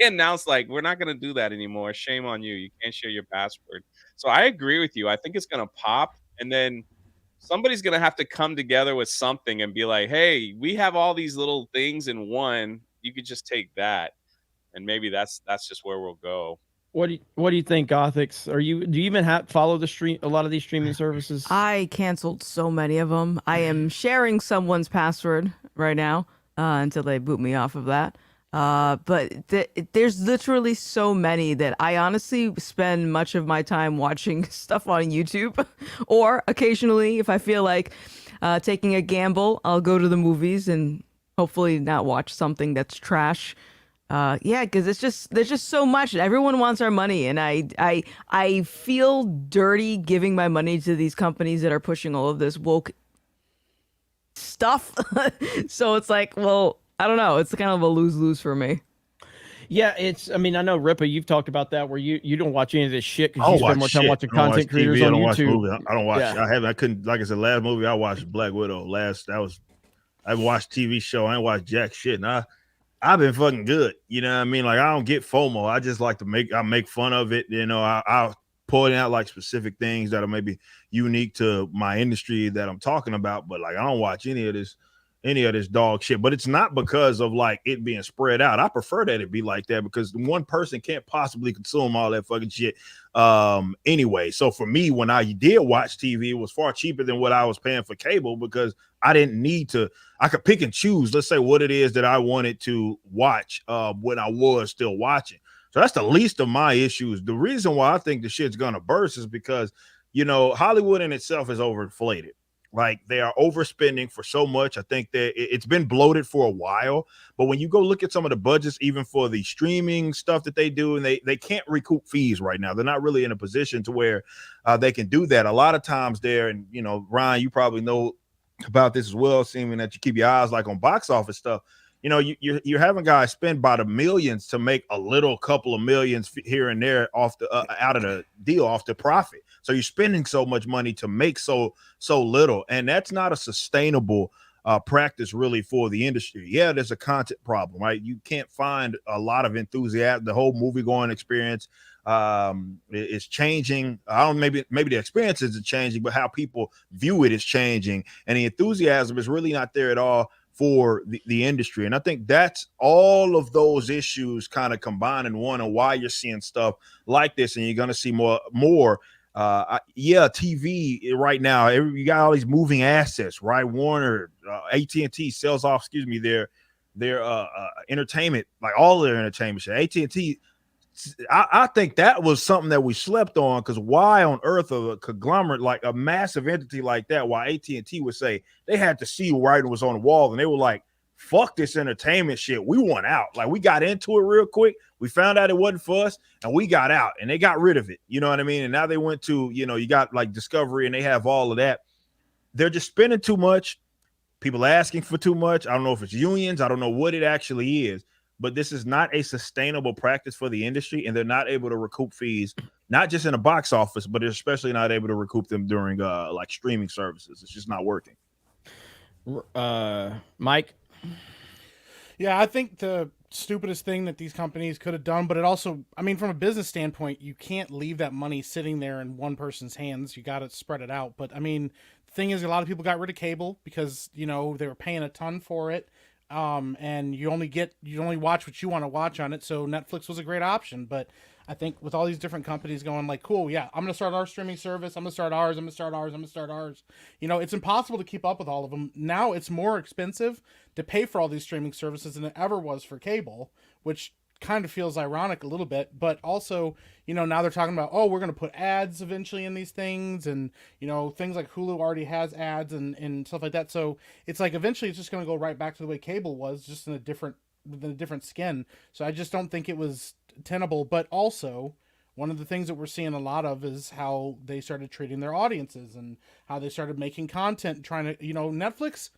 announced, like, we're not going to do that anymore. Shame on you. You can't share your password. So I agree with you. I think it's going to pop. And then somebody's going to have to come together with something and be like, hey, we have all these little things in one. You could just take that. And maybe that's just where we'll go. What do you think, Gothix? Do you even follow a lot of these streaming services? I canceled so many of them. I am sharing someone's password right now until they boot me off of that. But there's literally so many that I honestly spend much of my time watching stuff on YouTube, or occasionally, if I feel like taking a gamble, I'll go to the movies and hopefully not watch something that's trash. Yeah, because there's just so much. Everyone wants our money, and I feel dirty giving my money to these companies that are pushing all of this woke stuff. So it's like, well, I don't know. It's kind of a lose-lose for me. Yeah, I mean, I know, Ripa, you've talked about that where you don't watch any of this shit because you spend more time watching content creators on YouTube. I don't watch. Yeah. I couldn't. Like I said, last movie I watched Black Widow. I watched TV show. I ain't watched jack shit. And I've been fucking good. You know what I mean? Like, I don't get FOMO. I just like to make fun of it. You know, I'll point out like specific things that are maybe unique to my industry that I'm talking about. But like, I don't watch any of this dog shit. But it's not because of like it being spread out. I prefer that it be like that because one person can't possibly consume all that fucking shit anyway. So for me, when I did watch TV, it was far cheaper than what I was paying for cable because I didn't need to. I could pick and choose, let's say, what it is that I wanted to watch when I was still watching. So that's the least of my issues. The reason why I think the shit's gonna burst is because, you know, Hollywood in itself is overinflated. Like, they are overspending for so much. I think that it's been bloated for a while. But when you go look at some of the budgets, even for the streaming stuff that they do, and they can't recoup fees right now. They're not really in a position to where they can do that. A lot of times there, and, you know, Ryan, you probably know about this as well, seeming that you keep your eyes like on box office stuff. You know, you're having guys spend by the millions to make a little couple of millions here and there off the out of the deal, off the profit. So you're spending so much money to make so little, and that's not a sustainable practice really for the industry. Yeah, there's a content problem, right? You can't find a lot of enthusiasm. The whole movie going experience is changing. I don't maybe the experience isn't changing, but how people view it is changing, and the enthusiasm is really not there at all for the industry. And I think that's all of those issues kind of combined in one, and why you're seeing stuff like this, and you're going to see more TV right now. You got all these moving assets, right? Warner, AT&T sells off, their entertainment, like all their entertainment shit. AT&T, I think that was something that we slept on, because why on earth a conglomerate, like a massive entity like that, why AT&T would say they had to see writing was on the wall, and they were like, fuck this entertainment shit, we want out. Like, we got into it real quick, we found out it wasn't for us, and we got out, and they got rid of it, you know what I mean? And now they went to, you know, you got like Discovery, and they have all of that. They're just spending too much, people asking for too much. I don't know if it's unions, I don't know what it actually is, but this is not a sustainable practice for the industry, and they're not able to recoup fees, not just in the box office, but they're especially not able to recoup them during like streaming services. It's just not working. Mike? Yeah, I think to stupidest thing that these companies could have done, but it also, I mean, from a business standpoint, you can't leave that money sitting there in one person's hands. You got to spread it out. But I mean, the thing is, a lot of people got rid of cable because, you know, they were paying a ton for it. And you only watch what you want to watch on it. So Netflix was a great option. But I think with all these different companies going like, cool, yeah, I'm going to start our streaming service. I'm going to start ours. I'm going to start ours. I'm going to start ours. You know, it's impossible to keep up with all of them. Now it's more expensive to pay for all these streaming services than it ever was for cable, which kind of feels ironic a little bit. But also, you know, now they're talking about, oh, we're going to put ads eventually in these things. And, you know, things like Hulu already has ads and stuff like that. So it's like eventually it's just going to go right back to the way cable was, just in a different skin. So I just don't think it was tenable. But also, one of the things that we're seeing a lot of is how they started treating their audiences and how they started making content, trying to, you know, Netflix.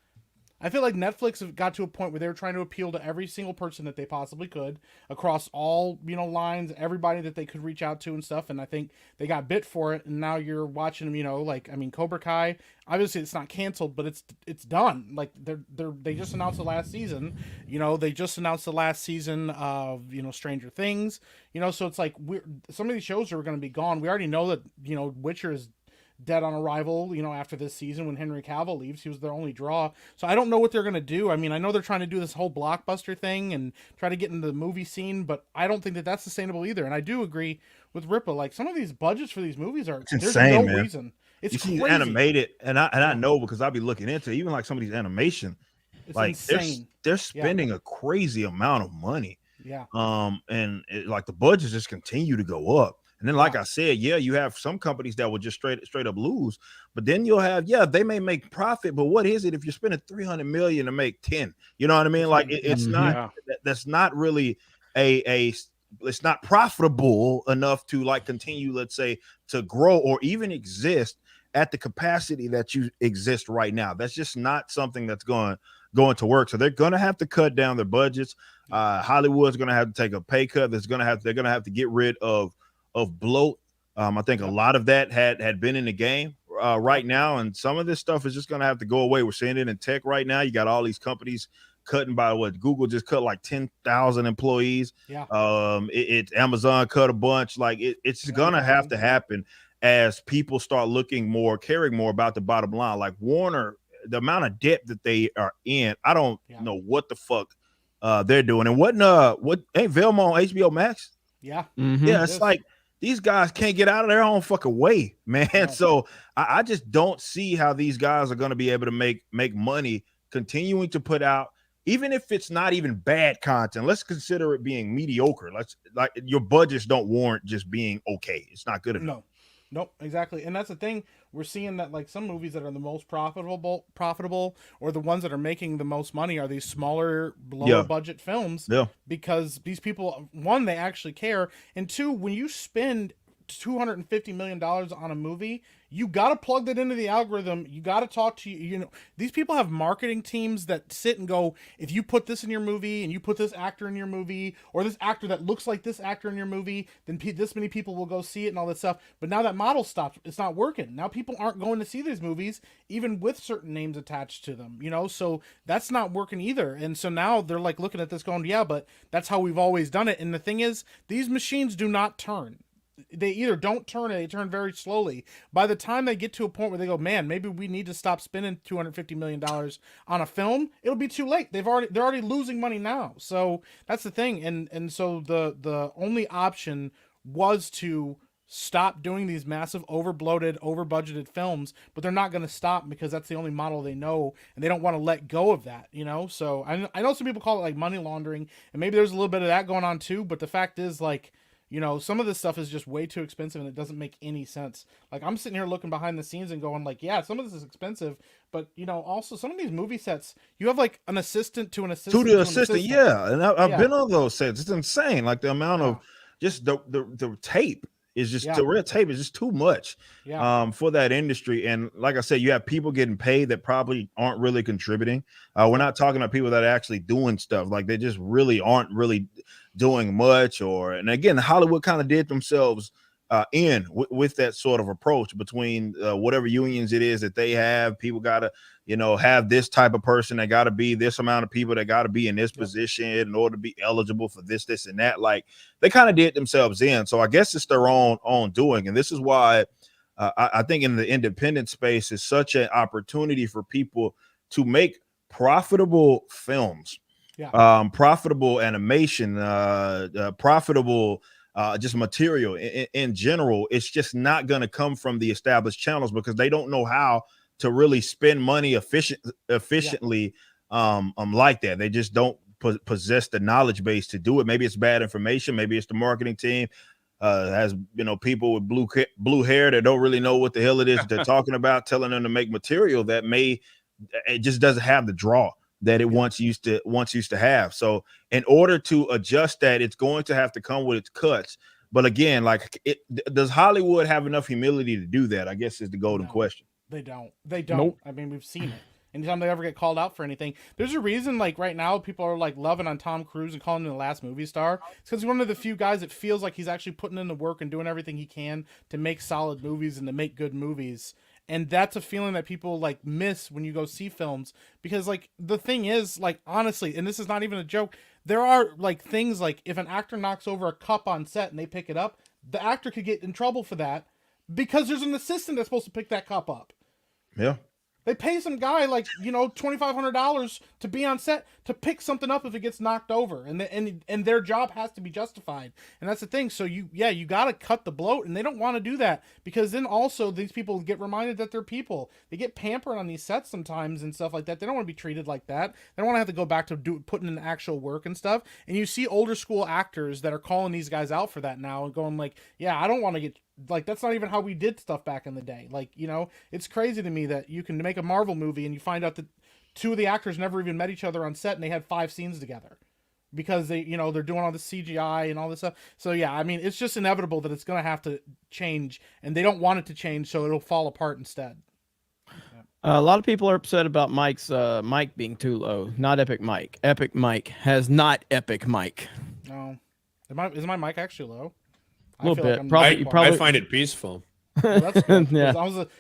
I feel like Netflix got to a point where they were trying to appeal to every single person that they possibly could across all, you know, lines, everybody that they could reach out to and stuff. And I think they got bit for it. And now you're watching them, you know, like, I mean, Cobra Kai, obviously it's not canceled, but it's done. Like they just announced the last season, you know, they just announced the last season of, you know, Stranger Things, you know, so it's like some of these shows are going to be gone. We already know that, you know, Witcher is dead on arrival, you know, after this season when Henry Cavill leaves. He was their only draw. So I don't know what they're going to do. I mean, I know they're trying to do this whole blockbuster thing and try to get into the movie scene, but I don't think that that's sustainable either. And I do agree with Ripa. Like, some of these budgets for these movies are, there's no reason. It's crazy. Animated, and I know because I'll be looking into it, even like some of these animation, it's like insane. They're spending a crazy amount of money. Yeah. And like the budgets just continue to go up. And then, like I said, you have some companies that will just straight up lose, but then you'll have, they may make profit, but what is it if you're spending $300 million to make 10? You know what I mean? Like it's not, that's not really it's not profitable enough to like continue, let's say, to grow or even exist at the capacity that you exist right now. That's just not something that's going to work. So they're going to have to cut down their budgets. Hollywood's going to have to take a pay cut. They're going to have to get rid of bloat. I think a lot of that had been in the game right now, and some of this stuff is just going to have to go away. We're seeing it in tech right now. You got all these companies cutting by what Google just cut like 10,000 employees. Amazon cut a bunch. Like it's going to have to happen as people start caring more about the bottom line. Like Warner, the amount of debt that they are in, I don't know what the fuck they're doing. And what ain't Velma on HBO Max? It's like these guys can't get out of their own fucking way, man. Yeah. So I just don't see how these guys are going to be able to make money continuing to put out, even if it's not even bad content. Let's consider it being mediocre. Like your budgets don't warrant just being okay. It's not good enough. Nope, exactly. And that's the thing. We're seeing that like some movies that are the most profitable or the ones that are making the most money are these smaller, lower budget films. Because these people, one, they actually care. And two, when you spend $250 million on a movie, you got to plug that into the algorithm. You got to talk to, you know, these people have marketing teams that sit and go, if you put this in your movie and you put this actor in your movie, or this actor that looks like this actor in your movie, then this many people will go see it and all that stuff. But now that model stopped. It's not working. Now people aren't going to see these movies, even with certain names attached to them, you know, so that's not working either. And so now they're like looking at this going, yeah, but that's how we've always done it. And the thing is, these machines do not turn. They either don't turn or they turn very slowly. By the time they get to a point where they go, man, maybe we need to stop spending $250 million on a film, it'll be too late. They're already losing money now. So that's the thing. And so the only option was to stop doing these massive over-bloated, over-budgeted films, but they're not going to stop because that's the only model they know, and they don't want to let go of that, you know? So I know some people call it like money laundering, and maybe there's a little bit of that going on too, but the fact is, like, you know, some of this stuff is just way too expensive and it doesn't make any sense. Like, I'm sitting here looking behind the scenes and going like, yeah, some of this is expensive, but, you know, also some of these movie sets, you have like an assistant to an assistant. To the assistant, yeah. And I've been on those sets. It's insane. Like the amount of just the tape is just, the red tape is just too much for that industry. And like I said, you have people getting paid that probably aren't really contributing. We're not talking about people that are actually doing stuff. Like they just really aren't really doing much. And again, Hollywood kind of did themselves with that sort of approach between whatever unions it is that they have. People got to, have this type of person. They got to be this amount of people that got to be in this position in order to be eligible for this, this, and that. Like, they kind of did themselves in. So I guess it's their own doing. And this is why I think in the independent space is such an opportunity for people to make profitable films, profitable animation, profitable just material in general. It's just not going to come from the established channels because they don't know how to really spend money efficiently like that. They just don't possess the knowledge base to do it. Maybe it's bad information. Maybe it's the marketing team has people with blue hair that don't really know what the hell it is they're talking about, telling them to make material that it just doesn't have the draw that it once used to have. So in order to adjust that, it's going to have to come with its cuts. But again, like, does Hollywood have enough humility to do that? I guess is the golden question. They don't. Nope. I mean, we've seen it. Anytime they ever get called out for anything, there's a reason. Like right now, people are like loving on Tom Cruise and calling him the last movie star. It's because he's one of the few guys that feels like he's actually putting in the work and doing everything he can to make solid movies and to make good movies. And that's a feeling that people like miss when you go see films, because like the thing is, like, honestly, and this is not even a joke, there are like things like if an actor knocks over a cup on set and they pick it up, the actor could get in trouble for that because there's an assistant that's supposed to pick that cup up. Yeah. They pay some guy like, $2,500 to be on set to pick something up if it gets knocked over, and their job has to be justified. And that's the thing. So you got to cut the bloat, and they don't want to do that because then also these people get reminded that they're people. They get pampered on these sets sometimes and stuff like that. They don't want to be treated like that. They don't want to have to go back to putting in actual work and stuff. And you see older school actors that are calling these guys out for that now and going like, yeah, I don't want to get, like, that's not even how we did stuff back in the day. Like, it's crazy to me that you can make a Marvel movie and you find out that two of the actors never even met each other on set and they had 5 scenes together because they, they're doing all this CGI and all this stuff. So yeah, I mean, it's just inevitable that it's going to have to change, and they don't want it to change, so it'll fall apart instead. A lot of people are upset about Mike's mic being too low. Not Epic Mike. Epic Mike has not Epic Mike. No. Is my mic actually low? A little bit. Like probably. I find it peaceful. Well, that's good. Yeah.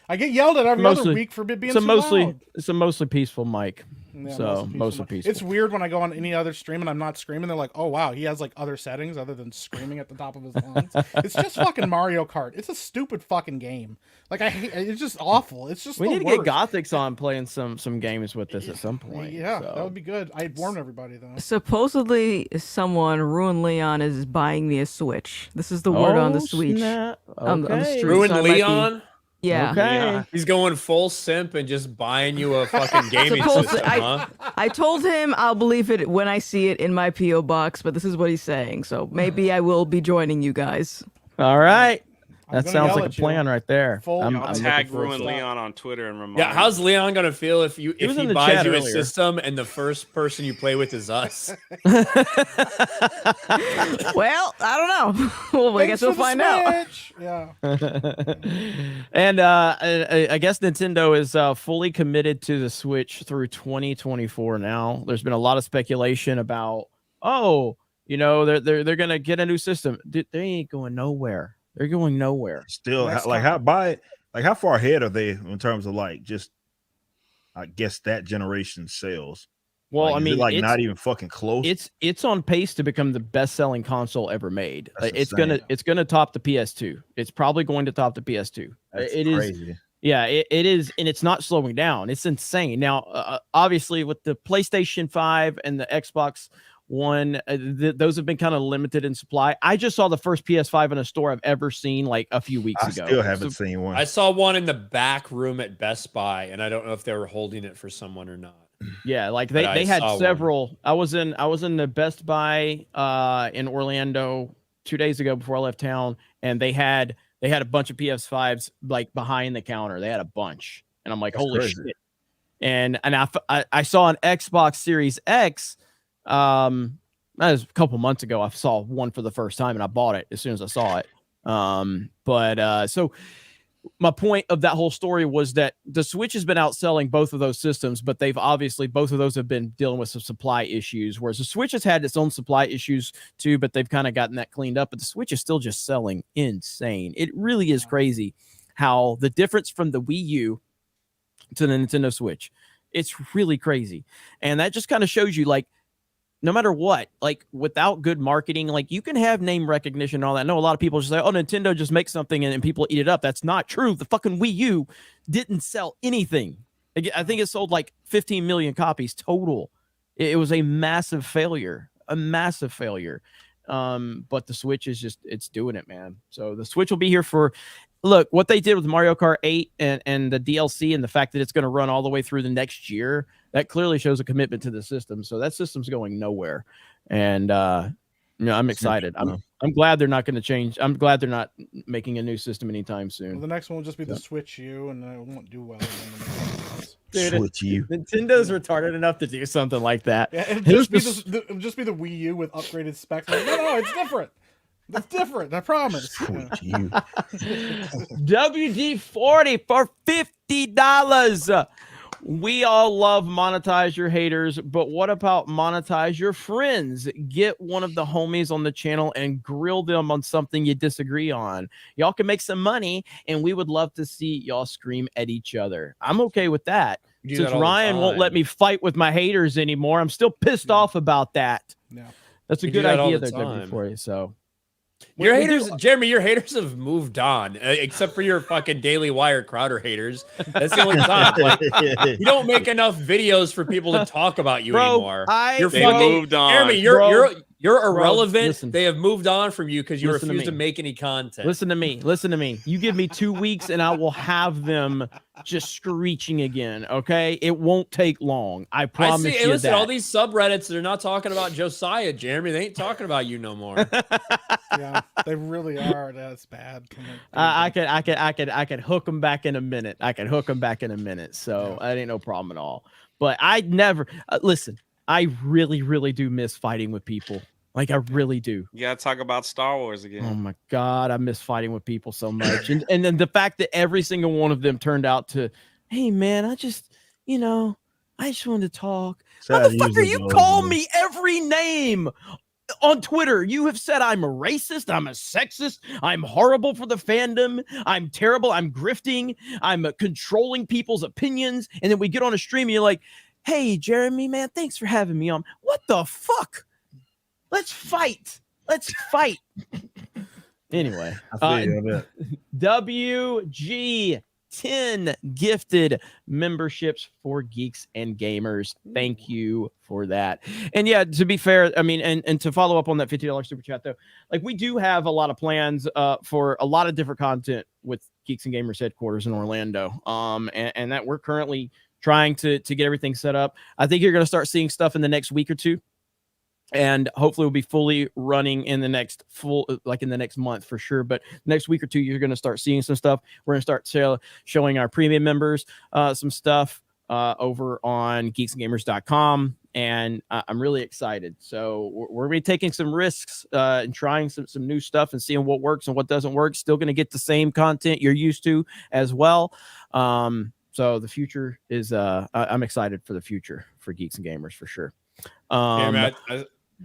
I get yelled at every other week for being so loud. It's a mostly peaceful mic. Yeah, So mostly peaceful. It's weird when I go on any other stream and I'm not screaming. They're like, "Oh wow, he has like other settings other than screaming at the top of his lungs." It's just fucking Mario Kart. It's a stupid fucking game. Like I hate. It's just awful. It's just. We need to worst. get Gothix on playing some games with us at some point. Yeah, so. that would be good. I'd warn everybody though. Supposedly, someone, Ruin Leon, is buying me a Switch. This is the word on the Switch. On the street. Ruin So Leon. Yeah. Okay. He's going full simp and just buying you a fucking gaming system, huh? I told him I'll believe it when I see it in my P.O. box, but this is what he's saying. So maybe I will be joining you guys. All right. I'm That gonna sounds yell like a at you. plan right there. I'll tag looking forward Ruin to that. Leon on Twitter and remind. Yeah, how's Leon gonna feel if he was in the buys chat you a earlier. system and the first person you play with is us? Well, I don't know. Well, I guess we'll find out. Yeah. And I guess Nintendo is fully committed to the Switch through 2024 now. There's been a lot of speculation about, they're gonna get a new system. They ain't going nowhere. They're going nowhere. Still, how far ahead are they in terms of like just, I guess, that generation sales? Well, Like, I is it, mean, like not even fucking close. It's on pace to become the best-selling console ever made. That's It's gonna top the PS2. It's probably going to top the PS2. That's It crazy. is. Yeah, it is, and it's not slowing down. It's insane. Now, obviously, with the PlayStation 5 and the Xbox One, those have been kind of limited in supply. I just saw the first PS5 in a store I've ever seen like a few weeks I ago. still haven't seen one. I saw one in the back room at Best Buy, and I don't know if they were holding it for someone or not. Yeah, like But I they had saw several. I was in the Best Buy in Orlando 2 days ago before I left town, and they had a bunch of PS5s like behind the counter. They had a bunch, and I'm like, That's holy crazy. shit! And I saw an Xbox Series X. That was a couple months ago. I saw one for the first time, and I bought it as soon as I saw it. So my point of that whole story was that the Switch has been outselling both of those systems, but they've obviously, both of those have been dealing with some supply issues, whereas the Switch has had its own supply issues too, but they've kind of gotten that cleaned up. But the Switch is still just selling insane. It really is crazy how the difference from the Wii U to the Nintendo Switch, it's really crazy. And that just kind of shows you, like, no matter what, like, without good marketing, like, you can have name recognition and all that. I know a lot of people just say, oh, Nintendo just makes something and people eat it up. That's not true. The fucking Wii U didn't sell anything. I think it sold like 15 million copies total. It was a massive failure, but the Switch is just, it's doing it, man. So the Switch will be here for, look, what they did with Mario Kart 8 and the DLC and the fact that it's going to run all the way through the next year, that clearly shows a commitment to the system. So that system's going nowhere. And, I'm excited. I'm glad they're not going to change. I'm glad they're not making a new system anytime soon. Well, the next one will just be the Switch U, and it won't do well. Dude, Switch U. Nintendo retarded enough to do something like that. Yeah, it'll just be the Wii U with upgraded specs. Like, no, it's different. That's different. I promise. Switch U. WD-40 for $50. We all love monetize your haters, but what about monetize your friends? Get one of the homies on the channel and grill them on something you disagree on. Y'all can make some money, and we would love to see y'all scream at each other. I'm okay with that. Since Ryan won't let me fight with my haters anymore, I'm still pissed off about that. Yeah. That's a good idea there, WD-40. So. Your haters, Jeremy, your haters have moved on, except for your fucking Daily Wire Crowder haters. That's the only time. Like, you don't make enough videos for people to talk about you anymore. They moved on. Jeremy, you're irrelevant. Listen. They have moved on from you because you refuse to make any content. Listen to me. You give me 2 weeks and I will have them just screeching again. Okay, it won't take long. I promise you. Listen, that. all these subreddits, they're not talking about Josiah, Jeremy. They ain't talking about you no more. Yeah, they really are. That's bad. I could hook them back in a minute. So that ain't no problem at all. But I never listen. I really, really do miss fighting with people. Like, I really do. You gotta talk about Star Wars again. Oh my God, I miss fighting with people so much. And then the fact that every single one of them turned out to, hey man, I just wanted to talk. Motherfucker, you call me every name on Twitter. You have said I'm a racist, I'm a sexist, I'm horrible for the fandom, I'm terrible, I'm grifting, I'm controlling people's opinions. And then we get on a stream and you're like, hey, Jeremy, man, thanks for having me on. What the fuck? Let's fight. Anyway, WG 10 gifted memberships for Geeks and Gamers. Thank you for that. And yeah, to be fair, I mean, and to follow up on that $50 super chat though, like, we do have a lot of plans for a lot of different content with Geeks and Gamers headquarters in Orlando. And that we're currently trying to get everything set up. I think you're going to start seeing stuff in the next week or two. And hopefully we'll be fully running in the next month for sure. But next week or two, you're going to start seeing some stuff. We're going to start showing our premium members some stuff over on geeksandgamers.com. And I'm really excited. So we're going to be taking some risks and trying some new stuff and seeing what works and what doesn't work. Still going to get the same content you're used to as well. So the future is I'm excited for the future for Geeks and Gamers for sure.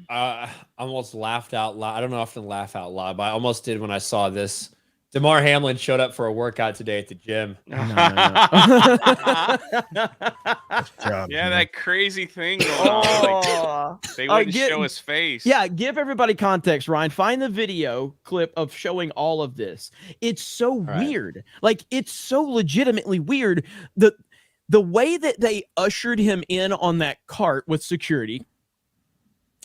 I almost laughed out loud. I don't often laugh out loud, but I almost did when I saw this. Damar Hamlin showed up for a workout today at the gym. Yeah, that crazy thing going on. Like, they wouldn't show his face. Yeah, give everybody context, Ryan. Find the video clip of showing all of this. It's so weird. Like, it's so legitimately weird. The way that they ushered him in on that cart with security,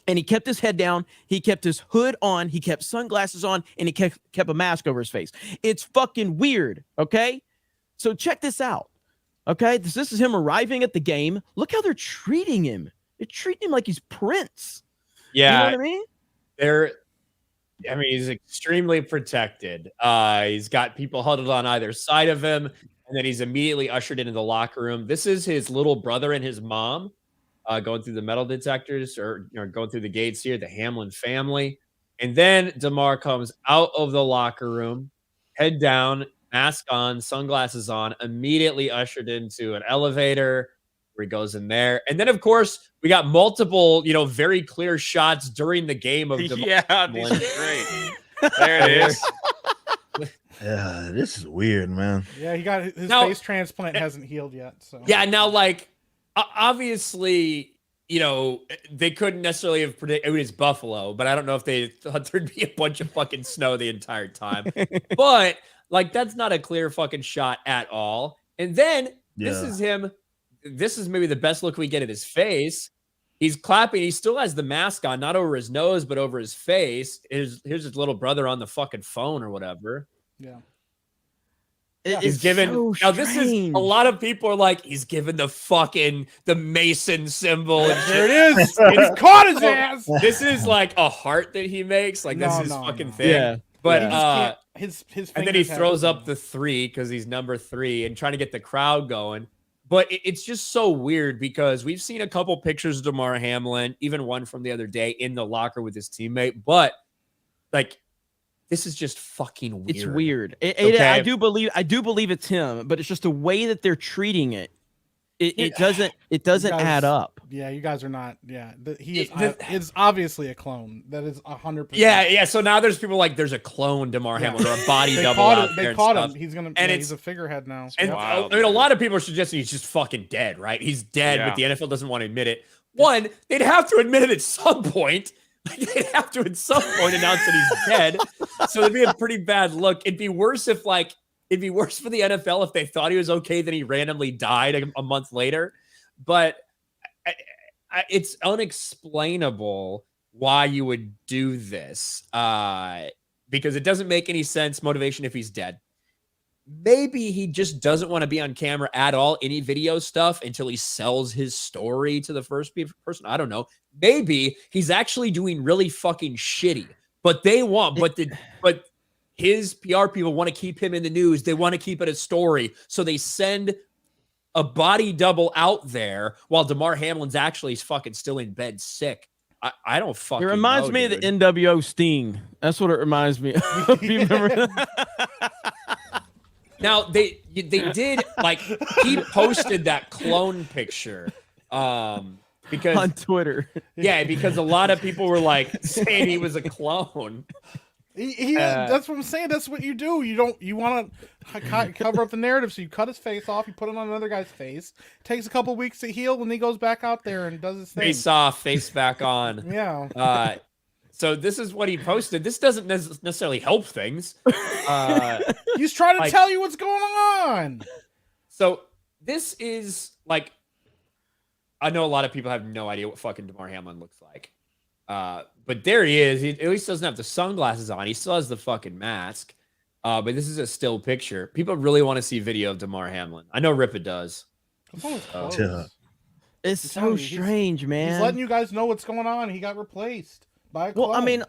and he kept his head down, he kept his hood on, he kept sunglasses on, and he kept a mask over his face. It's fucking weird, okay? So check this out, okay? This is him arriving at the game. Look how they're treating him. They're treating him like he's Prince. Yeah. You know what I mean? He's extremely protected. He's got people huddled on either side of him, and then he's immediately ushered into the locker room. This is his little brother and his mom. Going through the metal detectors or going through the gates here, the Hamlin family. And then Damar comes out of the locker room, head down, mask on, sunglasses on, immediately ushered into an elevator where he goes in there. And then, of course, we got multiple, very clear shots during the game of Damar Yeah, Hamlin. these are great. There it is. Yeah, this is weird, man. Yeah, he got his Now- face transplant hasn't healed yet. So Yeah, now, obviously, they couldn't necessarily have predicted it was Buffalo, but I don't know if they thought there'd be a bunch of fucking snow the entire time. But, that's not a clear fucking shot at all. And then, this is him. This is maybe the best look we get at his face. He's clapping. He still has the mask on, not over his nose, but over his face. Here's his little brother on the fucking phone or whatever. yeah. He's given now. This is a lot of people are like he's given the Mason symbol. And There it is. He caught his ass. This is like a heart that he makes. Like this is fucking thing. Yeah. But Yeah. His and then he fingers throws have- up the 3 because he's number 3 and trying to get the crowd going. But it's just so weird because we've seen a couple pictures of Damar Hamlin, even one from the other day in the locker with his teammate. But this is just fucking weird. It's weird. Okay? I do believe it's him, but it's just the way that they're treating it. It doesn't guys- add up. Yeah, you guys are not. Yeah, it's obviously a clone. That is 100%. Yeah. So now there's people like there's a clone Damar Hamlin or a body double out there. They and caught stuff. him. He's gonna. And He's a figurehead now. And Wild, I mean, a man. lot of people are suggesting he's just fucking dead, right? He's dead, Yeah. but the NFL doesn't want to admit it. One, they'd have to admit it at some point. They'd have to at some point announce that he's dead. So it'd be a pretty bad look. It'd be worse for the NFL if they thought he was okay, then he randomly died a month later. But it's unexplainable why you would do this because it doesn't make any sense. Motivation if he's dead. Maybe he just doesn't want to be on camera at all, any video stuff, until he sells his story to the first person. I don't know. Maybe he's actually doing really fucking shitty, but but his PR people want to keep him in the news. They want to keep it a story. So they send a body double out there while Damar Hamlin's actually fucking still in bed sick. I don't fucking It reminds me of the NWO Sting. That's what it reminds me of. You remember? Now they did he posted that clone picture because on Twitter. Yeah, because a lot of people were saying he was a clone. That's what I'm saying. That's what you do. You want to cover up the narrative, so you cut his face off, you put it on another guy's face. Takes a couple weeks to heal, when he goes back out there and does his thing. Face off, face back on. Yeah. So this is what he posted. This doesn't necessarily help things. He's trying to tell you what's going on. So this is I know a lot of people have no idea what fucking Damar Hamlin looks like. But there he is. He at least doesn't have the sunglasses on. He still has the fucking mask. But this is a still picture. People really want to see video of Damar Hamlin. I know Rippa does. It's so strange, man. He's letting you guys know what's going on. He got replaced by a Well, I clone. mean,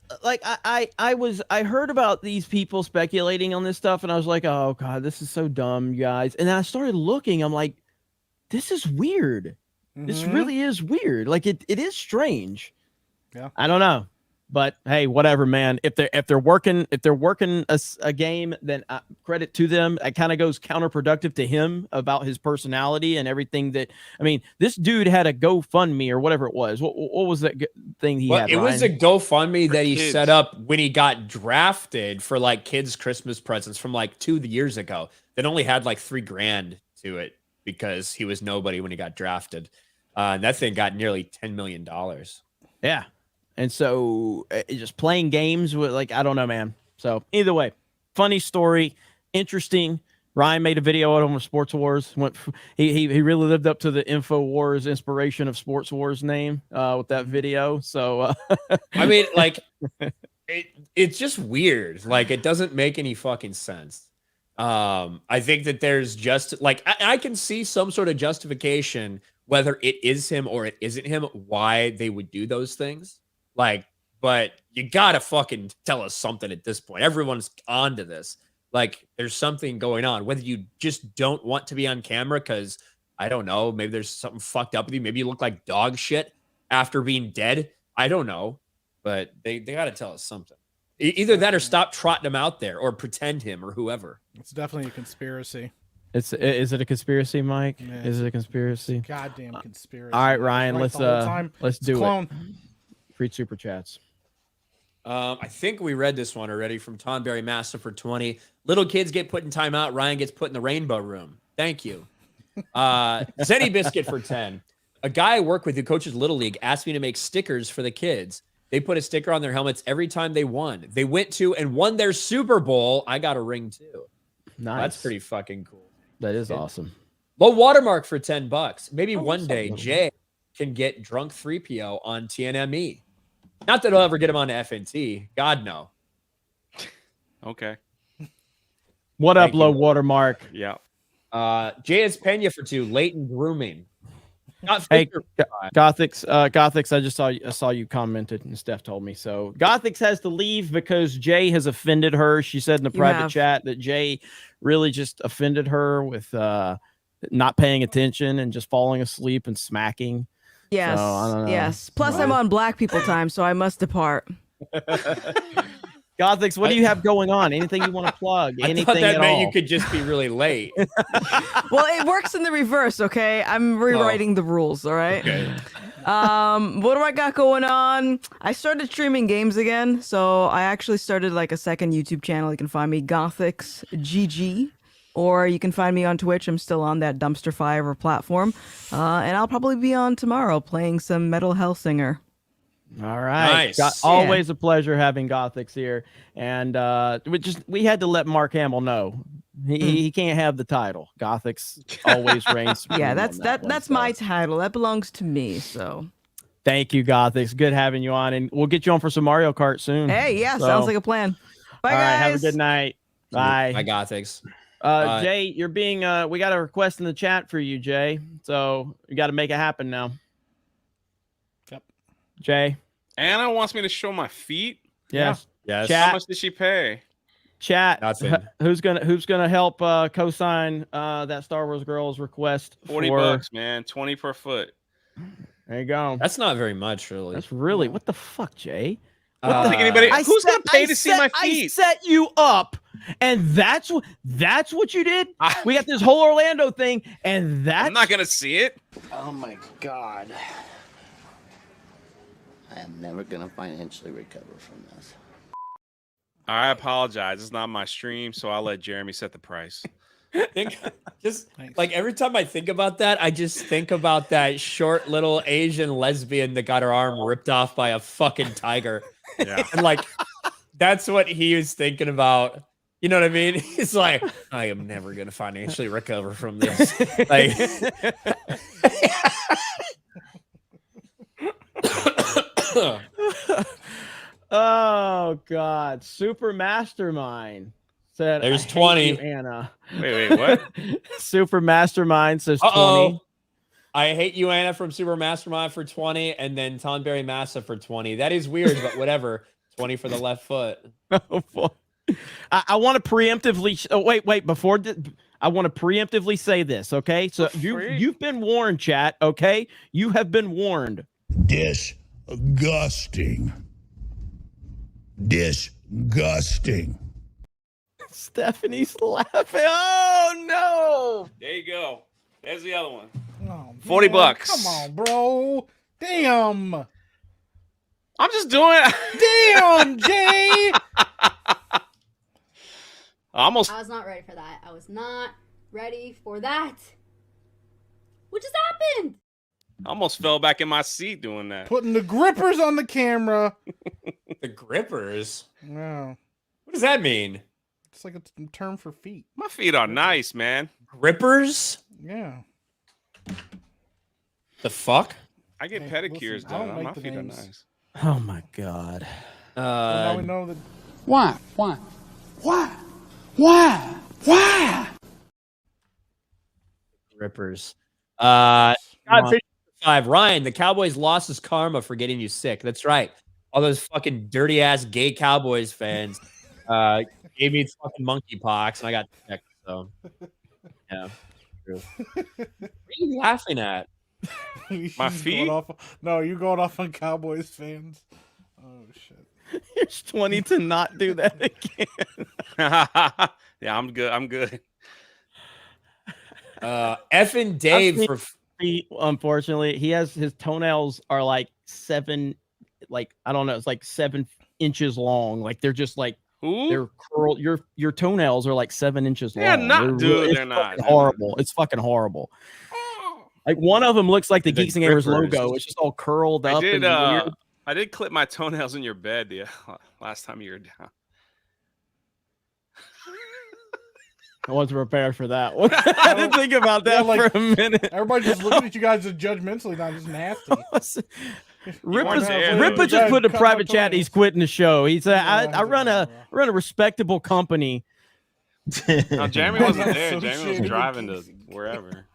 I heard about these people speculating on this stuff, and I was like, oh god, this is so dumb, you guys. And then I started looking. I'm like, this is weird. This really is weird. It is strange. Yeah. I don't know, but hey, whatever, man. If they're working a game, then credit to them. It kind of goes counterproductive to him about his personality and everything. This dude had a GoFundMe or whatever it was. What was that thing he had? It was a Ryan? GoFundMe that he kids. set up when he got drafted for kids' Christmas presents from 2 years ago. That only had $3,000 to it because he was nobody when he got drafted. And that thing got nearly $10 million. Yeah. And so just playing games with I don't know, man. So either way, funny story, interesting. Ryan made a video out on Sports Wars. He really lived up to the InfoWars inspiration of Sports Wars name with that video. So I mean, it's just weird. It doesn't make any fucking sense. I think that there's just I can see some sort of justification, whether it is him or it isn't him, why they would do those things. But you gotta fucking tell us something at this point. Everyone's onto this. There's something going on. Whether you just don't want to be on camera because, I don't know, maybe there's something fucked up with you. Maybe you look like dog shit after being dead. I don't know. But they gotta tell us something. Either that or stop trotting him out there or pretend him or whoever. It's definitely a conspiracy. Is it a conspiracy, Mike? Yeah. Is it a conspiracy? Goddamn conspiracy. All right, Ryan, let's do clone. it. Free super chats. I think we read this one already from Tonberry Master for 20. Little kids get put in timeout. Ryan gets put in the rainbow room. Thank you. Zenny Biscuit for 10. A guy I work with who coaches Little League asked me to make stickers for the kids. They put a sticker on their helmets every time they won. They went to and won their Super Bowl. I got a ring too. Nice. That's pretty fucking cool. That is awesome. Low watermark for $10. Maybe one day Jay can get drunk 3PO on TNME. Not that I'll ever get him on FNT. God, no. Okay. What up, Thank you. low watermark? Yeah. JS Pena for 2. Latent grooming. Not Hey, Fisher- Gothix, I saw you commented and Steph told me. So Gothix has to leave because Jay has offended her. She said in the private chat that Jay really just offended her with not paying attention and just falling asleep and smacking. Yes, So, I don't know. yes. Plus, I'm on black people time, so I must depart. Gothix, what do you have going on? Anything you want to plug? I Anything thought that at meant all? you could just be really late. Well, it works in the reverse, okay? I'm rewriting the rules, all right? Okay. What do I got going on? I started streaming games again, so I actually started like a second YouTube channel. You can find me Gothix GG, or you can find me on Twitch. I'm still on that dumpster fire platform, and I'll probably be on tomorrow playing some Metal Hellsinger. All right. Nice. Always a pleasure having Gothix here. And we had to let Mark Hamill know. He can't have the title. Gothix always reigns. Yeah, supreme that's on that one, my title. That belongs to me, so. Thank you, Gothix. Good having you on. And we'll get you on for some Mario Kart soon. Hey, yeah, So, sounds like a plan. Bye, all guys. right, have a good night. Bye. I got things. Jay, you're being we got a request in the chat for you, Jay. So you got to make it happen now. Yep. Jay. Anna wants me to show my feet. Yes. Yes. Chat. How much did she pay? Chat. Nothing. Who's gonna help co-sign that Star Wars Girls request? $40, man. 20 per foot. There you go. That's not very much, really. That's really what the fuck, Jay? I don't think anybody. Who's gonna pay to see my I feet? set you up, and that's what you did. We got this whole Orlando thing, and that's I'm not gonna see it. Oh my God. I am never gonna financially recover from this. I apologize. It's not my stream, so I'll let Jeremy set the price. Like every time I think about that, I just think about that short little Asian lesbian that got her arm ripped off by a fucking tiger. Yeah. And like that's what he was thinking about. You know what I mean? He's like, I am never gonna financially recover from this. Like oh god, Super Mastermind said. There's "I hate 20. you, Anna. Wait, what? Super Mastermind says 20. I hate you, Anna, from Super Mastermind for 20, and then Tonberry Massa for 20. That is weird, but whatever. 20 for the left foot. Oh, boy. I want to preemptively. Wait. Before I want to preemptively say this. Okay, so you've been warned, chat. Okay, you have been warned. Disgusting. Disgusting. Stephanie's laughing. Oh no! There you go. There's the other one. Oh, $40. man, come on, bro. Damn. I'm just doing. Damn, Jay. Almost. I was not ready for that. I was not ready for that. What just happened? Almost fell back in my seat doing that. Putting the grippers on the camera. The grippers? Wow. What does that mean? It's like a term for feet. My feet are nice, man. Grippers? Yeah. The fuck? I get Hey, pedicures listen, I don't done. make My the feet names. are nice. Oh my god. Well, now we know that. Why? Why? Why? Why? Why? Grippers. God, 5. Ryan, the Cowboys lost his karma for getting you sick. That's right. All those fucking dirty ass gay Cowboys fans gave me fucking monkeypox, and I got sick. So, yeah, true. What are you laughing at? My feet? No, you're going off on Cowboys fans. Oh shit. Here's 20 to not do that again. Yeah, I'm good. I'm good. Effing Dave for unfortunately, he has his toenails are like 7, like I don't know, it's like 7 inches long. Like they're just like they're curled. Your toenails are like 7 inches long. They're not, dude. It's They're not. horrible. It's fucking horrible. Like one of them looks like the The Geeks and Gamers grippers. logo. It's just all curled up and weird. I did clip my toenails in your bed the last time you were down. I wasn't prepared for that one. I didn't think about that for a minute. Everybody just looking at you guys judgmentally, not just nasty. Rippa just put in a private chat. He's quitting the show. He said, "I run a respectable company." No, Jeremy wasn't there. Jeremy was driving to wherever.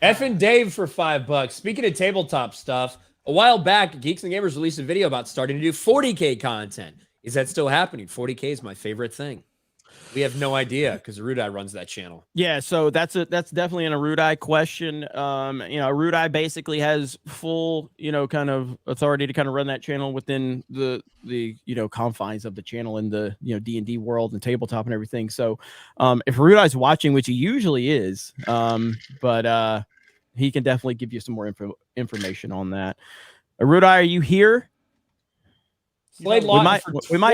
Effing Dave for $5. Speaking of tabletop stuff, a while back, Geeks and Gamers released a video about starting to do 40K content. Is that still happening? 40K is my favorite thing. We have no idea because Rudai runs that channel. Yeah, so that's definitely an Rudai question. Rudai basically has full, kind of authority to kind of run that channel within the confines of the channel in the D&D world and tabletop and everything. So if Rudai's watching, which he usually is, but he can definitely give you some more information on that. Rudai, are you here? We might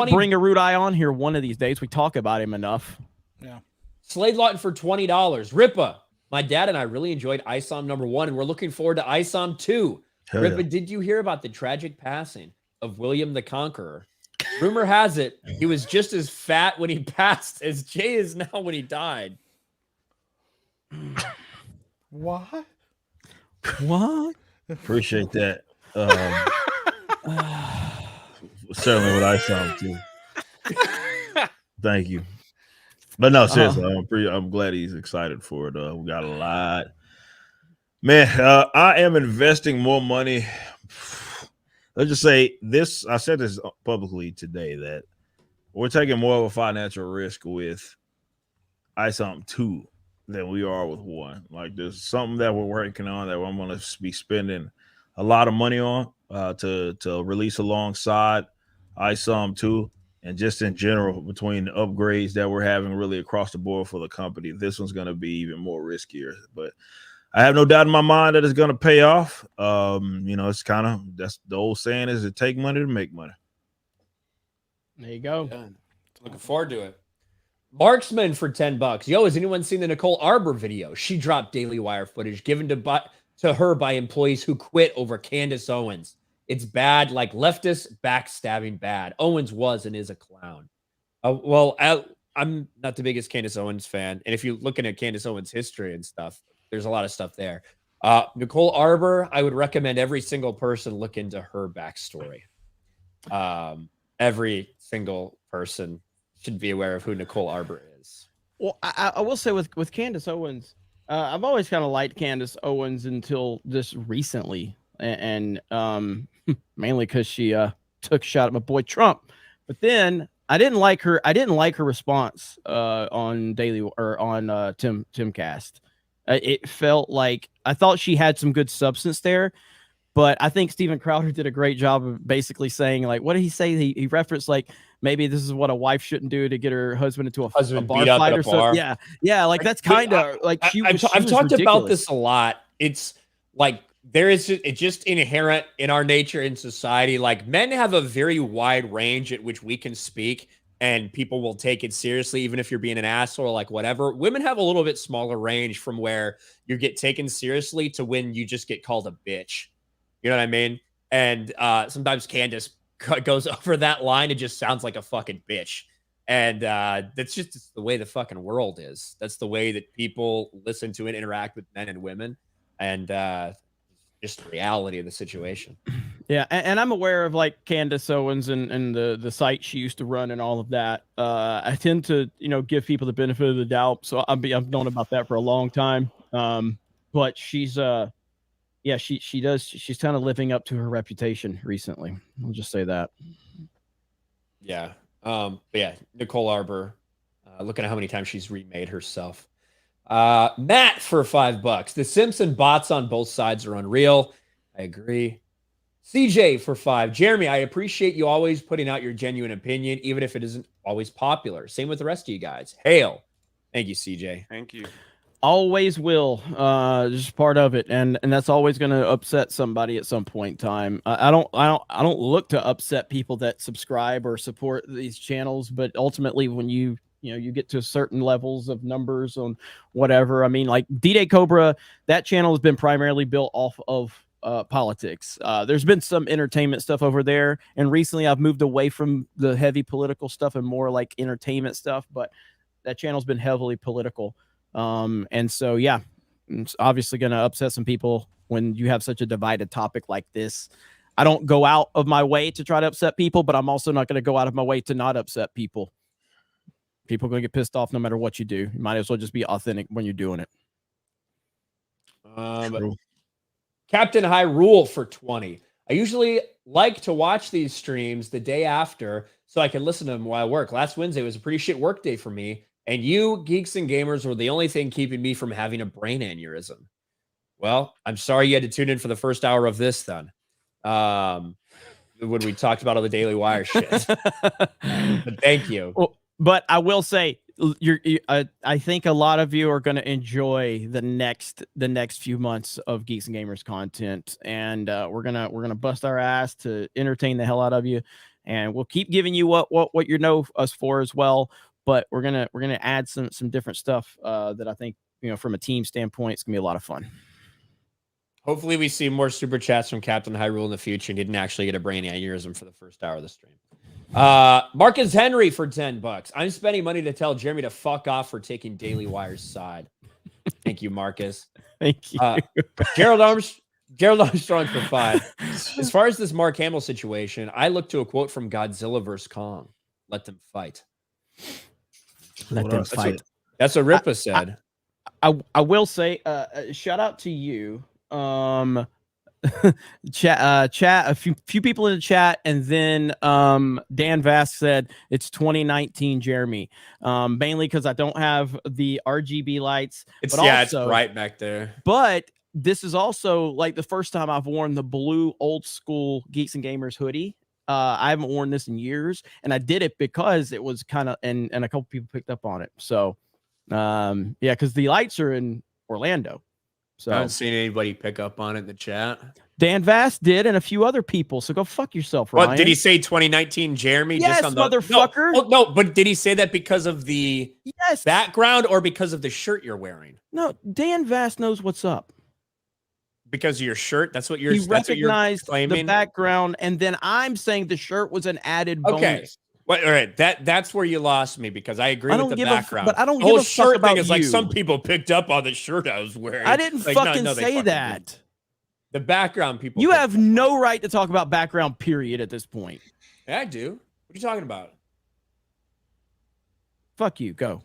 bring Rudai on here one of these days. We talk about him enough. Yeah. Slade Lawton for $20. Rippa, my dad and I really enjoyed ISOM #1, and we're looking forward to ISOM 2. Rippa, did you hear about the tragic passing of William the Conqueror? Rumor has it he was just as fat when he passed as Jay is now when he died. What? What? Appreciate that. Certainly what I saw too. Thank you. But no, seriously, I'm glad he's excited for it. We got a lot. Man, I am investing more money. Let's just say this. I said this publicly today that we're taking more of a financial risk with ISOM 2 than we are with 1. Like there's something that we're working on that I'm going to be spending a lot of money on to release alongside ISOM 2, and just in general between the upgrades that we're having really across the board for the company. This one's going to be even more riskier, but I have no doubt in my mind that it's going to pay off. It's kind of, that's the old saying is it take money to make money. There you go. Yeah. Looking forward to it. Marksman for $10. Yo, has anyone seen the Nicole Arbor video? She dropped Daily Wire footage given to her by employees who quit over Candace Owens. It's bad, like leftist backstabbing bad. Owens was and is a clown. I'm not the biggest Candace Owens fan. And if you're looking at Candace Owens' history and stuff, there's a lot of stuff there. Nicole Arbor, I would recommend every single person look into her backstory. Every single person should be aware of who Nicole Arbor is. Well, I will say with Candace Owens, I've always kind of liked Candace Owens until this recently. And mainly because she took a shot at my boy Trump, but then I didn't like her response on Daily or on Timcast. It felt like I thought she had some good substance there, but I think Steven Crowder did a great job of basically saying, like, what did he say? He referenced like maybe this is what a wife shouldn't do to get her husband into a bar fight or something. Yeah, like that's kind of like I've talked about this a lot. It's like it's just inherent in our nature in society. Like men have a very wide range at which we can speak and people will take it seriously, even if you're being an asshole or like whatever. Women have a little bit smaller range from where you get taken seriously to when you just get called a bitch. You know what I mean? And sometimes Candace goes over that line and just sounds like a fucking bitch. And that's just the way the fucking world is. That's the way that people listen to and interact with men and women. And just the reality of the situation. Yeah, and I'm aware of like Candace Owens and the site she used to run and all of that. I tend to give people the benefit of the doubt, so I've known about that for a long time. But she's she's kind of living up to her reputation recently. I'll just say that. Yeah, but yeah, Nicole Arbor. Looking at how many times she's remade herself. Matt for $5. The Simpson bots on both sides are unreal. I agree. CJ for 5. Jeremy, I appreciate you always putting out your genuine opinion, even if it isn't always popular. Same with the rest of you guys. Hail. Thank you, CJ. Thank you. Always will. Just part of it, and that's always going to upset somebody at some point in time. I don't look to upset people that subscribe or support these channels, but ultimately, when you get to certain levels of numbers on whatever, I mean, like D-Day Cobra, that channel has been primarily built off of politics. There's been some entertainment stuff over there, and recently I've moved away from the heavy political stuff and more like entertainment stuff, but that channel's been heavily political. And so, yeah, it's obviously going to upset some people when you have such a divided topic like this. I don't go out of my way to try to upset people, but I'm also not going to go out of my way to not upset people. People are going to get pissed off no matter what you do. You might as well just be authentic when you're doing it. Captain High Rule for 20. I usually like to watch these streams the day after so I can listen to them while I work. Last Wednesday was a pretty shit work day for me. And you, Geeks and Gamers, were the only thing keeping me from having a brain aneurysm. Well, I'm sorry you had to tune in for the first hour of this then. When we talked about all the Daily Wire shit. But thank you. Well, but I will say, I think a lot of you are going to enjoy the next few months of Geeks and Gamers content, and we're gonna bust our ass to entertain the hell out of you, and we'll keep giving you what you know us for as well. But we're gonna add some different stuff that I think, from a team standpoint, it's gonna be a lot of fun. Hopefully we see more super chats from Captain Hyrule in the future and didn't actually get a brain aneurysm for the first hour of the stream. Marcus Henry for $10. I'm spending money to tell Jeremy to fuck off for taking Daily Wire's side. Thank you, Marcus. Thank you. Gerald Armstrong for 5. As far as this Mark Hamill situation, I look to a quote from Godzilla vs. Kong. Let them fight. Let them fight. That's what Ripa said. I will say, shout out to you. Chat a few people in the chat, and then Dan Vass said it's 2019 Jeremy, mainly because I don't have the RGB lights. It's also, it's right back there. But this is also like the first time I've worn the blue old school Geeks and Gamers hoodie. I haven't worn this in years, and I did it because it was kind of, and a couple people picked up on it. So yeah, because the lights are in Orlando. So I haven't seen anybody pick up on it in the chat. Dan Vass did, and a few other people. So go fuck yourself, Ryan. What did he say? 2019 Jeremy? Yes, just on the motherfucker. No, but did he say that because of the background or because of the shirt you're wearing? No, Dan Vass knows what's up. Because of your shirt? That's what you're. He that's recognized what you're claiming? the background, and then I'm saying the shirt was an added bonus. Okay. Well, all right, that's where you lost me, because I agree with the background. But I don't the whole give a fuck shirt about thing is like you. some people picked up on the shirt I was wearing. I didn't like, fucking no, say that. Didn't. The background people. You have no right to talk about background, period, at this point. Yeah, I do. What are you talking about? Fuck you. Go.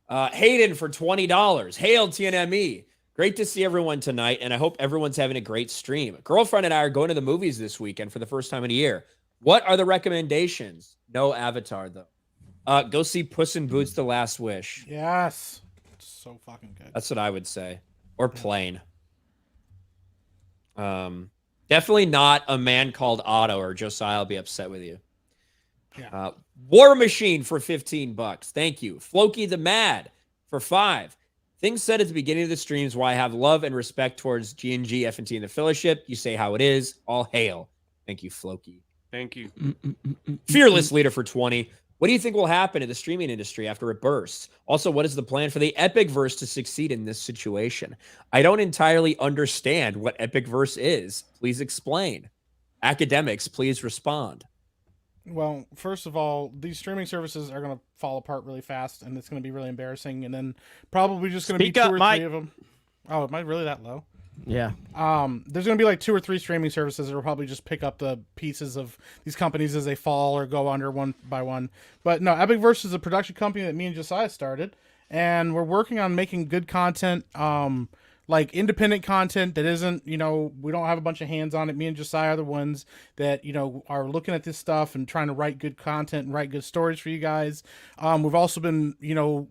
Hayden for $20. Hail TNME. Great to see everyone tonight, and I hope everyone's having a great stream. Girlfriend and I are going to the movies this weekend for the first time in a year. What are the recommendations? No Avatar, though. Go see Puss in Boots: The Last Wish. Yes. It's so fucking good. That's what I would say. Or Plane. Definitely not A Man Called Otto, or Josiah will be upset with you. Yeah. War Machine for $15. Thank you. Floki the Mad for 5. Things said at the beginning of the streams why I have love and respect towards G&G, F&T, and the Fellowship. You say how it is. All hail. Thank you, Floki. Thank you. Fearless Leader for 20. What do you think will happen in the streaming industry after it bursts? Also, what is the plan for the Epicverse to succeed in this situation? I don't entirely understand what Epicverse is. Please explain. Academics, please respond. Well, first of all, these streaming services are going to fall apart really fast, and it's going to be really embarrassing, and then probably just going to be two or three of them. Oh, am I really that low? Yeah. There's going to be like 2 or 3 streaming services that will probably just pick up the pieces of these companies as they fall or go under one by one. But no, Epicverse is a production company that me and Josiah started, and we're working on making good content, like independent content that isn't, we don't have a bunch of hands on it. Me and Josiah are the ones that, are looking at this stuff and trying to write good content and write good stories for you guys. We've also been,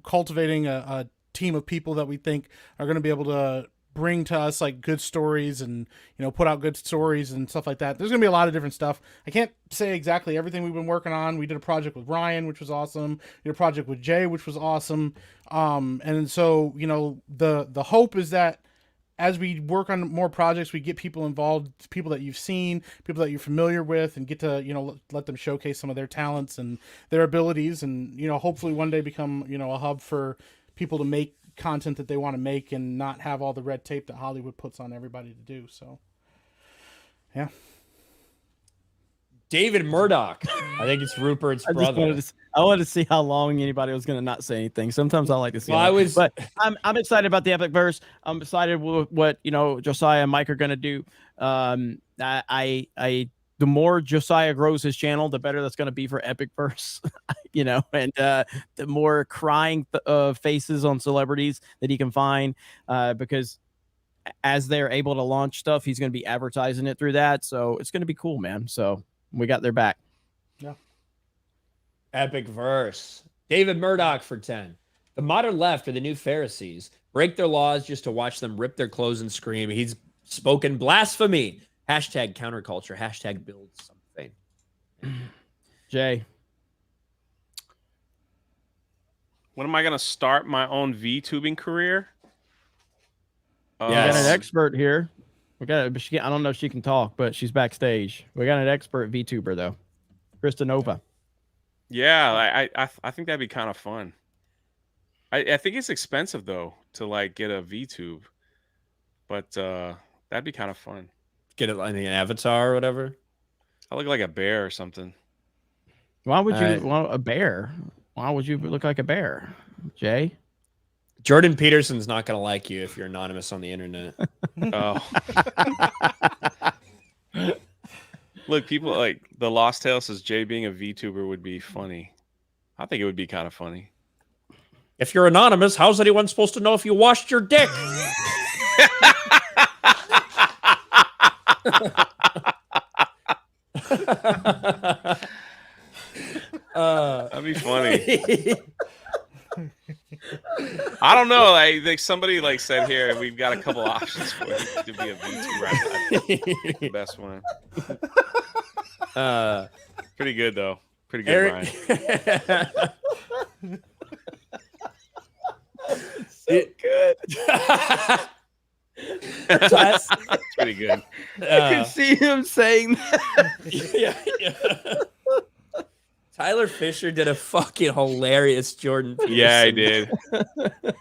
cultivating a team of people that we think are going to be able to bring to us like good stories and put out good stories and stuff like that. There's gonna be a lot of different stuff. I can't say exactly everything we've been working on. We did a project with Ryan, which was awesome. We did a project with Jay, which was awesome. And so the hope is that as we work on more projects, we get people involved, people that you've seen, people that you're familiar with, and get to let them showcase some of their talents and their abilities, and hopefully one day become a hub for people to make content that they want to make and not have all the red tape that Hollywood puts on everybody to do. So yeah. David Murdoch. I think it's Rupert's brother. I wanted to see how long anybody was going to not say anything. Sometimes I like to see. Well, but I'm excited about the epic verse. I'm excited with what Josiah and Mike are going to do. The more Josiah grows his channel, the better that's going to be for epic verse. And the more crying faces on celebrities that he can find, because as they're able to launch stuff, he's going to be advertising it through that. So it's going to be cool, man. So we got their back. Yeah. Epic verse. David Murdoch for 10. The modern left are the new Pharisees. Break their laws just to watch them rip their clothes and scream. He's spoken blasphemy. Hashtag counterculture. Hashtag build something. Jay. When am I going to start my own VTubing career? We got an expert here. I don't know if she can talk, but she's backstage. We got an expert VTuber though, Krista Nova. Yeah, I think that'd be kind of fun. I think it's expensive though to like get a VTube, but that'd be kind of fun. Get it like an avatar or whatever. I look like a bear or something. Why would you want a bear? Why would you look like a bear, Jay? Jordan Peterson's not going to like you if you're anonymous on the internet. Oh. Look, people like the Lost Tale says Jay being a VTuber would be funny. I think it would be kind of funny. If you're anonymous, how's anyone supposed to know if you washed your dick? That'd be funny. I don't know. Like somebody like said here, we've got a couple options for it to be a VTuber. I think the best one. Pretty good though. Pretty good, Ryan. So good. That's pretty good. I can see him saying that. Yeah. Tyler Fisher did a fucking hilarious Jordan Peterson. Yeah, he did.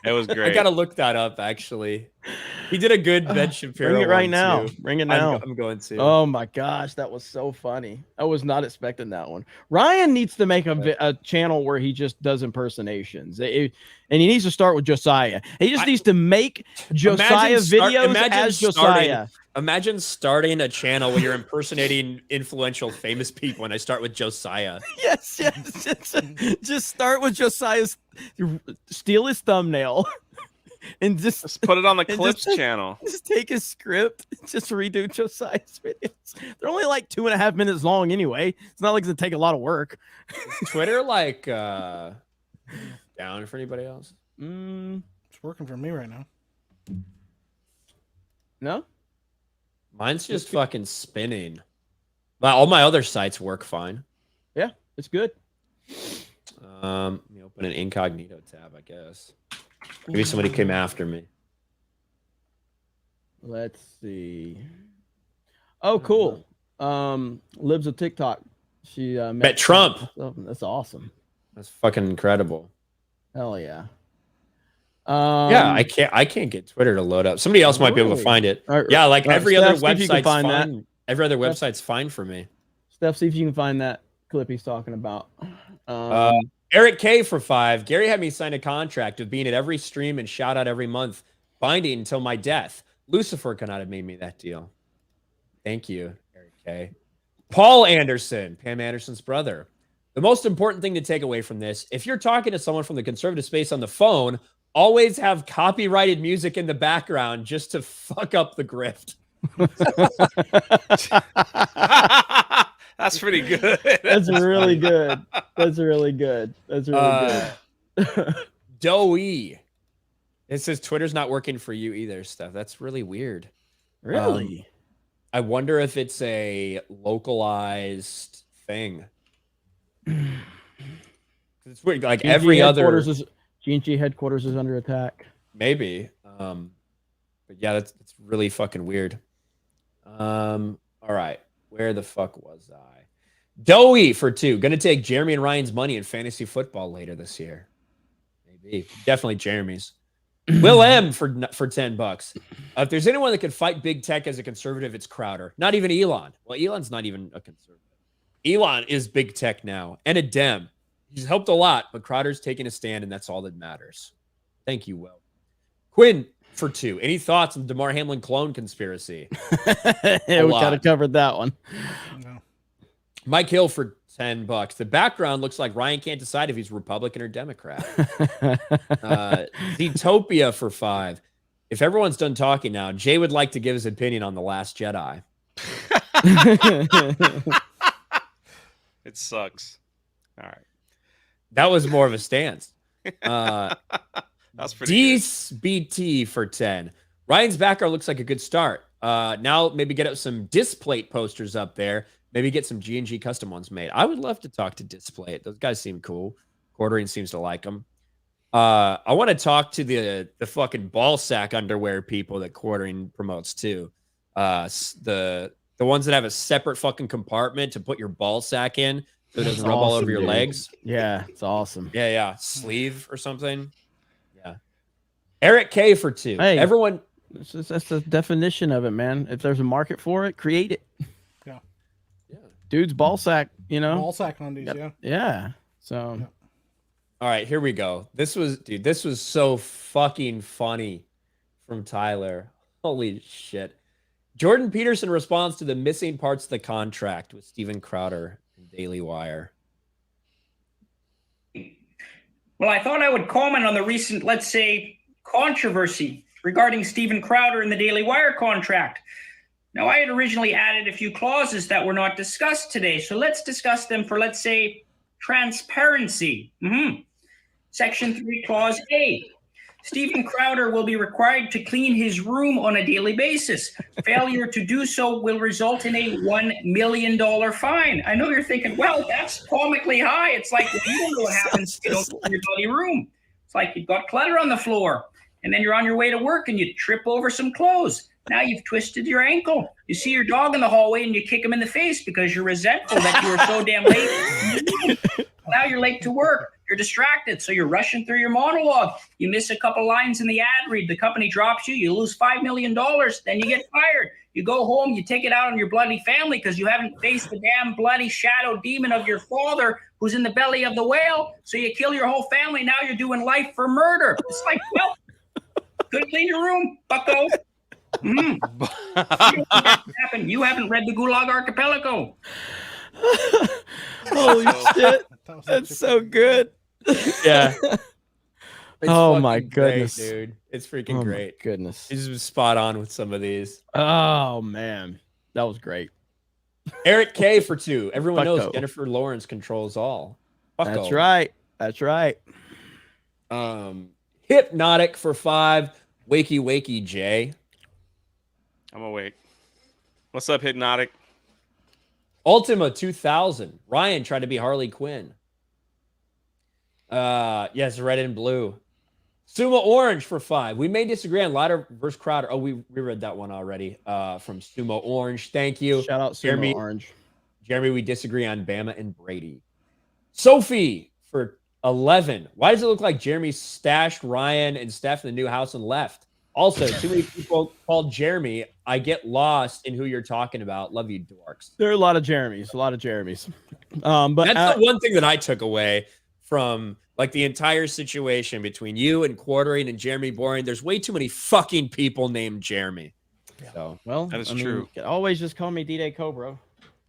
It was great. I gotta look that up actually. He did a good Ben Shapiro. Bring it right now. Too. Bring it now. I'm going to. Oh my gosh, that was so funny. I was not expecting that one. Ryan needs to make a channel where he just does impersonations. And he needs to start with Josiah. He just needs to make Josiah videos as Josiah. Imagine starting a channel where you're impersonating influential famous people, and I start with Josiah. Yes. Just start with Josiah's, steal his thumbnail, and just put it on the clips channel. Just take his script, just redo Josiah's videos. They're only like 2.5 minutes long anyway. It's not like it's gonna take a lot of work. Is Twitter like down for anybody else? It's working for me right now. No? Mine's just fucking spinning. But all my other sites work fine. Yeah, it's good. Let me open an incognito tab, I guess. Maybe somebody came after me. Let's see. Oh, cool. Lives of TikTok. She met Trump. That's awesome. That's fucking incredible. Hell yeah. Yeah, I can't get Twitter to load up. Somebody else might be able to find it. Yeah, like every other website's fine. Every other website's fine for me. Steph, see if you can find that clip he's talking about. Eric K for 5. Gary had me sign a contract of being at every stream and shout out every month, binding until my death. Lucifer could not have made me that deal. Thank you, Eric K. Paul Anderson, Pam Anderson's brother. The most important thing to take away from this, if you're talking to someone from the conservative space on the phone, always have copyrighted music in the background just to fuck up the grift. That's pretty good. That's really good. That's really good. That's really good. Doe. It says Twitter's not working for you either, Steph. That's really weird. Really? I wonder if it's a localized thing. It's weird. Like every other G&G headquarters is under attack. maybe. But yeah, that's really fucking weird. All right. Where the fuck was I? Doey for 2. Gonna take Jeremy and Ryan's money in fantasy football later this year. Maybe. Definitely Jeremy's. Will M for $10. If there's anyone that could fight big tech as a conservative, it's Crowder. Not even Elon. Well, Elon's not even a conservative. Elon is big tech now and a Dem. He's helped a lot, but Crowder's taking a stand, and that's all that matters. Thank you, Will. Quinn for 2. Any thoughts on Damar Hamlin clone conspiracy? Yeah, we kind of covered that one. No. Mike Hill for $10. The background looks like Ryan can't decide if he's Republican or Democrat. Zootopia for 5. If everyone's done talking now, Jay would like to give his opinion on The Last Jedi. It sucks. All right. That was more of a stance. That's pretty BT for 10. Ryan's background looks like a good start. Now maybe get up some Displate posters up there. Maybe get some G&G custom ones made. I would love to talk to Displate. Those guys seem cool. Quartering seems to like them. I want to talk to the fucking ball sack underwear people that Quartering promotes too. The ones that have a separate fucking compartment to put your ball sack in so it doesn't rub all over your legs. Yeah, it's awesome. Yeah. Sleeve or something. Yeah. Eric K for 2. Hey, everyone. That's the definition of it, man. If there's a market for it, create it. Yeah. Dude's ball sack, Ball sack undies, Yep. Yeah. So. Yeah. All right, here we go. This was so fucking funny from Tyler. Holy shit. Jordan Peterson responds to the missing parts of the contract with Steven Crowder in Daily Wire. Well, I thought I would comment on the recent, let's say, controversy regarding Steven Crowder and the Daily Wire contract. Now, I had originally added a few clauses that were not discussed today, so let's discuss them for, let's say, transparency. Section 3, Clause A. Steven Crowder will be required to clean his room on a daily basis. Failure to do so will result in a $1 million fine. I know you're thinking, well, that's comically high. It's like, well, you don't know what happens if you don't clean your bloody room. It's like you've got clutter on the floor, and then you're on your way to work and you trip over some clothes. Now you've twisted your ankle. You see your dog in the hallway and you kick him in the face because you're resentful that you were so damn late. Now you're late to work. You're distracted, so you're rushing through your monologue. You miss a couple lines in the ad read. The company drops you. You lose $5 million. Then you get fired. You go home. You take it out on your bloody family because you haven't faced the damn bloody shadow demon of your father who's in the belly of the whale. So you kill your whole family. Now you're doing life for murder. It's like, well, couldn't clean your room, bucko. You haven't read the Gulag Archipelago. Holy shit. That's so good. Yeah. Oh my great, goodness, dude. It's freaking great. Goodness. He's just spot on with some of these. Oh man. That was great. Eric K for 2. Everyone knows Fucko. Jennifer Lawrence controls all. That's right. That's right. Hypnotic for 5. Wakey Jay. I'm awake. What's up, Hypnotic? Ultima 2000. Ryan tried to be Harley Quinn. Yes, red and blue. Suma Orange for 5. We may disagree on Lauder versus Crowder. Oh, we read that one already. From Suma Orange. Thank you. Shout out Suma Orange. Jeremy, we disagree on Bama and Brady. Sophie for 11. Why does it look like Jeremy stashed Ryan and Steph in the new house and left? Also, too many people called Jeremy. I get lost in who you're talking about. Love you, dorks. There are a lot of Jeremys. But that's the one thing that I took away from like the entire situation between you and Quartering and Jeremy Boring. There's way too many fucking people named Jeremy. So, well, that is true. You can always just call me D-Day Cobra.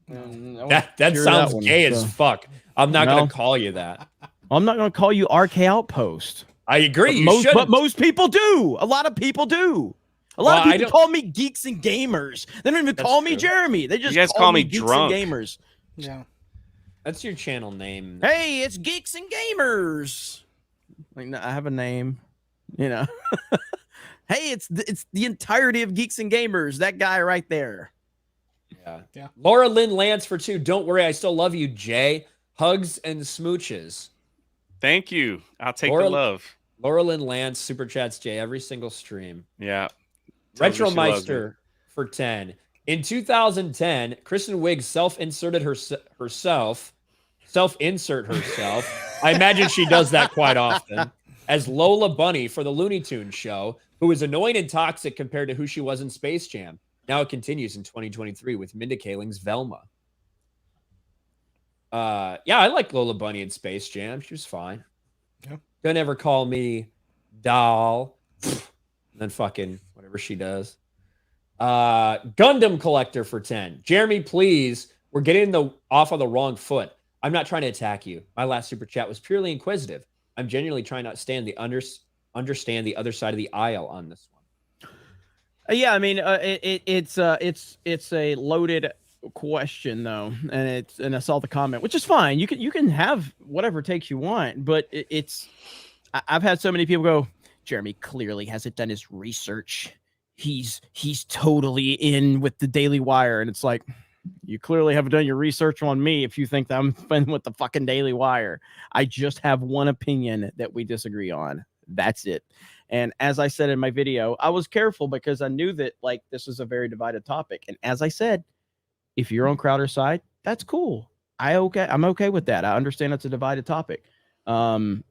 That sounds gay as fuck. I'm not going to call you that. I'm not going to call you RK Outpost. I agree. But most people do. A lot of people do. A lot of people call me Geeks and Gamers. They don't even call me Jeremy. They just call me Geeks drunk. and Gamers. Yeah. That's your channel name. Hey, it's Geeks and Gamers. Like, I have a name. You know, hey, it's the entirety of Geeks and Gamers. That guy right there. Yeah. Laura Lynn Lance for 2. Don't worry, I still love you, Jay. Hugs and smooches. Thank you. I'll take the love. Laura Lynn Lance super chats Jay every single stream. Yeah. Retromeister for 10. In 2010, Kristen Wiig self-insert herself. I imagine she does that quite often. As Lola Bunny for the Looney Tunes show, who is annoying and toxic compared to who she was in Space Jam. Now it continues in 2023 with Mindy Kaling's Velma. Yeah, I like Lola Bunny in Space Jam. She was fine. Yeah. Don't ever call me doll. And then fucking whatever she does. Gundam Collector for 10. Jeremy, please. We're getting off on the wrong foot. I'm not trying to attack you. My last super chat was purely inquisitive. I'm genuinely trying to understand the other side of the aisle on this one. Yeah, I mean, it's a loaded question though, and I saw the comment, which is fine. You can have whatever takes you want, but I've had so many people go, Jeremy clearly hasn't done his research. He's totally in with the Daily Wire, and it's like, you clearly haven't done your research on me if you think that I'm in with the fucking Daily Wire. I just have one opinion that we disagree on. That's it. And as I said in my video, I was careful because I knew that like this is a very divided topic. And as I said, if you're on Crowder's side, that's cool. I'm okay with that. I understand it's a divided topic. And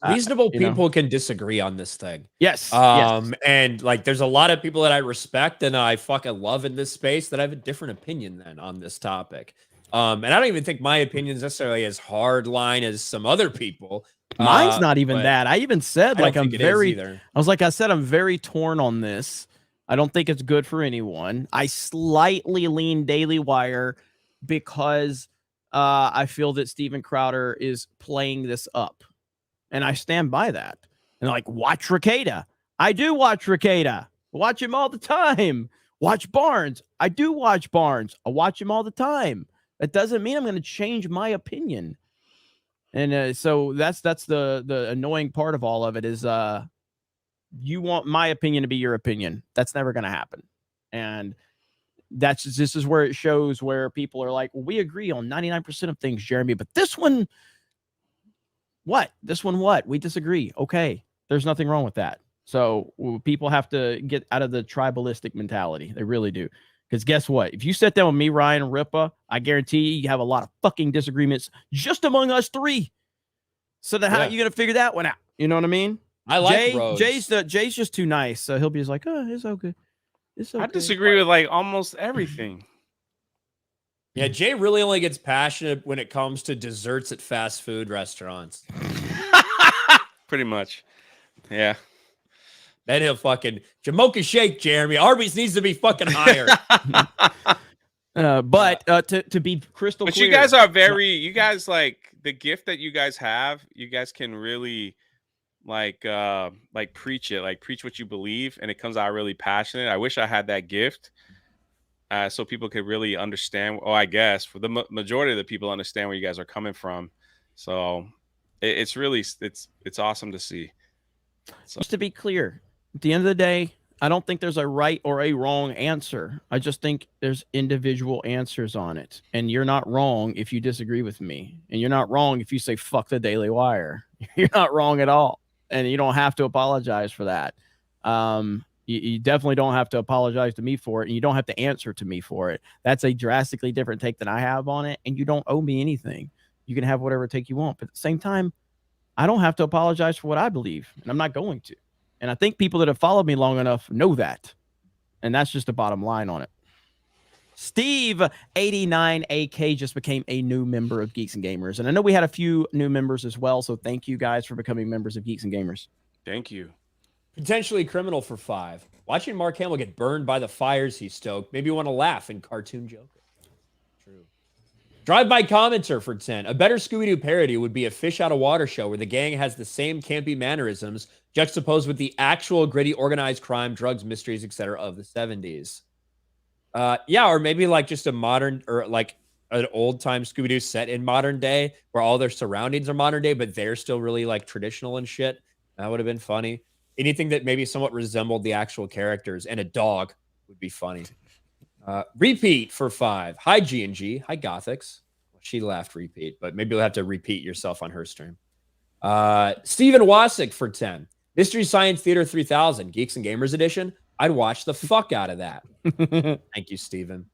reasonable people can disagree on this thing. Yes. And like there's a lot of people that I respect and I fucking love in this space that I have a different opinion than on this topic. And I don't even think my opinion is necessarily as hard line as some other people. Mine's not even that. I even said like I'm very torn on this. I don't think it's good for anyone. I slightly lean Daily Wire because I feel that Steven Crowder is playing this up. And I stand by that. And like, watch Ricada. I do watch Ricada. Watch him all the time. Watch Barnes. I do watch Barnes. I watch him all the time. That doesn't mean I'm going to change my opinion. And so that's the annoying part of all of it is you want my opinion to be your opinion. That's never going to happen. And this is where it shows where people are like, well, we agree on 99% of things, Jeremy, but this one, what? This one, what? We disagree. Okay. There's nothing wrong with that. So people have to get out of the tribalistic mentality. They really do. Because guess what? If you sit down with me, Ryan, and Ripa, I guarantee you have a lot of fucking disagreements just among us three. So then how are you going to figure that one out? You know what I mean? I like Rose. Jay's just too nice. So he'll be just like, oh, it's okay. It's okay. I disagree with like almost everything. Yeah, Jay really only gets passionate when it comes to desserts at fast food restaurants. Pretty much. Yeah. Then he'll fucking Jamocha shake, Jeremy. Arby's needs to be fucking higher. But to be crystal clear. You guys are you guys like the gift that you guys have, you guys can really like preach it, like preach what you believe, and it comes out really passionate. I wish I had that gift. So people could really understand. Oh, I guess for the majority of the people understand where you guys are coming from. So it's really it's awesome to see. So. Just to be clear, at the end of the day, I don't think there's a right or a wrong answer. I just think there's individual answers on it. And you're not wrong if you disagree with me. And you're not wrong if you say, fuck the Daily Wire. You're not wrong at all. And you don't have to apologize for that. You definitely don't have to apologize to me for it. And you don't have to answer to me for it. That's a drastically different take than I have on it. And you don't owe me anything. You can have whatever take you want. But at the same time, I don't have to apologize for what I believe. And I'm not going to. And I think people that have followed me long enough know that. And that's just the bottom line on it. Steve 89AK just became a new member of Geeks and Gamers. And I know we had a few new members as well. So thank you guys for becoming members of Geeks and Gamers. Thank you. Potentially criminal for 5. Watching Mark Hamill get burned by the fires he stoked. Maybe you want to laugh in Cartoon Joker. True. Drive-by commenter for 10. A better Scooby-Doo parody would be a fish out of water show where the gang has the same campy mannerisms juxtaposed with the actual gritty organized crime, drugs, mysteries, etc. of the 70s. Yeah, or maybe like just a modern or like an old-time Scooby-Doo set in modern day where all their surroundings are modern day, but they're still really like traditional and shit. That would have been funny. Anything that maybe somewhat resembled the actual characters, and a dog would be funny. Repeat for 5. Hi, G&G. Hi, Gothix. She laughed repeat, but maybe you'll have to repeat yourself on her stream. Steven Wasick for 10. Mystery Science Theater 3000, Geeks and Gamers edition. I'd watch the fuck out of that. Thank you, Steven.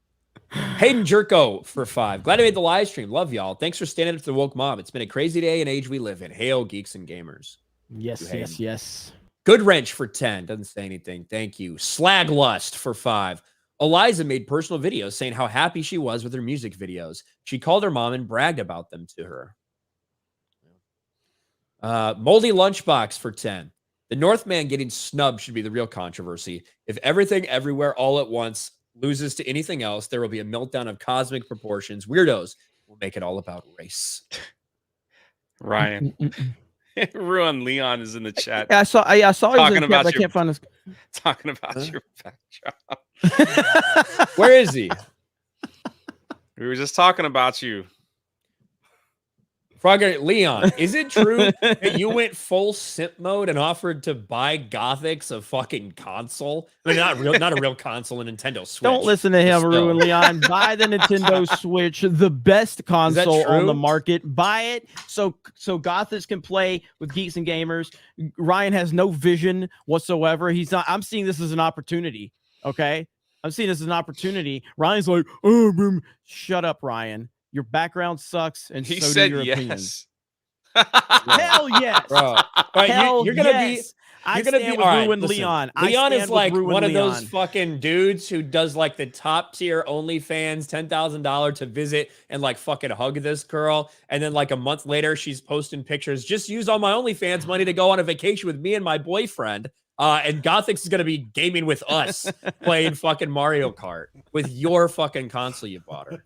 Hayden Jerko for 5. Glad I made the live stream. Love y'all. Thanks for standing up to the woke mob. It's been a crazy day and age we live in. Hail, Geeks and Gamers. Yes. Good Wrench for 10. Doesn't say anything. Thank you. Slaglust for 5. Eliza made personal videos saying how happy she was with her music videos. She called her mom and bragged about them to her. Moldy Lunchbox for 10. The Northman getting snubbed should be the real controversy. If everything everywhere all at once loses to anything else, there will be a meltdown of cosmic proportions. Weirdos will make it all about race. Ryan. Ruin Leon is in the chat. Yeah, I saw he was talking in the about chat, but I can't find his. Talking about your backdrop. Where is he? We were just talking about you. Frogger Leon, is it true that you went full simp mode and offered to buy Gothix a fucking console? I mean, not a real console, a Nintendo Switch. Don't listen to him, Ruin Leon. Buy the Nintendo Switch, the best console on the market. Buy it so Gothix can play with Geeks and Gamers. Ryan has no vision whatsoever. He's not. I'm seeing this as an opportunity. Okay, I'm seeing this as an opportunity. Ryan's like, oh, shut up, Ryan. Your background sucks, and he so said do your yes. opinions. Hell yes, bro. Right, hell you're gonna yes. You're gonna be all right. Ruin Listen, Leon. Leon is like one of Leon. those fucking dudes who does like the top tier OnlyFans $10,000 to visit and like fucking hug this girl, and then like a month later she's posting pictures. Just use all my OnlyFans money to go on a vacation with me and my boyfriend. And Gothix is gonna be gaming with us, playing fucking Mario Kart with your fucking console you bought her.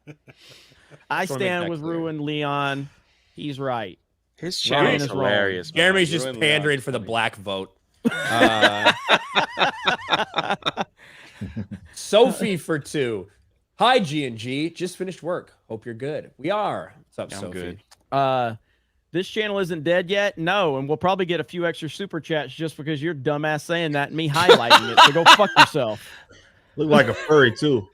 I stand with Ruin Leon. He's right. His channel is hilarious. Jeremy's just pandering for the black vote. Sophie for 2. Hi, G&G. Just finished work. Hope you're good. We are. What's up, Sophie? Good. This channel isn't dead yet. No, and we'll probably get a few extra super chats just because you're dumbass saying that and me highlighting it. So go fuck yourself. Look like a furry too.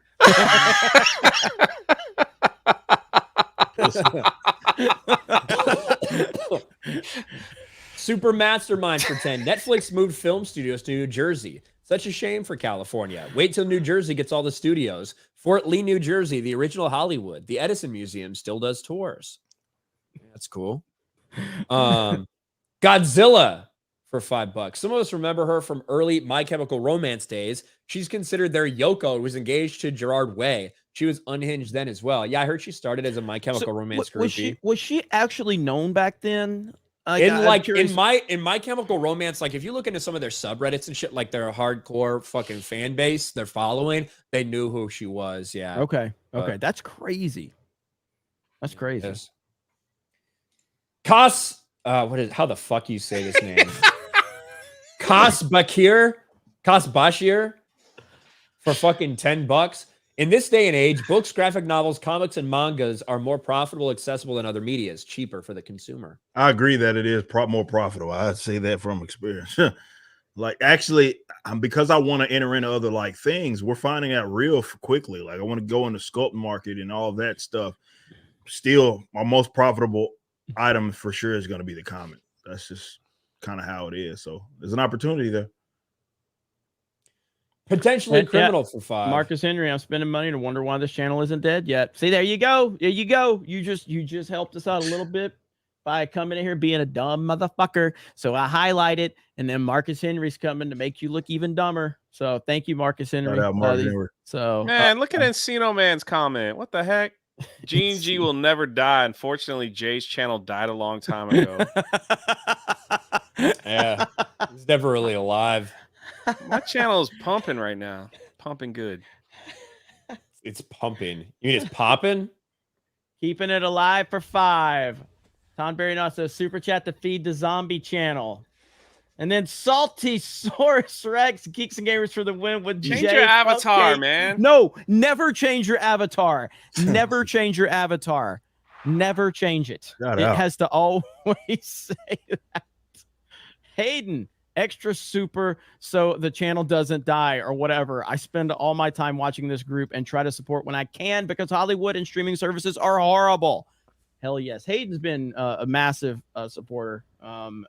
Super Mastermind for 10. Netflix moved film studios to New Jersey. Such a shame for California. Wait till New Jersey gets all the studios. Fort Lee, New Jersey, the original Hollywood. The Edison Museum still does tours. That's cool. Godzilla for $5. Some of us remember her from early My Chemical Romance days. She's considered their Yoko, who was engaged to Gerard Way. She was unhinged then as well. Yeah, I heard she started as a My Chemical Romance groupie. Was she actually known back then? In My Chemical Romance, like if you look into some of their subreddits and shit, like their hardcore fucking fan base, their following, they knew who she was. Yeah. Okay. That's crazy. That's crazy. Yes. How the fuck you say this name? Bashir for fucking $10. In this day and age, books, graphic novels, comics, and mangas are more profitable, accessible than other media. It's cheaper for the consumer. I agree that it is more profitable. I'd say that from experience. Like actually, because I want to enter into other like things, we're finding out real quickly. Like I want to go into sculpt market and all that stuff. Still, my most profitable item for sure is going to be the comic. That's just kind of how it is. So there's an opportunity there. Potentially criminal for $5. Marcus Henry, I'm spending money to wonder why this channel isn't dead yet. See, there you go. There you go. You just helped us out a little bit by coming in here being a dumb motherfucker. So I highlight it, and then Marcus Henry's coming to make you look even dumber. So thank you, Marcus Henry. Shout out Marcus Henry. So man, look at Encino Man's comment. What the heck? G&G will never die. Unfortunately, Jay's channel died a long time ago. Yeah, he's never really alive. My channel is pumping right now. Pumping good. It's pumping. You mean it's popping? Keeping it alive for $5. Tom Berry Knott says super chat to feed the zombie channel. And then Salty Source Rex, Geeks and Gamers for the win with change your avatar, man. No, never change your avatar. Never change your avatar. Never change it. It has to always say that. Hayden, extra super so the channel doesn't die or whatever. I spend all my time watching this group and try to support when I can because Hollywood and streaming services are horrible. Hell yes. Hayden's been a massive supporter on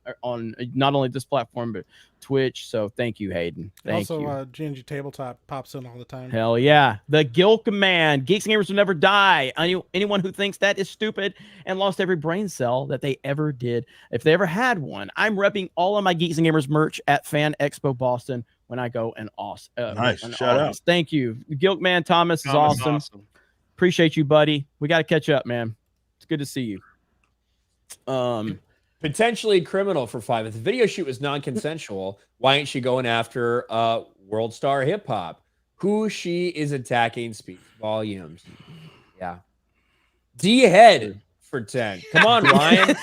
not only this platform, but Twitch. So thank you, Hayden. Thank you. Also, GNG Tabletop pops in all the time. Hell yeah. The Gilk Man. Geeks and Gamers will never die. Anyone who thinks that is stupid and lost every brain cell that they ever did, if they ever had one. I'm repping all of my Geeks and Gamers merch at Fan Expo Boston when I go and nice. Shout out. Thank you. Gilk Man Thomas is awesome. Appreciate you, buddy. We got to catch up, man. It's good to see you. Potentially criminal for 5. If the video shoot was non-consensual, why ain't she going after World Star Hip Hop? Who she is attacking speaks volumes. Yeah. D head for 10. Come on, Ryan.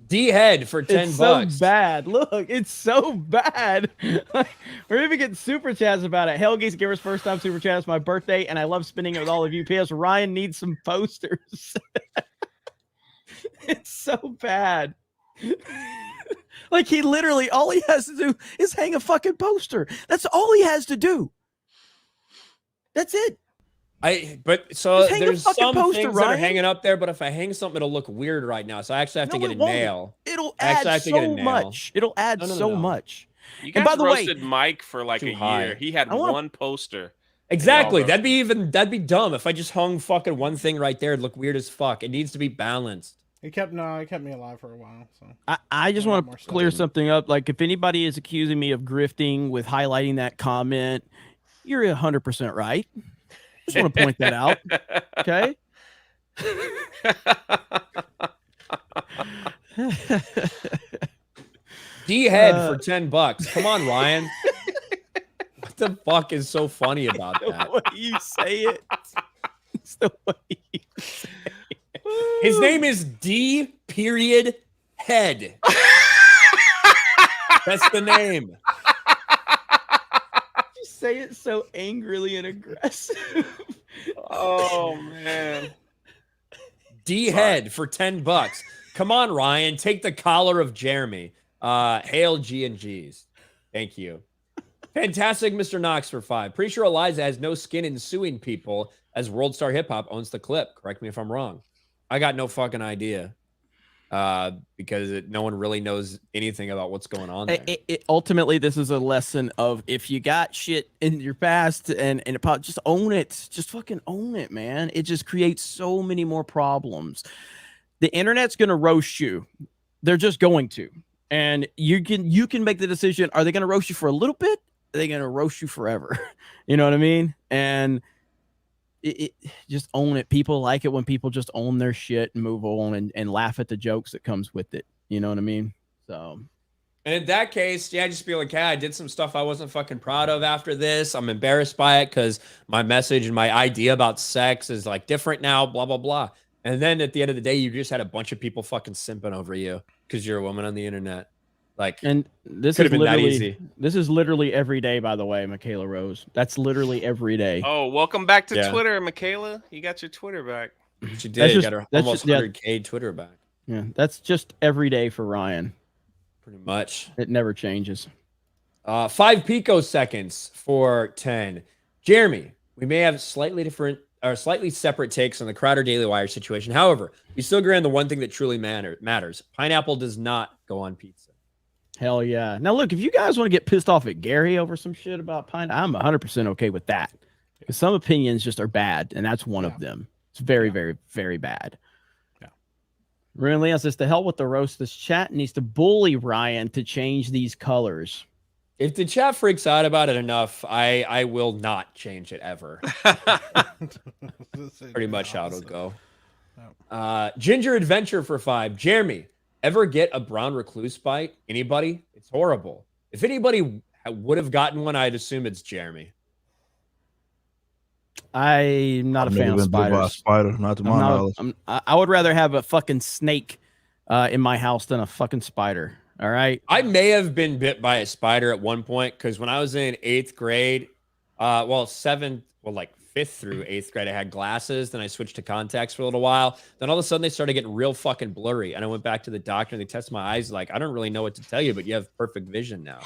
D head for 10 bucks. So bad. Look, it's so bad. We're even getting super chats about it. Hell, Geeks Gamers first time super chat. It's my birthday, and I love spending it with all of you. P.S. Ryan needs some posters. It's so bad. Like, he literally, all he has to do is hang a fucking poster. That's all he has to do. That's it. There's some poster, things that are hanging up there, but if I hang something, it'll look weird right now. So I actually have to get a nail. It'll add so much. It'll add so much. You guys roasted Mike for like a year. He had one poster. Exactly. That'd be dumb. If I just hung fucking one thing right there, it'd look weird as fuck. It needs to be balanced. It kept me alive for a while. So I just want to clear something up. Like, if anybody is accusing me of grifting with highlighting that comment, you're 100% right. Just want to point that out. Okay. D head for 10 bucks. Come on, Ryan. What the fuck is so funny about that? The way you say it. It's the way you say it. His name is D period head. That's the name. You say it so angrily and aggressive. Oh man. D head for 10 bucks. Come on, Ryan. Take the collar of Jeremy. Hail G and G's. Thank you. Fantastic, Mr. Knox for 5. Pretty sure Eliza has no skin in suing people as World Star Hip Hop owns the clip. Correct me if I'm wrong. I got no fucking idea. Because no one really knows anything about what's going on there. Ultimately, this is a lesson of, if you got shit in your past and just own it. Just fucking own it, man. It just creates so many more problems. The internet's going to roast you. They're just going to. And you can make the decision. Are they going to roast you for a little bit? Are they going to roast you forever? You know what I mean? And it just own it. People like it when people just own their shit and move on and laugh at the jokes that comes with it. You know what I mean? So, and in that case, yeah, just be like, hey, I did some stuff I wasn't fucking proud of after this. I'm embarrassed by it because my message and my idea about sex is like different now, blah, blah, blah. And then at the end of the day, you just had a bunch of people fucking simping over you because you're a woman on the internet. Like, and this is literally, this is literally every day, by the way, Michaela Rose. That's literally every day. Oh, welcome back to Twitter, Michaela. You got your Twitter back. She did. You got her almost 100K Twitter back. Yeah, that's just every day for Ryan. Pretty much. It never changes. 5 picoseconds for 10. Jeremy, we may have slightly different or slightly separate takes on the Crowder Daily Wire situation. However, we still agree on the one thing that truly matters. Pineapple does not go on pizza. Hell yeah. Now, look, if you guys want to get pissed off at Gary over some shit about pine, I'm 100% okay with that. Because some opinions just are bad, and that's one of them. It's very, very, very bad. Yeah. Ruin Leon says, to hell with the roast. This chat needs to bully Ryan to change these colors. If the chat freaks out about it enough, I will not change it ever. Pretty much how it'll go. Ginger Adventure for 5. Jeremy, ever get a brown recluse bite? Anybody? It's horrible. If anybody would have gotten one, I'd assume it's Jeremy. I'm not a fan of spiders. Spider, not to my knowledge. I would rather have a fucking snake in my house than a fucking spider. All right. I may have been bit by a spider at one point because when I was in 8th grade, like 5th through 8th grade, I had glasses. Then I switched to contacts for a little while. Then all of a sudden they started getting real fucking blurry. And I went back to the doctor and they tested my eyes. Like, I don't really know what to tell you, but you have perfect vision now.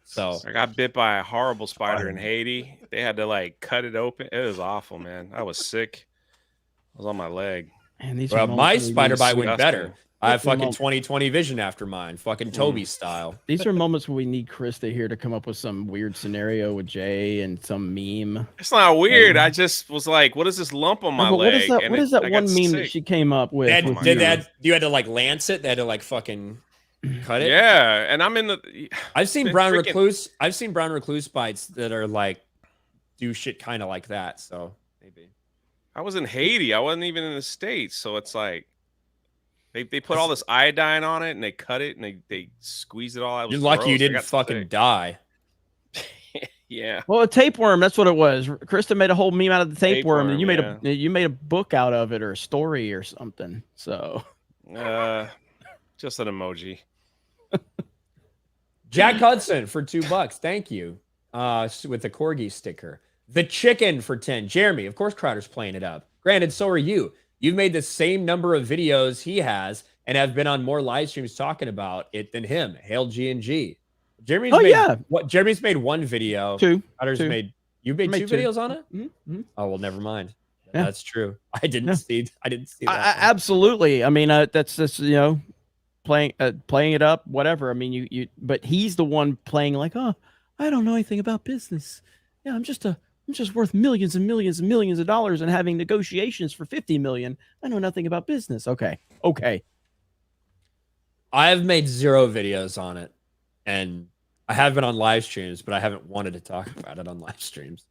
So I got bit by a horrible spider in Haiti. They had to like cut it open. It was awful, man. I was sick. I was on my leg. And well, my spider bite went better. I have fucking moments. 20/20 vision after mine, fucking Toby style. These are moments where we need Krista here to come up with some weird scenario with Jay and some meme. It's not weird. I just was like, what is this lump on my leg? What is that one meme that she came up with? You had to like lance it? They had to like fucking cut it? Yeah, and I'm in the... I've seen brown recluse. I've seen brown recluse bites that are like do shit kind of like that. So maybe. I was in Haiti. I wasn't even in the States. So it's like they put all this iodine on it and they cut it and they squeeze it all out. You're lucky you didn't fucking die. Yeah. Well, a tapeworm, that's what it was. Krista made a whole meme out of the tapeworm, and you made a book out of it or a story or something. So just an emoji. Jack Hudson for $2. Thank you. With the corgi sticker. The Chicken for 10. Jeremy, of course Crowder's playing it up. Granted, so are you. You've made the same number of videos he has and have been on more live streams talking about it than him. Hail G&G. Jeremy's Jeremy's made one video. Two. Crowder's made two videos on it? Mm-hmm. Oh, well, never mind. Yeah. That's true. I didn't see that. Absolutely. I mean, that's just, playing it up, whatever. I mean, but he's the one playing like, oh, I don't know anything about business. Yeah, I'm just worth millions and millions and millions of dollars and having negotiations for 50 million. I know nothing about business. Okay. I have made 0 videos on it, and I have been on live streams, but I haven't wanted to talk about it on live streams.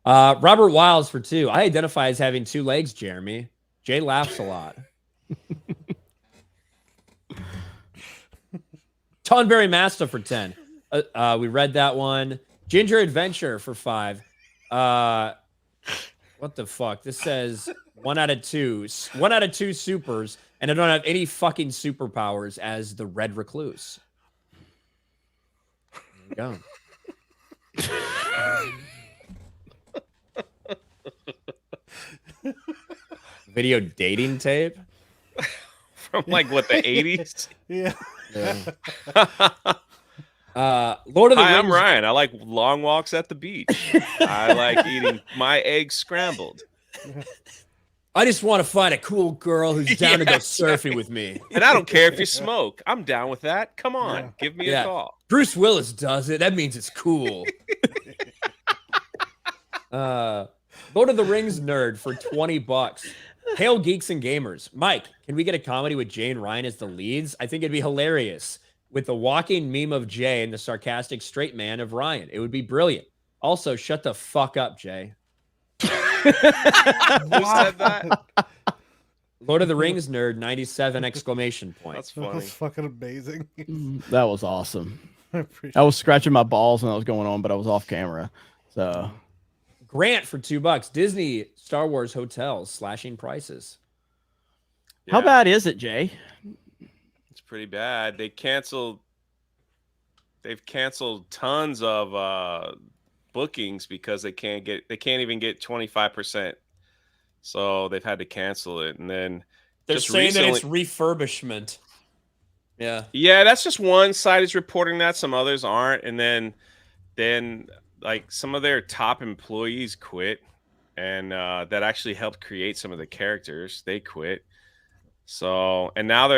Robert Wiles for 2. I identify as having 2 legs, Jeremy. Jay laughs a lot. Tonberry Master for 10. We read that one. Ginger Adventure for 5. What the fuck? This says 1 out of 2. 1 out of 2 supers, and I don't have any fucking superpowers as the Red Recluse. There you go. Video dating tape? From like what, the 80s? Yeah. Lord of the Rings. I'm Ryan. I like long walks at the beach. I like eating my eggs scrambled. I just want to find a cool girl who's down to go surfing with me. And I don't care if you smoke. I'm down with that. Come on, give me a call. Bruce Willis does it. That means it's cool. Lord of the Rings nerd for $20. Hail Geeks and Gamers. Mike, can we get a comedy with Jay and Ryan as the leads? I think it'd be hilarious. With the walking meme of Jay and the sarcastic straight man of Ryan. It would be brilliant. Also, shut the fuck up, Jay. Who said that? Lord of the Rings nerd, 97 exclamation point. That's funny. That was fucking amazing. That was awesome. I was scratching my balls when that was going on, but I was off camera. So Grant for $2. Disney Star Wars hotels slashing prices. How bad is it, Jay? It's pretty bad. They've canceled tons of bookings because they can't even get 25%. So they've had to cancel it. And then they're saying that it's refurbishment. Yeah. Yeah, that's just one side is reporting that, some others aren't. And then like some of their top employees quit, and that actually helped create some of the characters. They quit. So now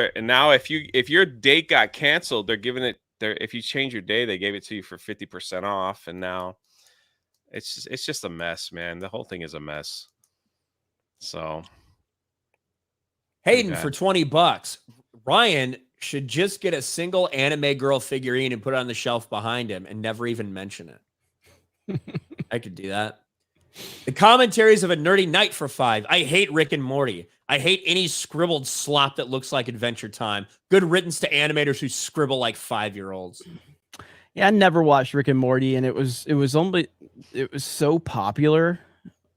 if your date got canceled, they're giving it if you change your day, they gave it to you for 50% off, and now it's just a mess, man. The whole thing is a mess. So Hayden for $20. Ryan should just get a single anime girl figurine and put it on the shelf behind him and never even mention it. I could do that. The commentaries of a nerdy night for 5. I hate Rick and Morty. I hate any scribbled slop that looks like Adventure Time. Good riddance to animators who scribble like 5-year-olds. Yeah, I never watched Rick and Morty, and it was so popular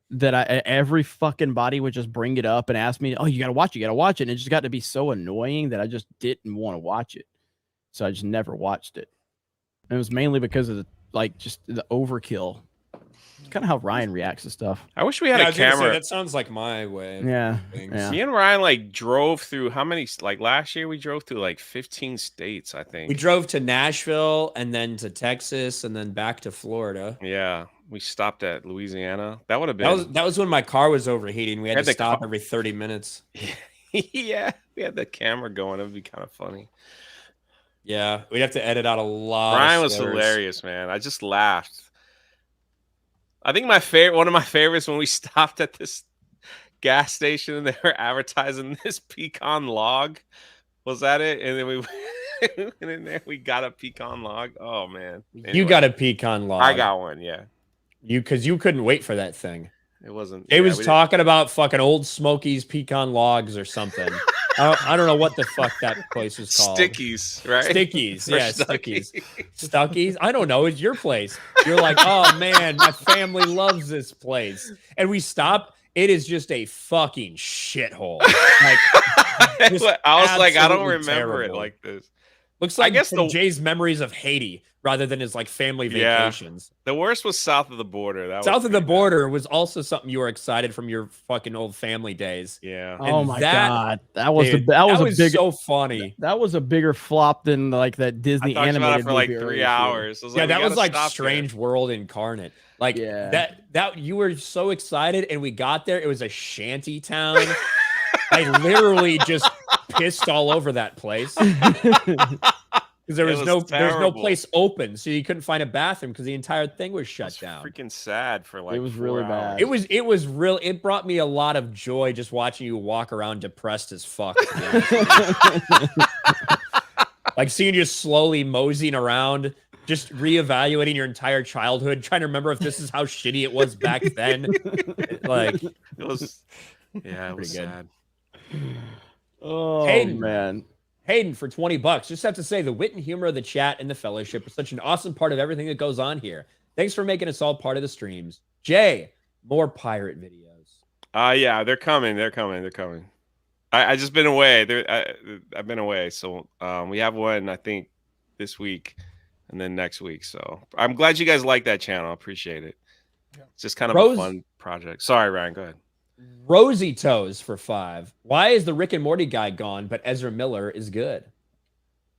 that every fucking body would just bring it up and ask me, "Oh, you gotta watch it, And it just got to be so annoying that I just didn't want to watch it, so I just never watched it. And it was mainly because of just the overkill. kind of how Ryan reacts to stuff. I wish we had I a was gonna say, camera. that sounds like my way. Yeah, Things. Me and Ryan like drove through how many? Like last year, we drove through like 15 states, I think. We drove to Nashville and then to Texas and then back to Florida. Yeah, we stopped at Louisiana. That would have been. That was when my car was overheating. We had to stop every 30 minutes. Yeah, we had the camera going. It would be kind of funny. Yeah, we'd have to edit out a lot. Ryan was hilarious, man. I just laughed. I think one of my favorites when we stopped at this gas station and they were advertising this pecan log. Was that it? And then we went in there, we got a pecan log. Oh man. Anyway, you got a pecan log. I got one, yeah. Because you couldn't wait for that thing. It wasn't. It was talking about fucking Old Smokies pecan logs or something. I don't know what the fuck that place was called. Stickies, right? Stickies, yeah, Stickies. Stuckies? I don't know. It's your place. You're like, oh man, my family loves this place. And we stop. It is just a fucking shithole. Like, I was like, I don't remember it like this. Looks like Jay's memories of Haiti rather than his like family vacations. The worst was south of the border. South of the border was also something you were excited from your fucking old family days. Yeah. And oh my god, that was so funny. That was a bigger flop than like that Disney animated about it for like movie 3 hours. Yeah, that was like Strange World incarnate. Like that you were so excited, and we got there. It was a shanty town. I literally just pissed all over that place. Because there's no place open, so you couldn't find a bathroom because the entire thing was shut down. Freaking sad for like. It was really bad. It was real. It brought me a lot of joy just watching you walk around depressed as fuck. Like seeing you slowly moseying around, just reevaluating your entire childhood, trying to remember if this is how shitty it was back then. Like it was, yeah, it was sad. Oh man. Hayden for $20. Just have to say the wit and humor of the chat and the fellowship is such an awesome part of everything that goes on here. Thanks for making us all part of the streams. Jay, more pirate videos. Yeah, they're coming. I just been away. I've been away, so we have one I think this week, and then next week. So I'm glad you guys like that channel. I appreciate it. It's just kind of a fun project. Sorry, Ryan. Go ahead. Rosy Toes for $5. Why is the Rick and Morty guy gone, but Ezra Miller is good?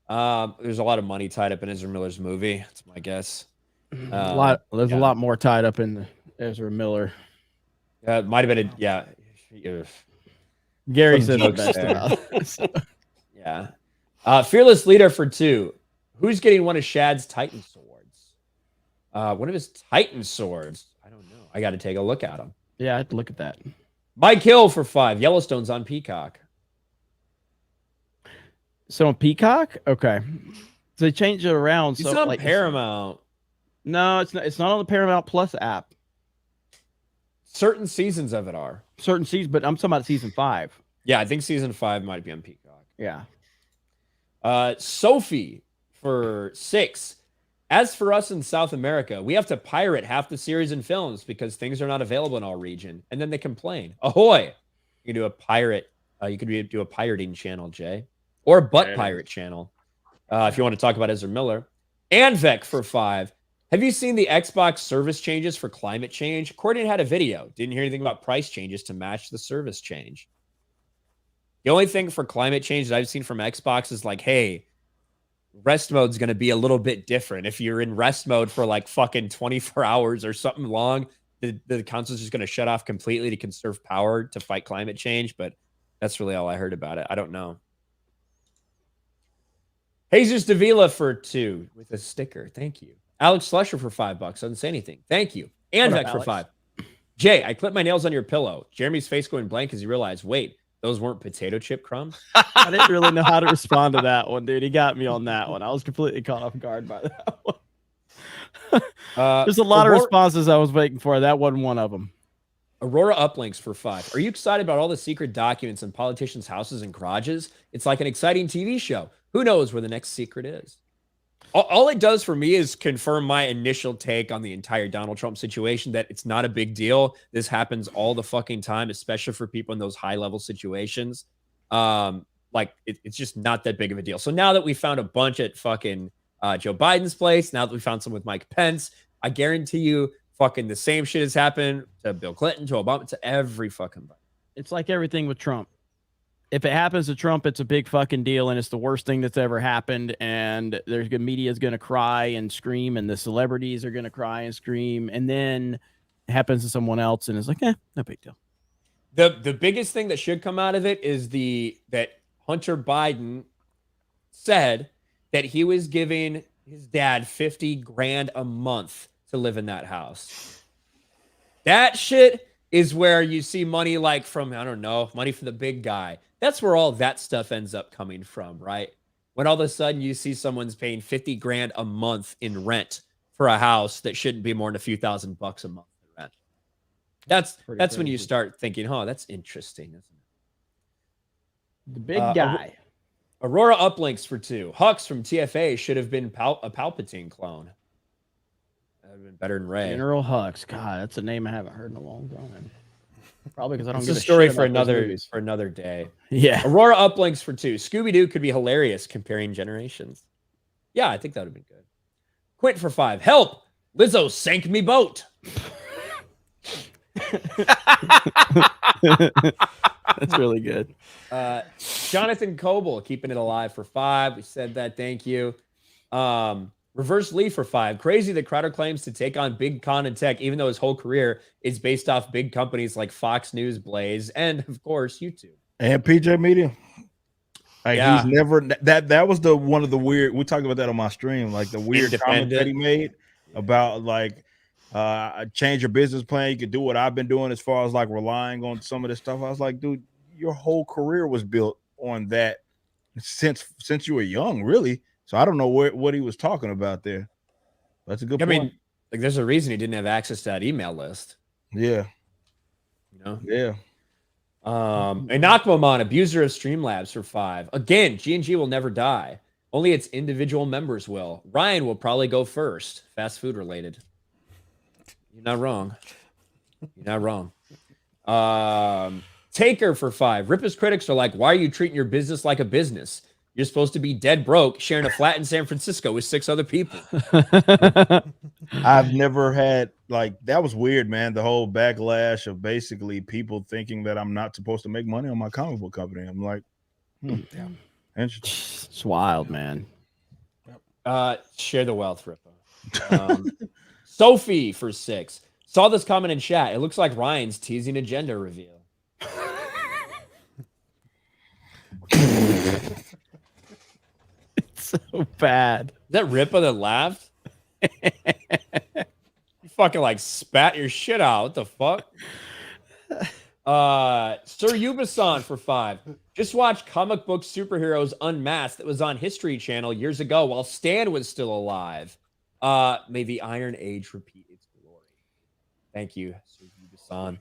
There's a lot of money tied up in Ezra Miller's movie. That's my guess. There's a lot more tied up in Ezra Miller. It might have been Gary said the best about it. Yeah. Fearless Leader for $2. Who's getting one of Shad's Titan swords? One of his Titan swords. I don't know. I got to take a look at them. Yeah, I have to look at that. Mike Hill for $5. Yellowstone's on Peacock. So on Peacock? Okay. So they changed it around. It's on Paramount. No, it's not. It's not on the Paramount Plus app. Certain seasons of it are. Certain seasons, but I'm talking about season 5. Yeah, I think season 5 might be on Peacock. Yeah. Sophie for $6. As for us in South America, we have to pirate half the series and films because things are not available in our region. And then they complain. Ahoy! You can do a pirate. You could do a pirating channel, Jay. Or a butt pirate channel. If you want to talk about Ezra Miller. Anvec for $5. Have you seen the Xbox service changes for climate change? Courtney had a video. Didn't hear anything about price changes to match the service change. The only thing for climate change that I've seen from Xbox is like, hey, rest mode's going to be a little bit different. If you're in rest mode for like fucking 24 hours or something long, the console's just going to shut off completely to conserve power to fight climate change. But that's really all I heard about it. I don't know. Jesus Davila for $2 with a sticker. Thank you. Alex Slusher for $5. Doesn't say anything. Thank you. Anvec for $5. Jay, I clipped my nails on your pillow. Jeremy's face going blank as he realized, wait, those weren't potato chip crumbs? I didn't really know how to respond to that one, dude. He got me on that one. I was completely caught off guard by that one. There's a lot of responses I was waiting for. That wasn't one of them. Aurora Uplinks for $5. Are you excited about all the secret documents in politicians' houses and garages? It's like an exciting TV show. Who knows where the next secret is? All it does for me is confirm my initial take on the entire Donald Trump situation, that it's not a big deal. This happens all the fucking time, especially for people in those high-level situations. It's just not that big of a deal. So now that we found a bunch at fucking Joe Biden's place, now that we found some with Mike Pence, I guarantee you Fucking the same shit has happened to Bill Clinton, to Obama, to every fucking body. It's like everything with Trump. If it happens to Trump, it's a big fucking deal, and it's the worst thing that's ever happened. And the media is going to cry and scream, and the celebrities are going to cry and scream. And then it happens to someone else, and it's like, no big deal. The biggest thing that should come out of it is that Hunter Biden said that he was giving his dad $50,000 a month to live in that house. That shit is where you see money like from, I don't know, money from the big guy. That's where all that stuff ends up coming from, right? When all of a sudden you see someone's paying $50,000 a month in rent for a house that shouldn't be more than a few $1,000 a month in rent. That's when you start thinking, oh, that's interesting, isn't it? The big guy. Aurora uplinks for 2. Hux from TFA should have been a Palpatine clone. That would have been better than Ray. General Hux. God, that's a name I haven't heard in a long time. Probably because I don't It's give a story shit for about those another movies. day. Yeah. Aurora uplinks for 2. Scooby-Doo could be hilarious comparing generations. Yeah, I think that would be good. Quint for 5. Help! Lizzo sank me boat. That's really good. Jonathan Coble keeping it alive for 5. We said that. Thank you. Reverse Lee for 5. Crazy that Crowder claims to take on big con and tech, even though his whole career is based off big companies like Fox News, Blaze, and of course YouTube and PJ Media. Like yeah. He's never that was the one of the weird. We talked about that on my stream, like the weird comment that he made about like change your business plan. You could do what I've been doing as far as like relying on some of this stuff. I was like, dude, your whole career was built on that since you were young, really. So I don't know what he was talking about there. That's a good point. I mean, like there's a reason he didn't have access to that email list. Yeah. You know? Yeah. Anakwamon, abuser of Streamlabs for 5. Again, G&G will never die. Only its individual members will. Ryan will probably go first. Fast food related. You're not wrong. You're not wrong. Taker for 5. Ripper's critics are like, why are you treating your business like a business? You're supposed to be dead broke, sharing a flat in San Francisco with 6 other people. I've never had, like, that was weird, man. The whole backlash of basically people thinking that I'm not supposed to make money on my comic book company. I'm like, interesting. It's wild, man. Share the wealth, Ripper. Sophie for 6. Saw this comment in chat. It looks like Ryan's teasing a gender reveal. It's so bad. Is that Ripper that laughed? You fucking like spat your shit out. What the fuck? Sir Yubasan for 5. Just watched Comic Book Superheroes Unmasked that was on History Channel years ago while Stan was still alive. May the Iron Age repeat its glory. Thank you, Sir Yubasan.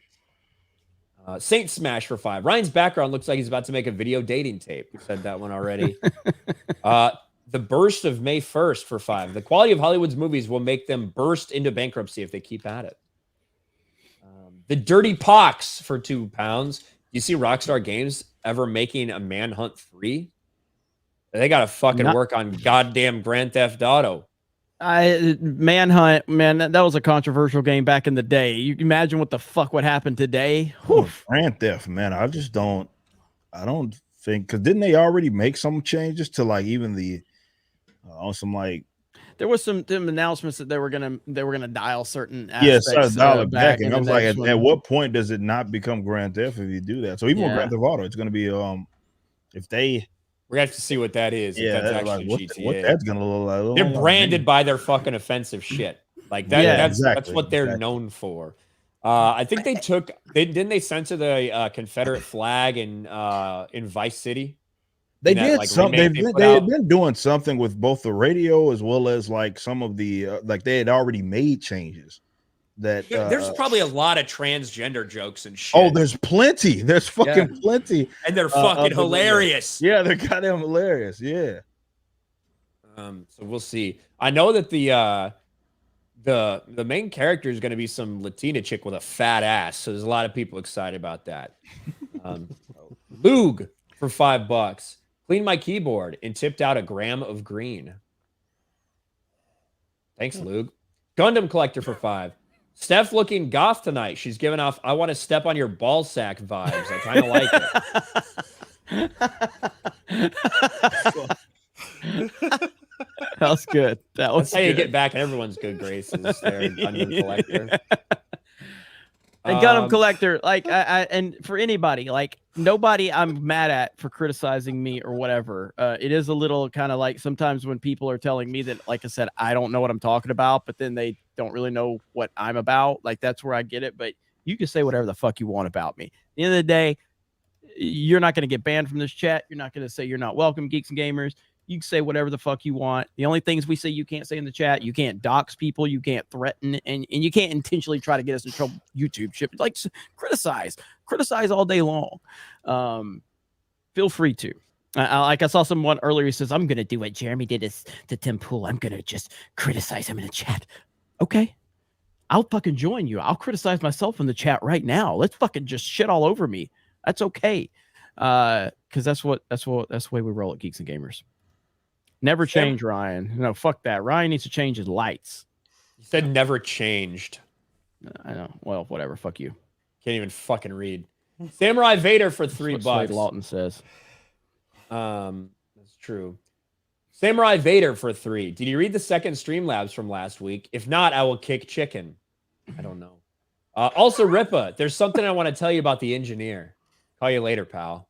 Saint Smash for 5. Ryan's background looks like he's about to make a video dating tape. We said that one already. The Burst of May 1st for 5. The quality of Hollywood's movies will make them burst into bankruptcy if they keep at it. The Dirty Pox for £2. You see Rockstar Games ever making a Manhunt 3? They got to fucking work on goddamn Grand Theft Auto. Manhunt, man, that was a controversial game back in the day. You can imagine what the fuck would happen today. Grand Theft, man. I don't think, because didn't they already make some changes to like even the on some like there was some announcements that they were gonna dial certain aspects. Yes, dial it back, and I was like, at what point does it not become Grand Theft if you do that? So even with Grand Theft Auto, it's gonna be if they. We have to see what that is. Yeah, if that's like, actually GTA. what that's gonna look like. They're branded by their fucking offensive shit. Like that. Yeah, that's what they're known for. I think didn't they censor the Confederate flag in Vice City? They did something. They had been doing something with both the radio as well as like some of the like they had already made changes. That there's probably a lot of transgender jokes and shit. Oh, there's plenty. There's fucking plenty, and they're fucking hilarious. Yeah, they're goddamn hilarious. Yeah. So we'll see. I know that the main character is going to be some Latina chick with a fat ass. So there's a lot of people excited about that. Lug for $5. Cleaned my keyboard and tipped out a gram of green. Thanks, Lug. Gundam Collector for 5. Steph looking goth tonight. She's giving off "I want to step on your ball sack" vibes. I kind of like it. That was good. That was That's how you good. get back in everyone's good graces there, Gundam Collector. And Gundam Collector, like, and for anybody, like, nobody I'm mad at for criticizing me or whatever. It is a little kind of like sometimes when people are telling me that, like I said, I don't know what I'm talking about, but then they don't really know what I'm about. Like, that's where I get it. But you can say whatever the fuck you want about me. At the end of the day, you're not going to get banned from this chat. You're not going to say you're not welcome, Geeks and Gamers. You can say whatever the fuck you want. The only things we say you can't say in the chat, you can't dox people, you can't threaten, and you can't intentionally try to get us in trouble. YouTube shit, like, criticize all day long. Feel free to. Like I saw someone earlier who says, I'm gonna do what Jeremy did to Tim Pool. I'm gonna just criticize him in the chat. Okay, I'll fucking join you. I'll criticize myself in the chat right now. Let's fucking just shit all over me. That's okay. Because that's the way we roll at Geeks and Gamers. Never change, Ryan. No, fuck that. Ryan needs to change his lights. You said never changed. I know. Well, whatever. Fuck you. Can't even fucking read. Samurai Vader for $3. Slade Lawton says. That's true. Samurai Vader for $3. Did you read the second Streamlabs from last week? If not, I will kick chicken. I don't know. Also, Ripa, there's something I want to tell you about the engineer. Call you later, pal.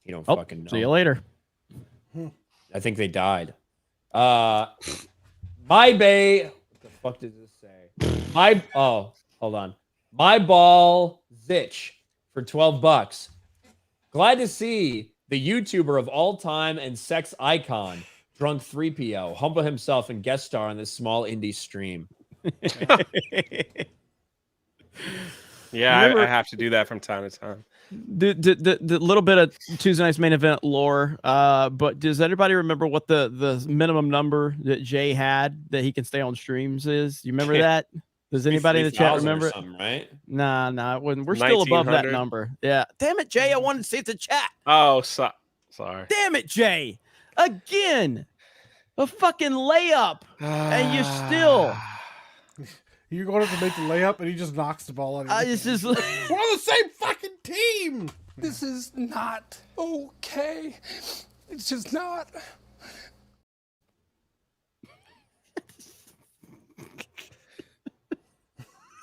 You don't fucking know. See you later. I think they died. My bay. What the fuck does this say? Hold on. My ball Zitch for $12. Glad to see the YouTuber of all time and sex icon, Drunk 3PO, humble himself and guest star on this small indie stream. Yeah, I have to do that from time to time. The little bit of Tuesday night's main event lore, but does anybody remember what the minimum number that Jay had that he can stay on streams is? You remember that? Does anybody in the chat remember it? Right? Nah, it wasn't. We're still above that number. Yeah. Damn it, Jay. I wanted to see the chat. Oh, sorry. Damn it, Jay. Again. A fucking layup. And you're still. You're going to make the layup, and he just knocks the ball out of you. It's just We're on the same fucking team. This is not okay. It's just not.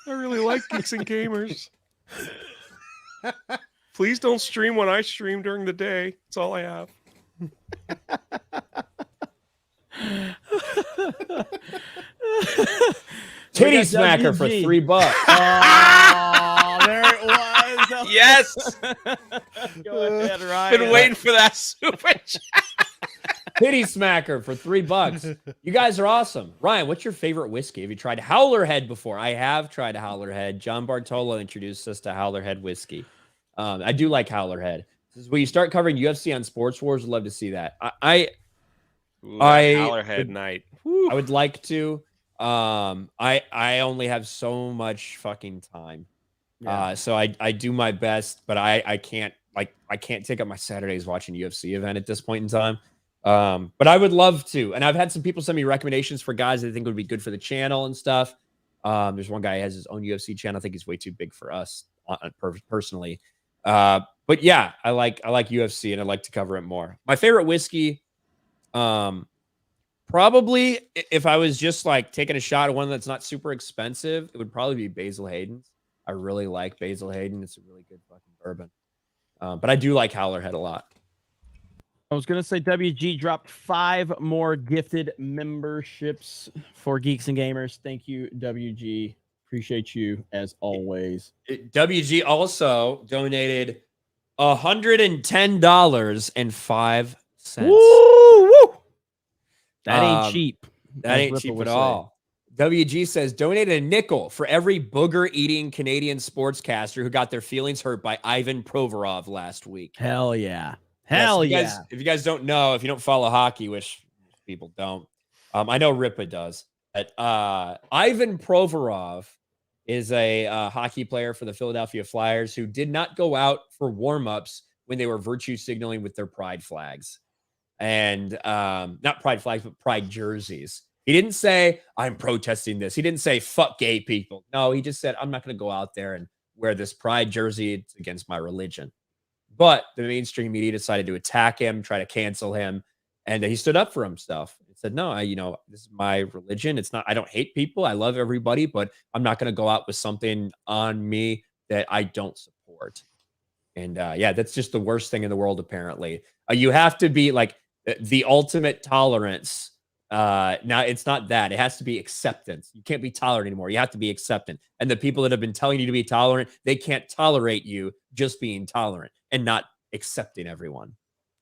I really like Geeks and Gamers. Please don't stream when I stream during the day. That's all I have. Titty smacker for $3. Oh, there it was. Yes. Go ahead, Ryan. Been waiting for that super chat. Titty smacker for $3. You guys are awesome. Ryan, what's your favorite whiskey? Have you tried Howler Head before? I have tried Howler Head. John Bartolo introduced us to Howler Head whiskey. I do like Howler Head. This is when you start covering UFC on Sports Wars. I'd love to see that. Howler Head night. I would like to. I only have so much fucking time. Yeah. So I do my best, but I can't take up my Saturdays watching UFC event at this point in time. But I would love to. And I've had some people send me recommendations for guys that I think would be good for the channel and stuff. There's one guy who has his own UFC channel. I think he's way too big for us personally. But yeah, I like UFC and I like to cover it more. My favorite whiskey, probably if I was just like taking a shot at one that's not super expensive, it would probably be Basil Hayden's. I really like Basil Hayden. It's a really good fucking bourbon. But I do like Howler Head a lot. I was going to say WG dropped 5 more gifted memberships for Geeks and Gamers. Thank you, WG. Appreciate you as always. WG also donated $110.05. Woo! That ain't cheap. That ain't cheap at all. WG says donated a nickel for every booger-eating Canadian sportscaster who got their feelings hurt by Ivan Provorov last week. Hell yeah. Hell yeah. If you guys don't know, if you don't follow hockey, which people don't, I know Ripa does. But Ivan Provorov is a hockey player for the Philadelphia Flyers who did not go out for warm-ups when they were virtue signaling with their pride flags. And not pride flags, but pride jerseys. He didn't say, I'm protesting this. He didn't say, fuck gay people. No, he just said, I'm not going to go out there and wear this pride jersey. It's against my religion. But the mainstream media decided to attack him, try to cancel him. And he stood up for himself. He said, no, this is my religion. It's not, I don't hate people. I love everybody, but I'm not going to go out with something on me that I don't support. And yeah, that's just the worst thing in the world, apparently. You have to be like the ultimate tolerance. Now, it's not that. It has to be acceptance. You can't be tolerant anymore. You have to be acceptant. And the people that have been telling you to be tolerant, they can't tolerate you just being tolerant and not accepting everyone.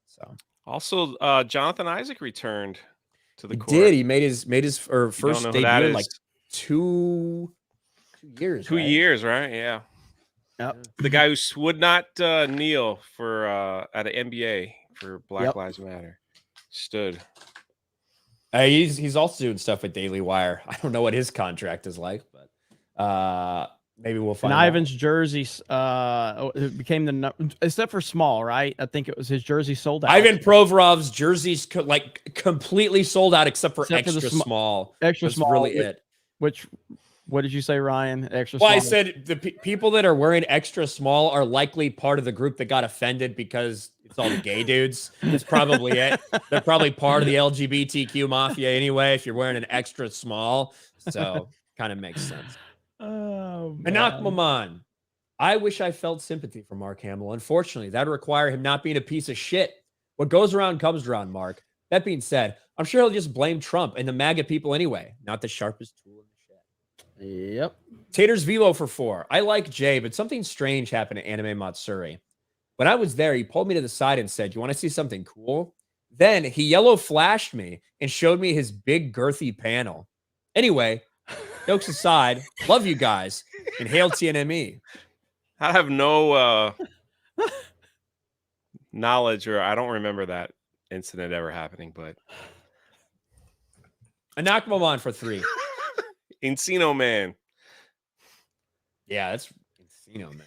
So also, Jonathan Isaac returned to the court. Did he made his first debut in like 2 years? 2 years, right? Yeah. Yep. The guy who would not kneel for at an NBA for Black Lives Matter stood. He's also doing stuff with Daily Wire. I don't know what his contract is like, but maybe we'll find out. Ivan's jersey it became the except for small, right? I think it was his jersey sold out. Ivan Provorov's jerseys like completely sold out except for extra small. Extra That's small, really it. What did you say, Ryan? Extra well, small? I said the people that are wearing extra small are likely part of the group that got offended because it's all the gay dudes. That's probably it. They're probably part of the LGBTQ mafia anyway, if you're wearing an extra small. So kind of makes sense. Oh, Anak Maman. I wish I felt sympathy for Mark Hamill. Unfortunately, that would require him not being a piece of shit. What goes around comes around, Mark. That being said, I'm sure he'll just blame Trump and the MAGA people anyway. Not the sharpest tool in the shed. Yep. Taters Vivo for 4. I like Jay, but something strange happened at Anime Matsuri. When I was there, he pulled me to the side and said, you want to see something cool? Then he yellow flashed me and showed me his big girthy panel. Anyway, jokes aside, love you guys and hail TNME. I have no knowledge, or I don't remember that incident ever happening, but Anak Maman for 3. Encino Man. Yeah, that's Encino Man.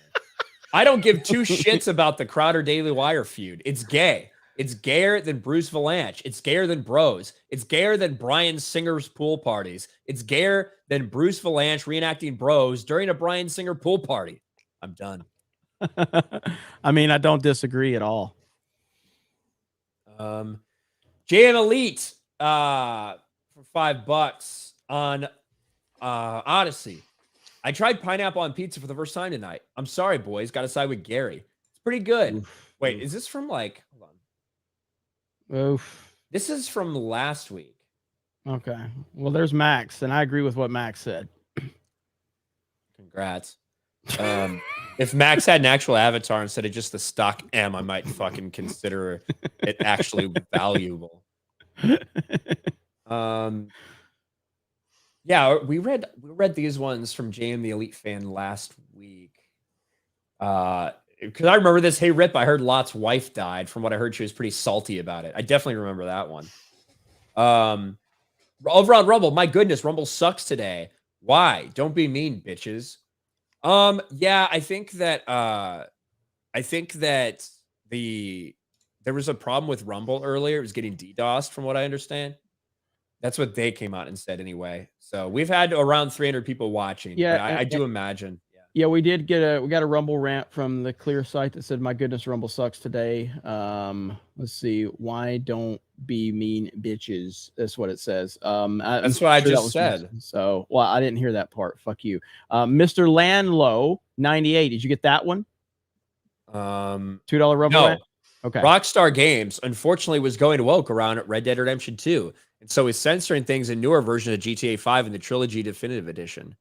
I don't give 2 shits about the Crowder Daily Wire feud. It's gay. It's gayer than Bruce Valanche. It's gayer than Bros. It's gayer than Bryan Singer's pool parties. It's gayer than Bruce Valanche reenacting Bros during a Bryan Singer pool party. I'm done. I mean, I don't disagree at all. JM Elite for $5 on Odyssey. I tried pineapple on pizza for the first time tonight. I'm sorry, boys. Got to side with Gary. It's pretty good. Oof. Wait, is this from like? Hold on. Oof. This is from last week. Okay. Well, there's Max, and I agree with what Max said. Congrats. If Max had an actual avatar instead of just the stock M, I might fucking consider it actually valuable. Yeah, we read these ones from JM the Elite Fan last week. Because I remember this. Hey Rip, I heard Lot's wife died. From what I heard, she was pretty salty about it. I definitely remember that one. Over on Rumble, my goodness, Rumble sucks today. Why? Don't be mean, bitches. Yeah, I think that there was a problem with Rumble earlier. It was getting DDoSed, from what I understand. That's what they came out and said anyway. So we've had around 300 people watching. Yeah, I do imagine. Yeah, we got a Rumble rant from the Clear site that said, "My goodness, Rumble sucks today." Let's see. Why don't be mean, bitches? That's what it says. That's what I just said. So, well, I didn't hear that part. Fuck you, Mr. Landlow 98. Did you get that one? $2 Rumble no. rant. Okay. Rockstar Games, unfortunately, was going woke around Red Dead Redemption 2. And so is censoring things in newer versions of GTA 5 and the Trilogy Definitive Edition.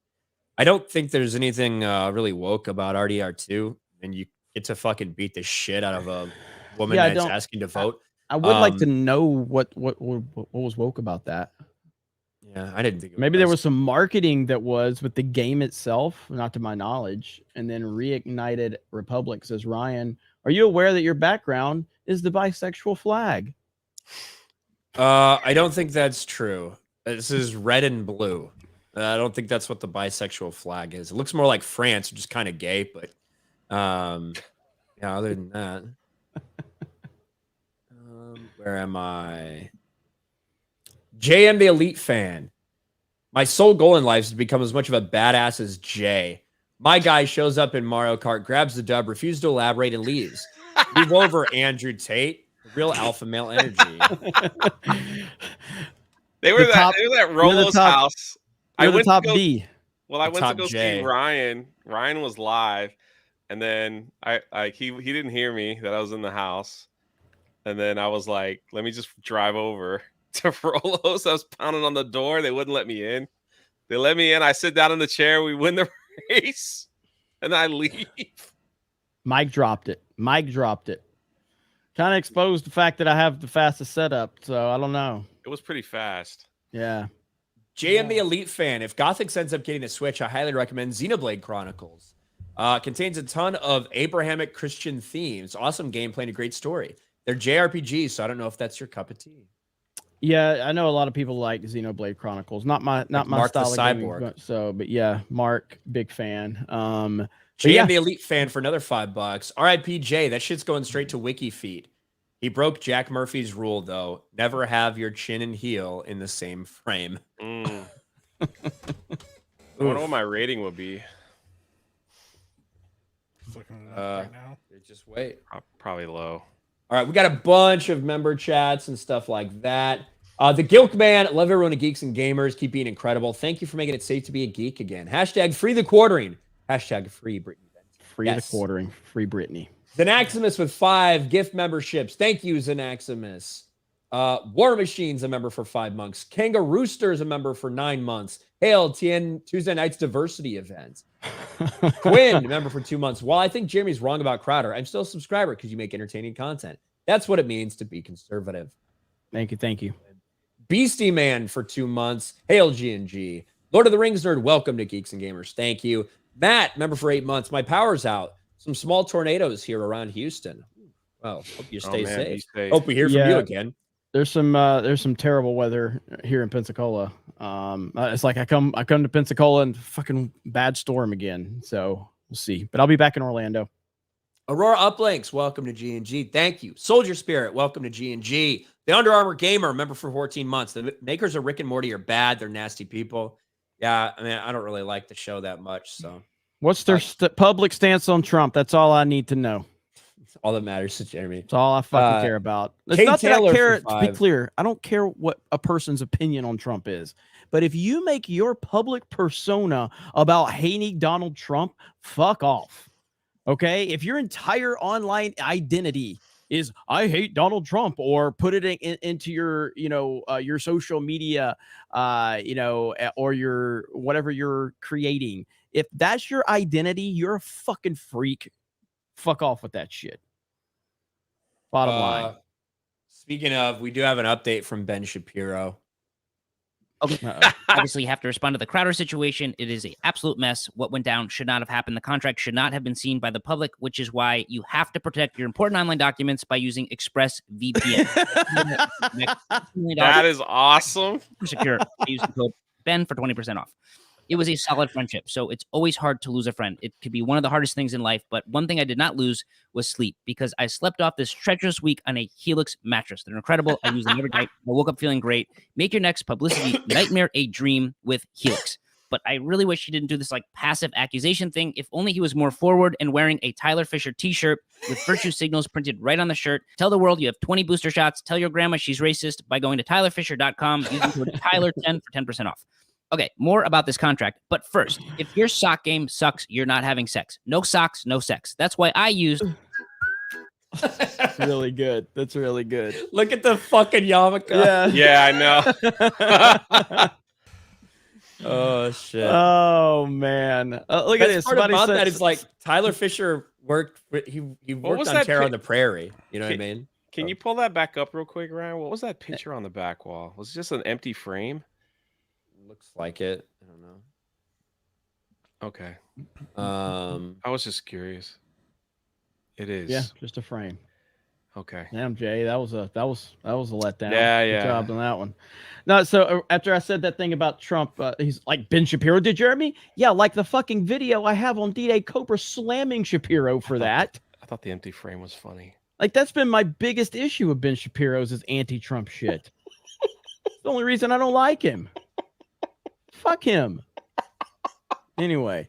I don't think there's anything really woke about RDR2. And you get to fucking beat the shit out of a woman that's asking to vote. I would like to know what was woke about that. Yeah, I didn't think maybe there was some marketing that was with the game itself, not to my knowledge, and then Reignited Republic says, Ryan, are you aware that your background is the bisexual flag? I don't think that's true. This is red and blue. I don't think that's what the bisexual flag is. It looks more like France, which is kind of gay, but yeah, other than that. Where am I? JM the Elite fan. My sole goal in life is to become as much of a badass as Jay. My guy shows up in Mario Kart, grabs the dub, refuses to elaborate, and leaves. Move over, Andrew Tate. Real alpha male energy. They were at Rolo's house. I went top to go, D. Well, I went to go J. see Ryan. Ryan was live, and then he didn't hear me that I was in the house, and then I was like, let me just drive over to Rolo's. I was pounding on the door. They wouldn't let me in. They let me in. I sit down in the chair. We win the race, and I leave. Mike dropped it. Kind of exposed the fact that I have the fastest setup, so I don't know. It was pretty fast. Yeah. JM the Elite fan. If Gothix ends up getting a Switch, I highly recommend Xenoblade Chronicles. Contains a ton of Abrahamic Christian themes. Awesome gameplay and a great story. They're JRPGs, so I don't know if that's your cup of tea. Yeah, I know a lot of people like Xenoblade Chronicles. Not my Mark style the of gaming, Cyborg. but yeah, Mark, big fan. JM the Elite fan for another $5. RIP Jay, that shit's going straight to Wiki feed. He broke Jack Murphy's rule, though. Never have your chin and heel in the same frame. I wonder what my rating would be. Right now. Just wait. Probably low. All right, we got a bunch of member chats and stuff like that. The Gilk Man, love everyone at Geeks and Gamers. Keep being incredible. Thank you for making it safe to be a geek again. Hashtag free the quartering. Hashtag free Brittany. Free the quartering. Free Brittany. Xanaximus with 5 gift memberships. Thank you, Xanaximus. War Machine's a member for 5 months. Kangarooster's a member for 9 months. Hail, TN Tuesday Night's Diversity Event. Quinn, member for 2 months. While I think Jeremy's wrong about Crowder, I'm still a subscriber because you make entertaining content. That's what it means to be conservative. Thank you. Beastie Man for 2 months. Hail, G&G. Lord of the Rings nerd, welcome to Geeks and Gamers. Thank you. Matt, member for 8 months. My power's out. Some small tornadoes here around Houston. Well, hope you stay safe. Hope we hear from you again. There's some terrible weather here in Pensacola. It's like I come to Pensacola and fucking bad storm again. So we'll see. But I'll be back in Orlando. Aurora Uplinks, welcome to G&G. Thank you. Soldier Spirit, welcome to G&G. The Under Armour Gamer, member for 14 months. The makers of Rick and Morty are bad. They're nasty people. Yeah, I mean, I don't really like the show that much. So, what's their public stance on Trump? That's all I need to know. All that matters to Jeremy. That's all I fucking care about. It's not that I care. To be clear, I don't care what a person's opinion on Trump is. But if you make your public persona about hating Donald Trump, fuck off. Okay? If your entire online identity is I hate Donald Trump, or put it into your, your social media, or your whatever you're creating. If that's your identity, you're a fucking freak. Fuck off with that shit. Bottom line. Speaking of, we do have an update from Ben Shapiro. Okay. Obviously, you have to respond to the Crowder situation. It is an absolute mess. What went down should not have happened. The contract should not have been seen by the public, which is why you have to protect your important online documents by using ExpressVPN. That is awesome. Secure. Use the code Ben for 20% off. It was a solid friendship, so it's always hard to lose a friend. It could be one of the hardest things in life, but one thing I did not lose was sleep, because I slept off this treacherous week on a Helix mattress. They're incredible. I use them every night. I woke up feeling great. Make your next publicity nightmare a dream with Helix. But I really wish he didn't do this passive accusation thing. If only he was more forward and wearing a Tyler Fisher t-shirt with virtue signals printed right on the shirt. Tell the world you have 20 booster shots. Tell your grandma she's racist by going to tylerfisher.com using code Tyler10 for 10% off. Okay, more about this contract. But first, if your sock game sucks, you're not having sex. No socks, no sex. That's why I used... That's really good. That's really good. Look at the fucking yarmulke. Yeah, I know. Oh, shit. Oh, man. Look at this. Part about that is Tyler Fisher worked... He worked on Terror on the Prairie. You know what I mean? Can you pull that back up real quick, Ryan? What was that picture on the back wall? Was it just an empty frame? Looks like it. I don't know. Okay. I was just curious. It is. Yeah, just a frame. Okay. Damn, Jay, that was a letdown. Yeah, Good job on that one. No, so after I said that thing about Trump, he's like, Ben Shapiro did, Jeremy? Yeah, like the fucking video I have on D-Day Cobra slamming Shapiro for that. I thought the empty frame was funny. Like, that's been my biggest issue with Ben Shapiro's is anti-Trump shit. It's the only reason I don't like him. Fuck him. Anyway.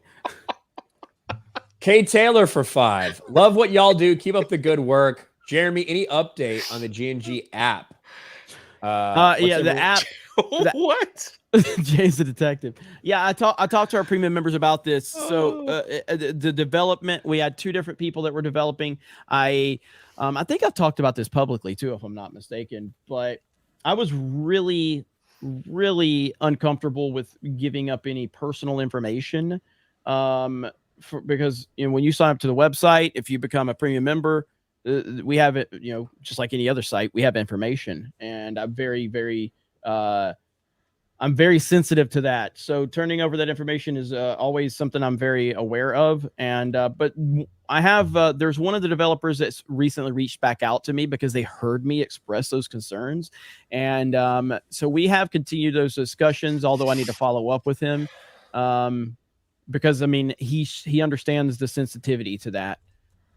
Kay Taylor for 5. Love what y'all do. Keep up the good work. Jeremy, any update on the G&G app? Yeah, the app. What? Jay's the detective. Yeah, I talked to our premium members about this. So the development, we had 2 different people that were developing. I think I've talked about this publicly too, if I'm not mistaken. But I was really, really uncomfortable with giving up any personal information, because when you sign up to the website, if you become a premium member, we have it. Just like any other site, we have information, and I'm very, very I'm very sensitive to that. So turning over that information is always something I'm very aware of. And but I have there's one of the developers that's recently reached back out to me because they heard me express those concerns. And so we have continued those discussions, although I need to follow up with him because, I mean, he understands the sensitivity to that.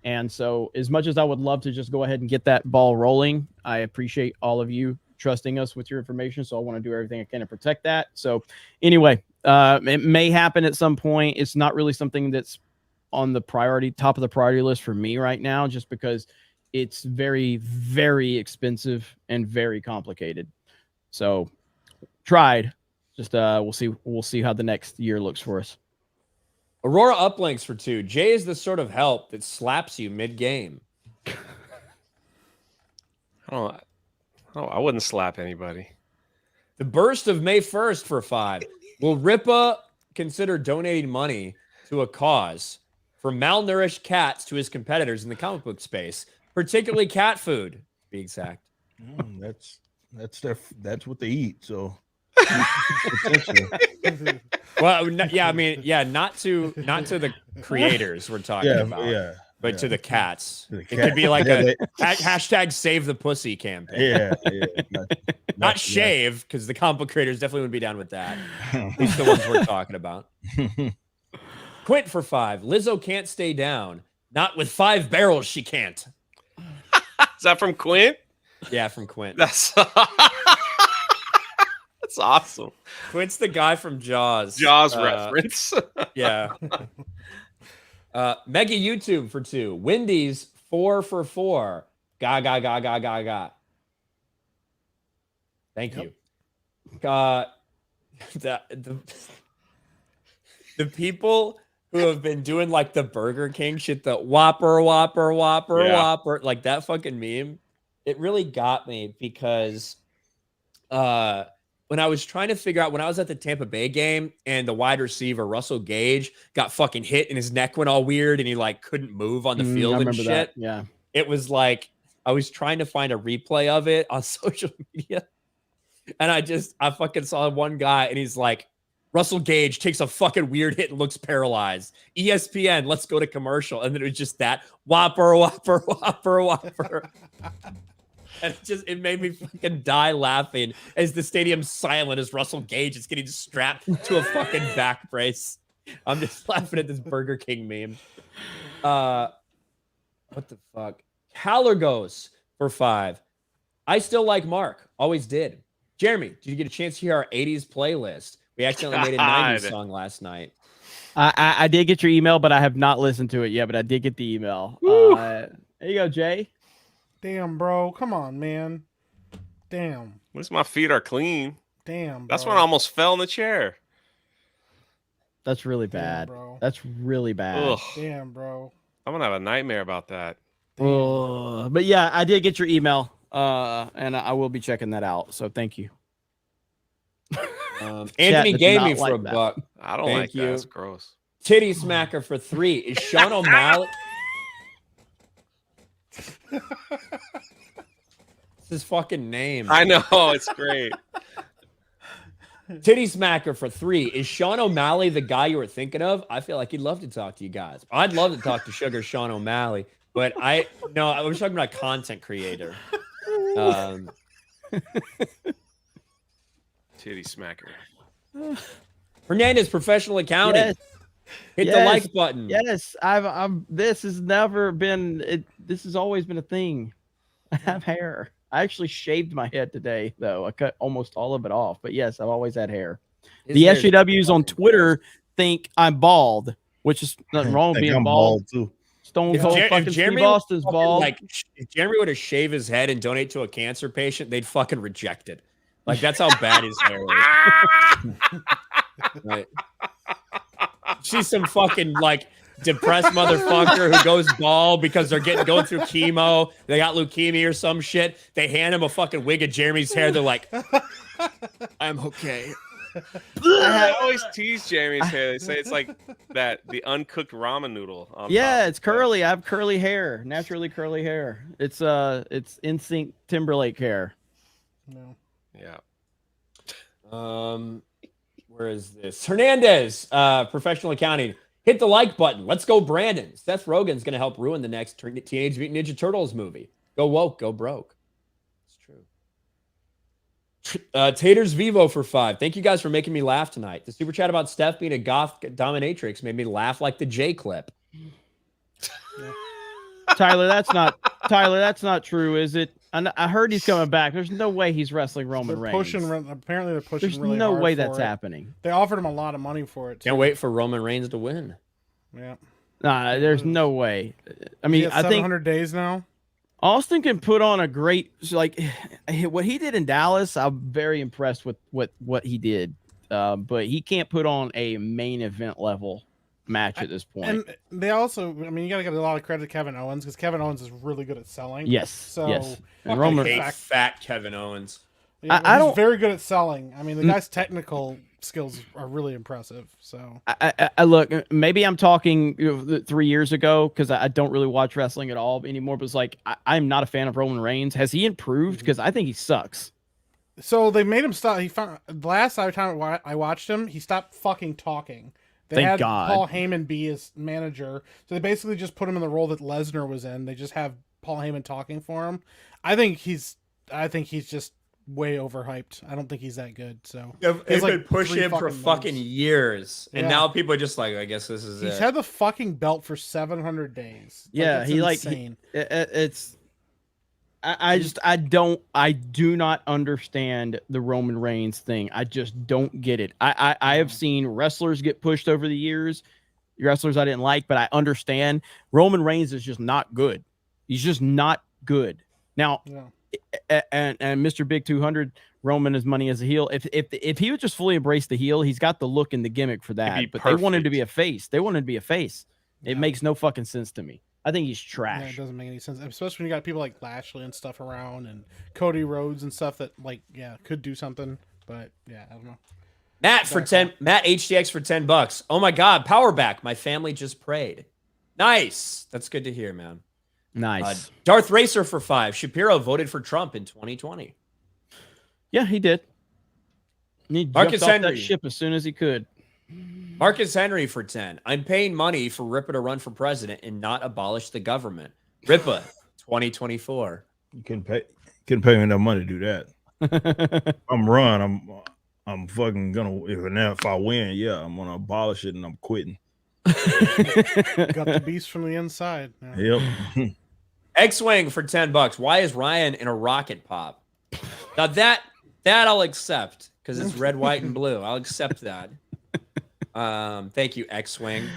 And so as much as I would love to just go ahead and get that ball rolling, I appreciate all of you trusting us with your information. So I want to do everything I can to protect that. So anyway, it may happen at some point. It's not really something that's on the top of the priority list for me right now, just because it's very, very expensive and very complicated. So tried. Just we'll see how the next year looks for us. Aurora uplinks for 2. Jay is the sort of help that slaps you mid-game. I wouldn't slap anybody. The burst of May 1st for 5. Will Ripa consider donating money to a cause for malnourished cats to his competitors in the comic book space, particularly cat food, to be exact? That's what they eat. So, well, yeah, I mean, yeah, not to the creators we're talking about. But to the cats. It could be like a hashtag save the pussy campaign. Yeah. Not shave, because the comic book creators definitely wouldn't be down with that. At least the ones we're talking about. Quint for 5. Lizzo can't stay down. Not with 5 barrels, she can't. Is that from Quint? Yeah, from Quint. That's awesome. Quint's the guy from Jaws. Reference. Yeah. Mega YouTube for 2. Wendy's 4 for 4. Ga. Thank you. The people who have been doing like the Burger King shit, the Whopper, like that fucking meme, it really got me because when I was trying to figure out, when I was at the Tampa Bay game and the wide receiver, Russell Gage, got fucking hit and his neck went all weird and he like couldn't move on the field and shit. That. Yeah. It was like, I was trying to find a replay of it on social media. And I fucking saw one guy and he's like, Russell Gage takes a fucking weird hit and looks paralyzed. ESPN, let's go to commercial. And then it was just that Whopper. And it made me fucking die laughing as the stadium's silent as Russell Gage is getting strapped to a fucking back brace. I'm just laughing at this Burger King meme. What the fuck? Haller goes for 5. I still like Mark. Always did. Jeremy, did you get a chance to hear our 80s playlist? We accidentally made a 90s song last night. I did get your email, but I have not listened to it yet, but I did get the email. There you go, Jay. Damn, bro. Come on, man. Damn. At least my feet are clean. Damn, bro. That's when I almost fell in the chair. That's really bad. Bro. That's really bad. Ugh. Damn, bro. I'm going to have a nightmare about that. But yeah, I did get your email, and I will be checking that out. So thank you. Anthony gave me for $1. I don't like that. It's gross. Titty Smacker for 3. Is Sean O'Malley... It's his fucking name. I know, it's great. Titty Smacker for 3. Is Sean O'Malley the guy you were thinking of? I feel like he'd love to talk to you guys. I'd love to talk to Sugar Sean O'Malley, but I was talking about content creator. Titty Smacker. Hernandez, professional accountant. Yes. Hit the like button. Yes, this has never been. This has always been a thing. I have hair. I actually shaved my head today, though. I cut almost all of it off. But yes, I've always had hair. The SJWs on Twitter think I'm bald, which is nothing wrong with being bald. too. Stone Cold fucking Steve Austin's bald. Like, if Jeremy were to shave his head and donate to a cancer patient, they'd fucking reject it. Like, that's how bad his hair is. Right. She's some fucking, like, depressed motherfucker who goes bald because they're going through chemo. They got leukemia or some shit. They hand him a fucking wig of Jeremy's hair. They're like, I'm okay. I always tease Jeremy's hair. They say it's like the uncooked ramen noodle. Yeah, it's curly. I have curly hair, naturally curly hair. It's NSYNC Timberlake hair. No. Yeah. Where is this? Hernandez, professional accounting. Hit the like button. Let's go, Brandon. Seth Rogen's going to help ruin the next Teenage Mutant Ninja Turtles movie. Go woke, go broke. It's true. Taters Vivo for 5. Thank you guys for making me laugh tonight. The super chat about Steph being a goth dominatrix made me laugh like the J clip. Tyler, that's not true, is it? I heard he's coming back. There's no way he's wrestling Roman Reigns. Apparently they're pushing There's really no hard way for that's it. happening. They offered him a lot of money for it. Can't wait for Roman Reigns to win. Yeah. Nah, there's no way. I mean, I think 700 days now. Austin can put on a great, like, what he did in Dallas. I'm very impressed with what he did, but he can't put on a main event level match at this point. And they also, I mean, you got to give a lot of credit to Kevin Owens because Kevin Owens is really good at selling. Yes. So yes. And Roman, fat Kevin Owens. Yeah, I he's don't very good at selling. I mean, the guy's technical skills are really impressive. So I look, maybe I'm talking 3 years ago because I don't really watch wrestling at all anymore. But it's like I'm not a fan of Roman Reigns. Has he improved? Because I think he sucks. So they made him stop. He found the last time I watched him, he stopped fucking talking. They Thank had God. Paul Heyman be his manager. So they basically just put him in the role that Lesnar was in. They just have Paul Heyman talking for him. I think he's just way overhyped. I don't think he's that good. So they've been pushing him for fucking years, and Yeah. now people are just like, I guess this is He's it. had the fucking belt for 700 days. Yeah, it's he insane. I do not understand the Roman Reigns thing. I just don't get it. I have seen wrestlers get pushed over the years, wrestlers I didn't like, but I understand Roman Reigns is just not good. He's just not good. Now, and Mr. Big 200, Roman is money as a heel. If he would just fully embrace the heel, he's got the look and the gimmick for that. But they wanted to be a face. It makes no fucking sense to me. I think he's trash. Yeah, it doesn't make any sense, especially when you got people like Lashley and stuff around, and Cody Rhodes and stuff that could do something. But yeah, I don't know. Matt HDX for $10. Oh my God, power back. My family just prayed. Nice. That's good to hear, man. Nice. Darth Racer for 5. Shapiro voted for Trump in 2020. Yeah, he did. He Marcus jumped off Henry. that ship as soon as he could. Marcus Henry for 10. I'm paying money for Ripa to run for president and not abolish the government. Ripa, 2024. You couldn't pay me enough money to do that. I'm fucking gonna if I win, yeah, I'm gonna abolish it and I'm quitting. Got the beast from the inside. Yep. X-Wing for $10. Why is Ryan in a rocket pop? Now that I'll accept because it's red, white, and blue. I'll accept that. Thank you, X-Wing.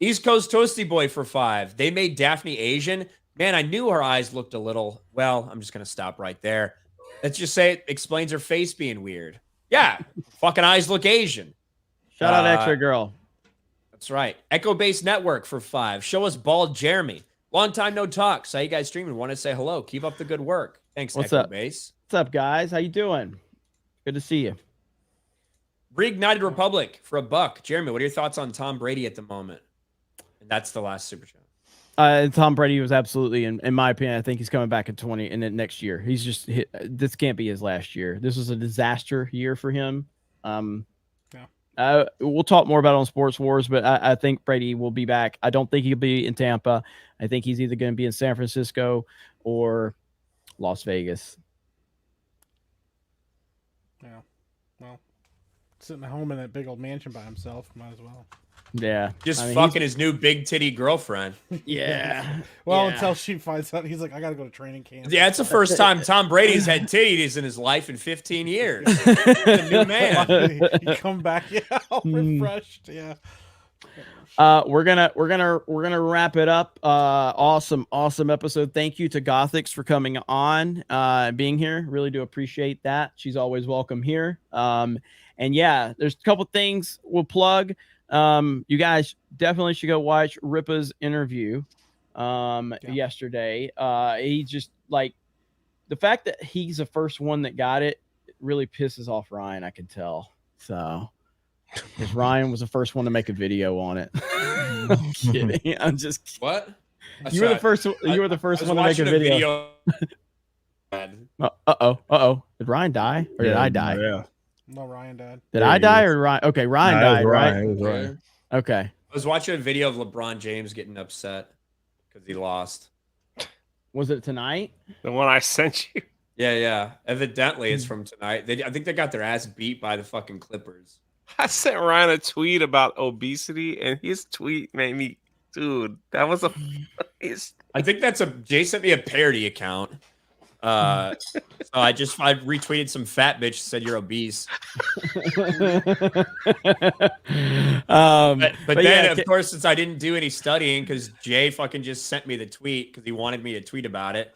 East Coast Toasty Boy for 5. They made Daphne Asian. Man, I knew her eyes looked a little. Well, I'm just gonna stop right there. Let's just say it explains her face being weird. Yeah, fucking eyes look Asian. Shout out Extra Girl. That's right. Echo Base Network for 5. Show us bald Jeremy. Long time no talk. Saw you guys streaming. Want to say hello. Keep up the good work. Thanks, What's Echo up? Base. What's up, guys? How you doing? Good to see you. Reignited Republic for $1. Jeremy, what are your thoughts on Tom Brady at the moment? And that's the last super chat. Tom Brady was absolutely, in my opinion, I think he's coming back in next year. He's just this can't be his last year. This was a disaster year for him. We'll talk more about it on Sports Wars, but I think Brady will be back. I don't think he'll be in Tampa. I think he's either going to be in San Francisco or Las Vegas. Yeah. Well, sitting at home in that big old mansion by himself, might as well. Yeah, just I mean, fucking his new big titty girlfriend. Yeah. Well, Yeah. until she finds out, he's like, I gotta go to training camp. Yeah, it's the first time Tom Brady's had titties in his life in 15 years. A new man. You come back, yeah, all refreshed, yeah. We're gonna wrap it up. Awesome episode. Thank you to Gothix for coming on, being here. Really do appreciate that. She's always welcome here. And yeah, there's a couple things we'll plug. You guys definitely should go watch Ripa's interview yesterday. He just like the fact that he's the first one that got it really pisses off Ryan, I could tell. So because Ryan was the first one to make a video on it. I'm kidding. I'm just kidding. What? You were the first one to make a video. Uh-oh. Did Ryan die? Or did I die? Yeah. No, Ryan died. Did I die or Ryan? Okay, Ryan died, right? It was Ryan. Okay. I was watching a video of LeBron James getting upset because he lost. Was it tonight? The one I sent you? Yeah. Evidently, it's from tonight. I think they got their ass beat by the fucking Clippers. I sent Ryan a tweet about obesity, and his tweet made me, dude, that was a. I think Jay sent me a parody account. So I retweeted some fat bitch said you're obese. But then yeah, of course, since I didn't do any studying because Jay fucking just sent me the tweet because he wanted me to tweet about it.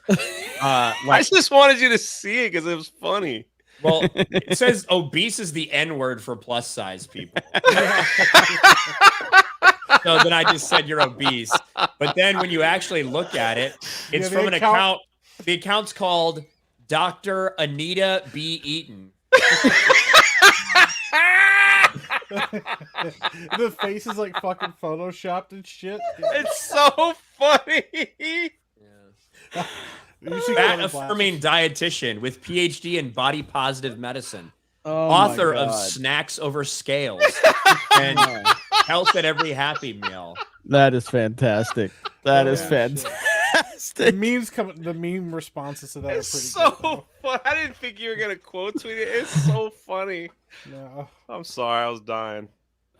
I just wanted you to see it because it was funny. Well, it says obese is the N word for plus size people. So then I just said you're obese. But then when you actually look at it, it's from an account. The account's called Dr. Anita B. Eaton. The face is like fucking photoshopped and shit. It's so funny. Fat affirming dietitian with PhD in body positive medicine. Oh, author of Snacks Over Scales and Health at Every Happy Meal. That is fantastic. That is fantastic. The meme responses to that are pretty so fun. I didn't think you were gonna quote tweet it. It's so funny. No. I'm sorry, I was dying.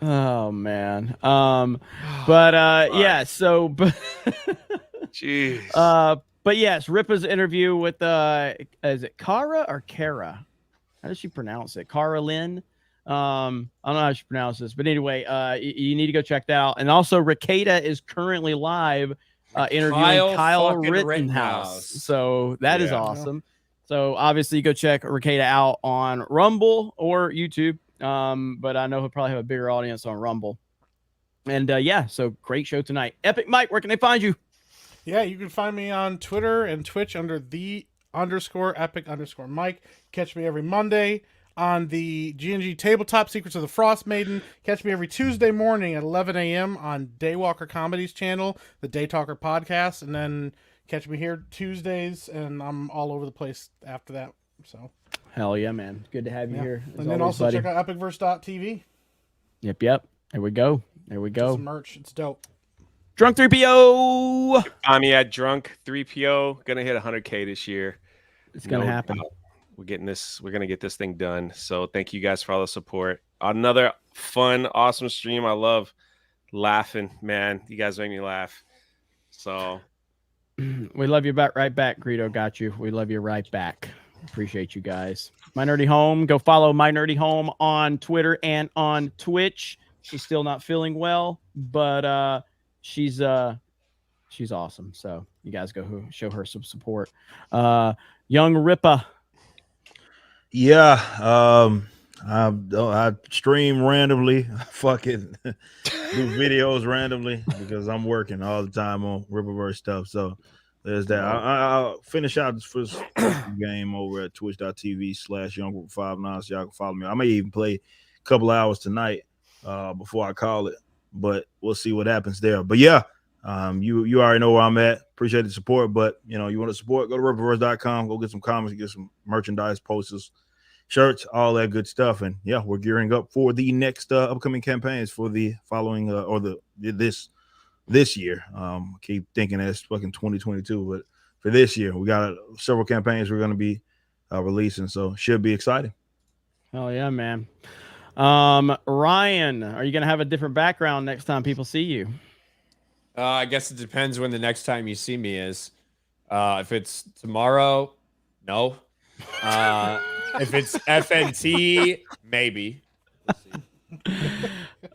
Oh man. Yeah, so jeez. But yes, Ripa's interview with is it Kara or Kara? How does she pronounce it? Kara Lynn? I don't know how she pronounces this, but anyway, you need to go check that out. And also Ricada is currently live interviewing Kyle Rittenhouse. So that is awesome. So obviously you go check Ricada out on Rumble or YouTube. But I know he'll probably have a bigger audience on Rumble. And yeah, so great show tonight. Epic Mike, where can they find you? Yeah, you can find me on Twitter and Twitch under _epic_Mike. Catch me every Monday on the G&G Tabletop Secrets of the Frost Maiden. Catch me every Tuesday morning at 11 a.m. on Daywalker Comedy's channel, the Day Talker podcast, and then catch me here Tuesdays, and I'm all over the place after that. So, hell yeah, man! Good to have you here. And then also check out epicverse.tv. Yep. There we go. Some merch. It's dope. Drunk 3PO. I'm at Drunk 3PO. Gonna hit 100K this year. It's gonna happen. We're gonna get this thing done. So thank you guys for all the support. Another fun, awesome stream. I love laughing, man. You guys make me laugh. So we love you right back. Greedo got you. We love you right back. Appreciate you guys. My Nerdy Home. Go follow My Nerdy Home on Twitter and on Twitch. She's still not feeling well, but she's awesome. So you guys go show her some support. Young Ripa. Yeah, I stream randomly. Fucking do videos randomly because I'm working all the time on Ripaverse stuff. So there's that. I'll finish out this first game over at twitch.tv/YoungRipa59 so y'all can follow me. I may even play a couple hours tonight before I call it, but we'll see what happens there. But yeah, you already know where I'm at. Appreciate the support, but you want to support, go to ripaverse.com, go get some comics, get some merchandise, posters, shirts, all that good stuff. And yeah, we're gearing up for the next upcoming campaigns for the following this year. Keep thinking it's fucking 2022, but for this year we got several campaigns we're going to be releasing, so should be exciting. Oh yeah, man. Ryan, are you gonna have a different background next time people see you? I guess it depends when the next time you see me is. If it's tomorrow, no. If it's FNT, maybe.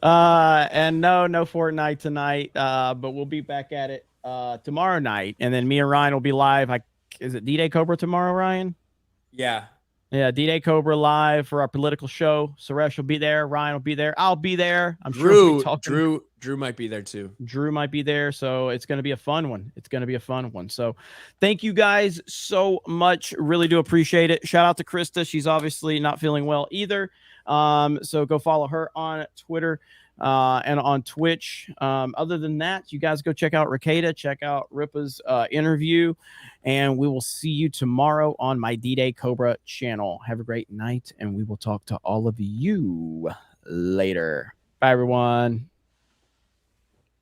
And no Fortnite tonight. But we'll be back at it tomorrow night, and then me and Ryan will be live. Is it D-Day Cobra tomorrow, Ryan? Yeah. Yeah, D-Day Cobra live for our political show. Suresh will be there. Ryan will be there. I'll be there. I'm sure we'll be talking. Drew might be there too. Drew might be there. So it's going to be a fun one. So thank you guys so much. Really do appreciate it. Shout out to Krista. She's obviously not feeling well either. So go follow her on Twitter and on Twitch. Other than that, you guys go check out Ricada, check out Ripa's interview, and we will see you tomorrow on my D-Day Cobra channel. Have a great night, and we will talk to all of you later. Bye, everyone.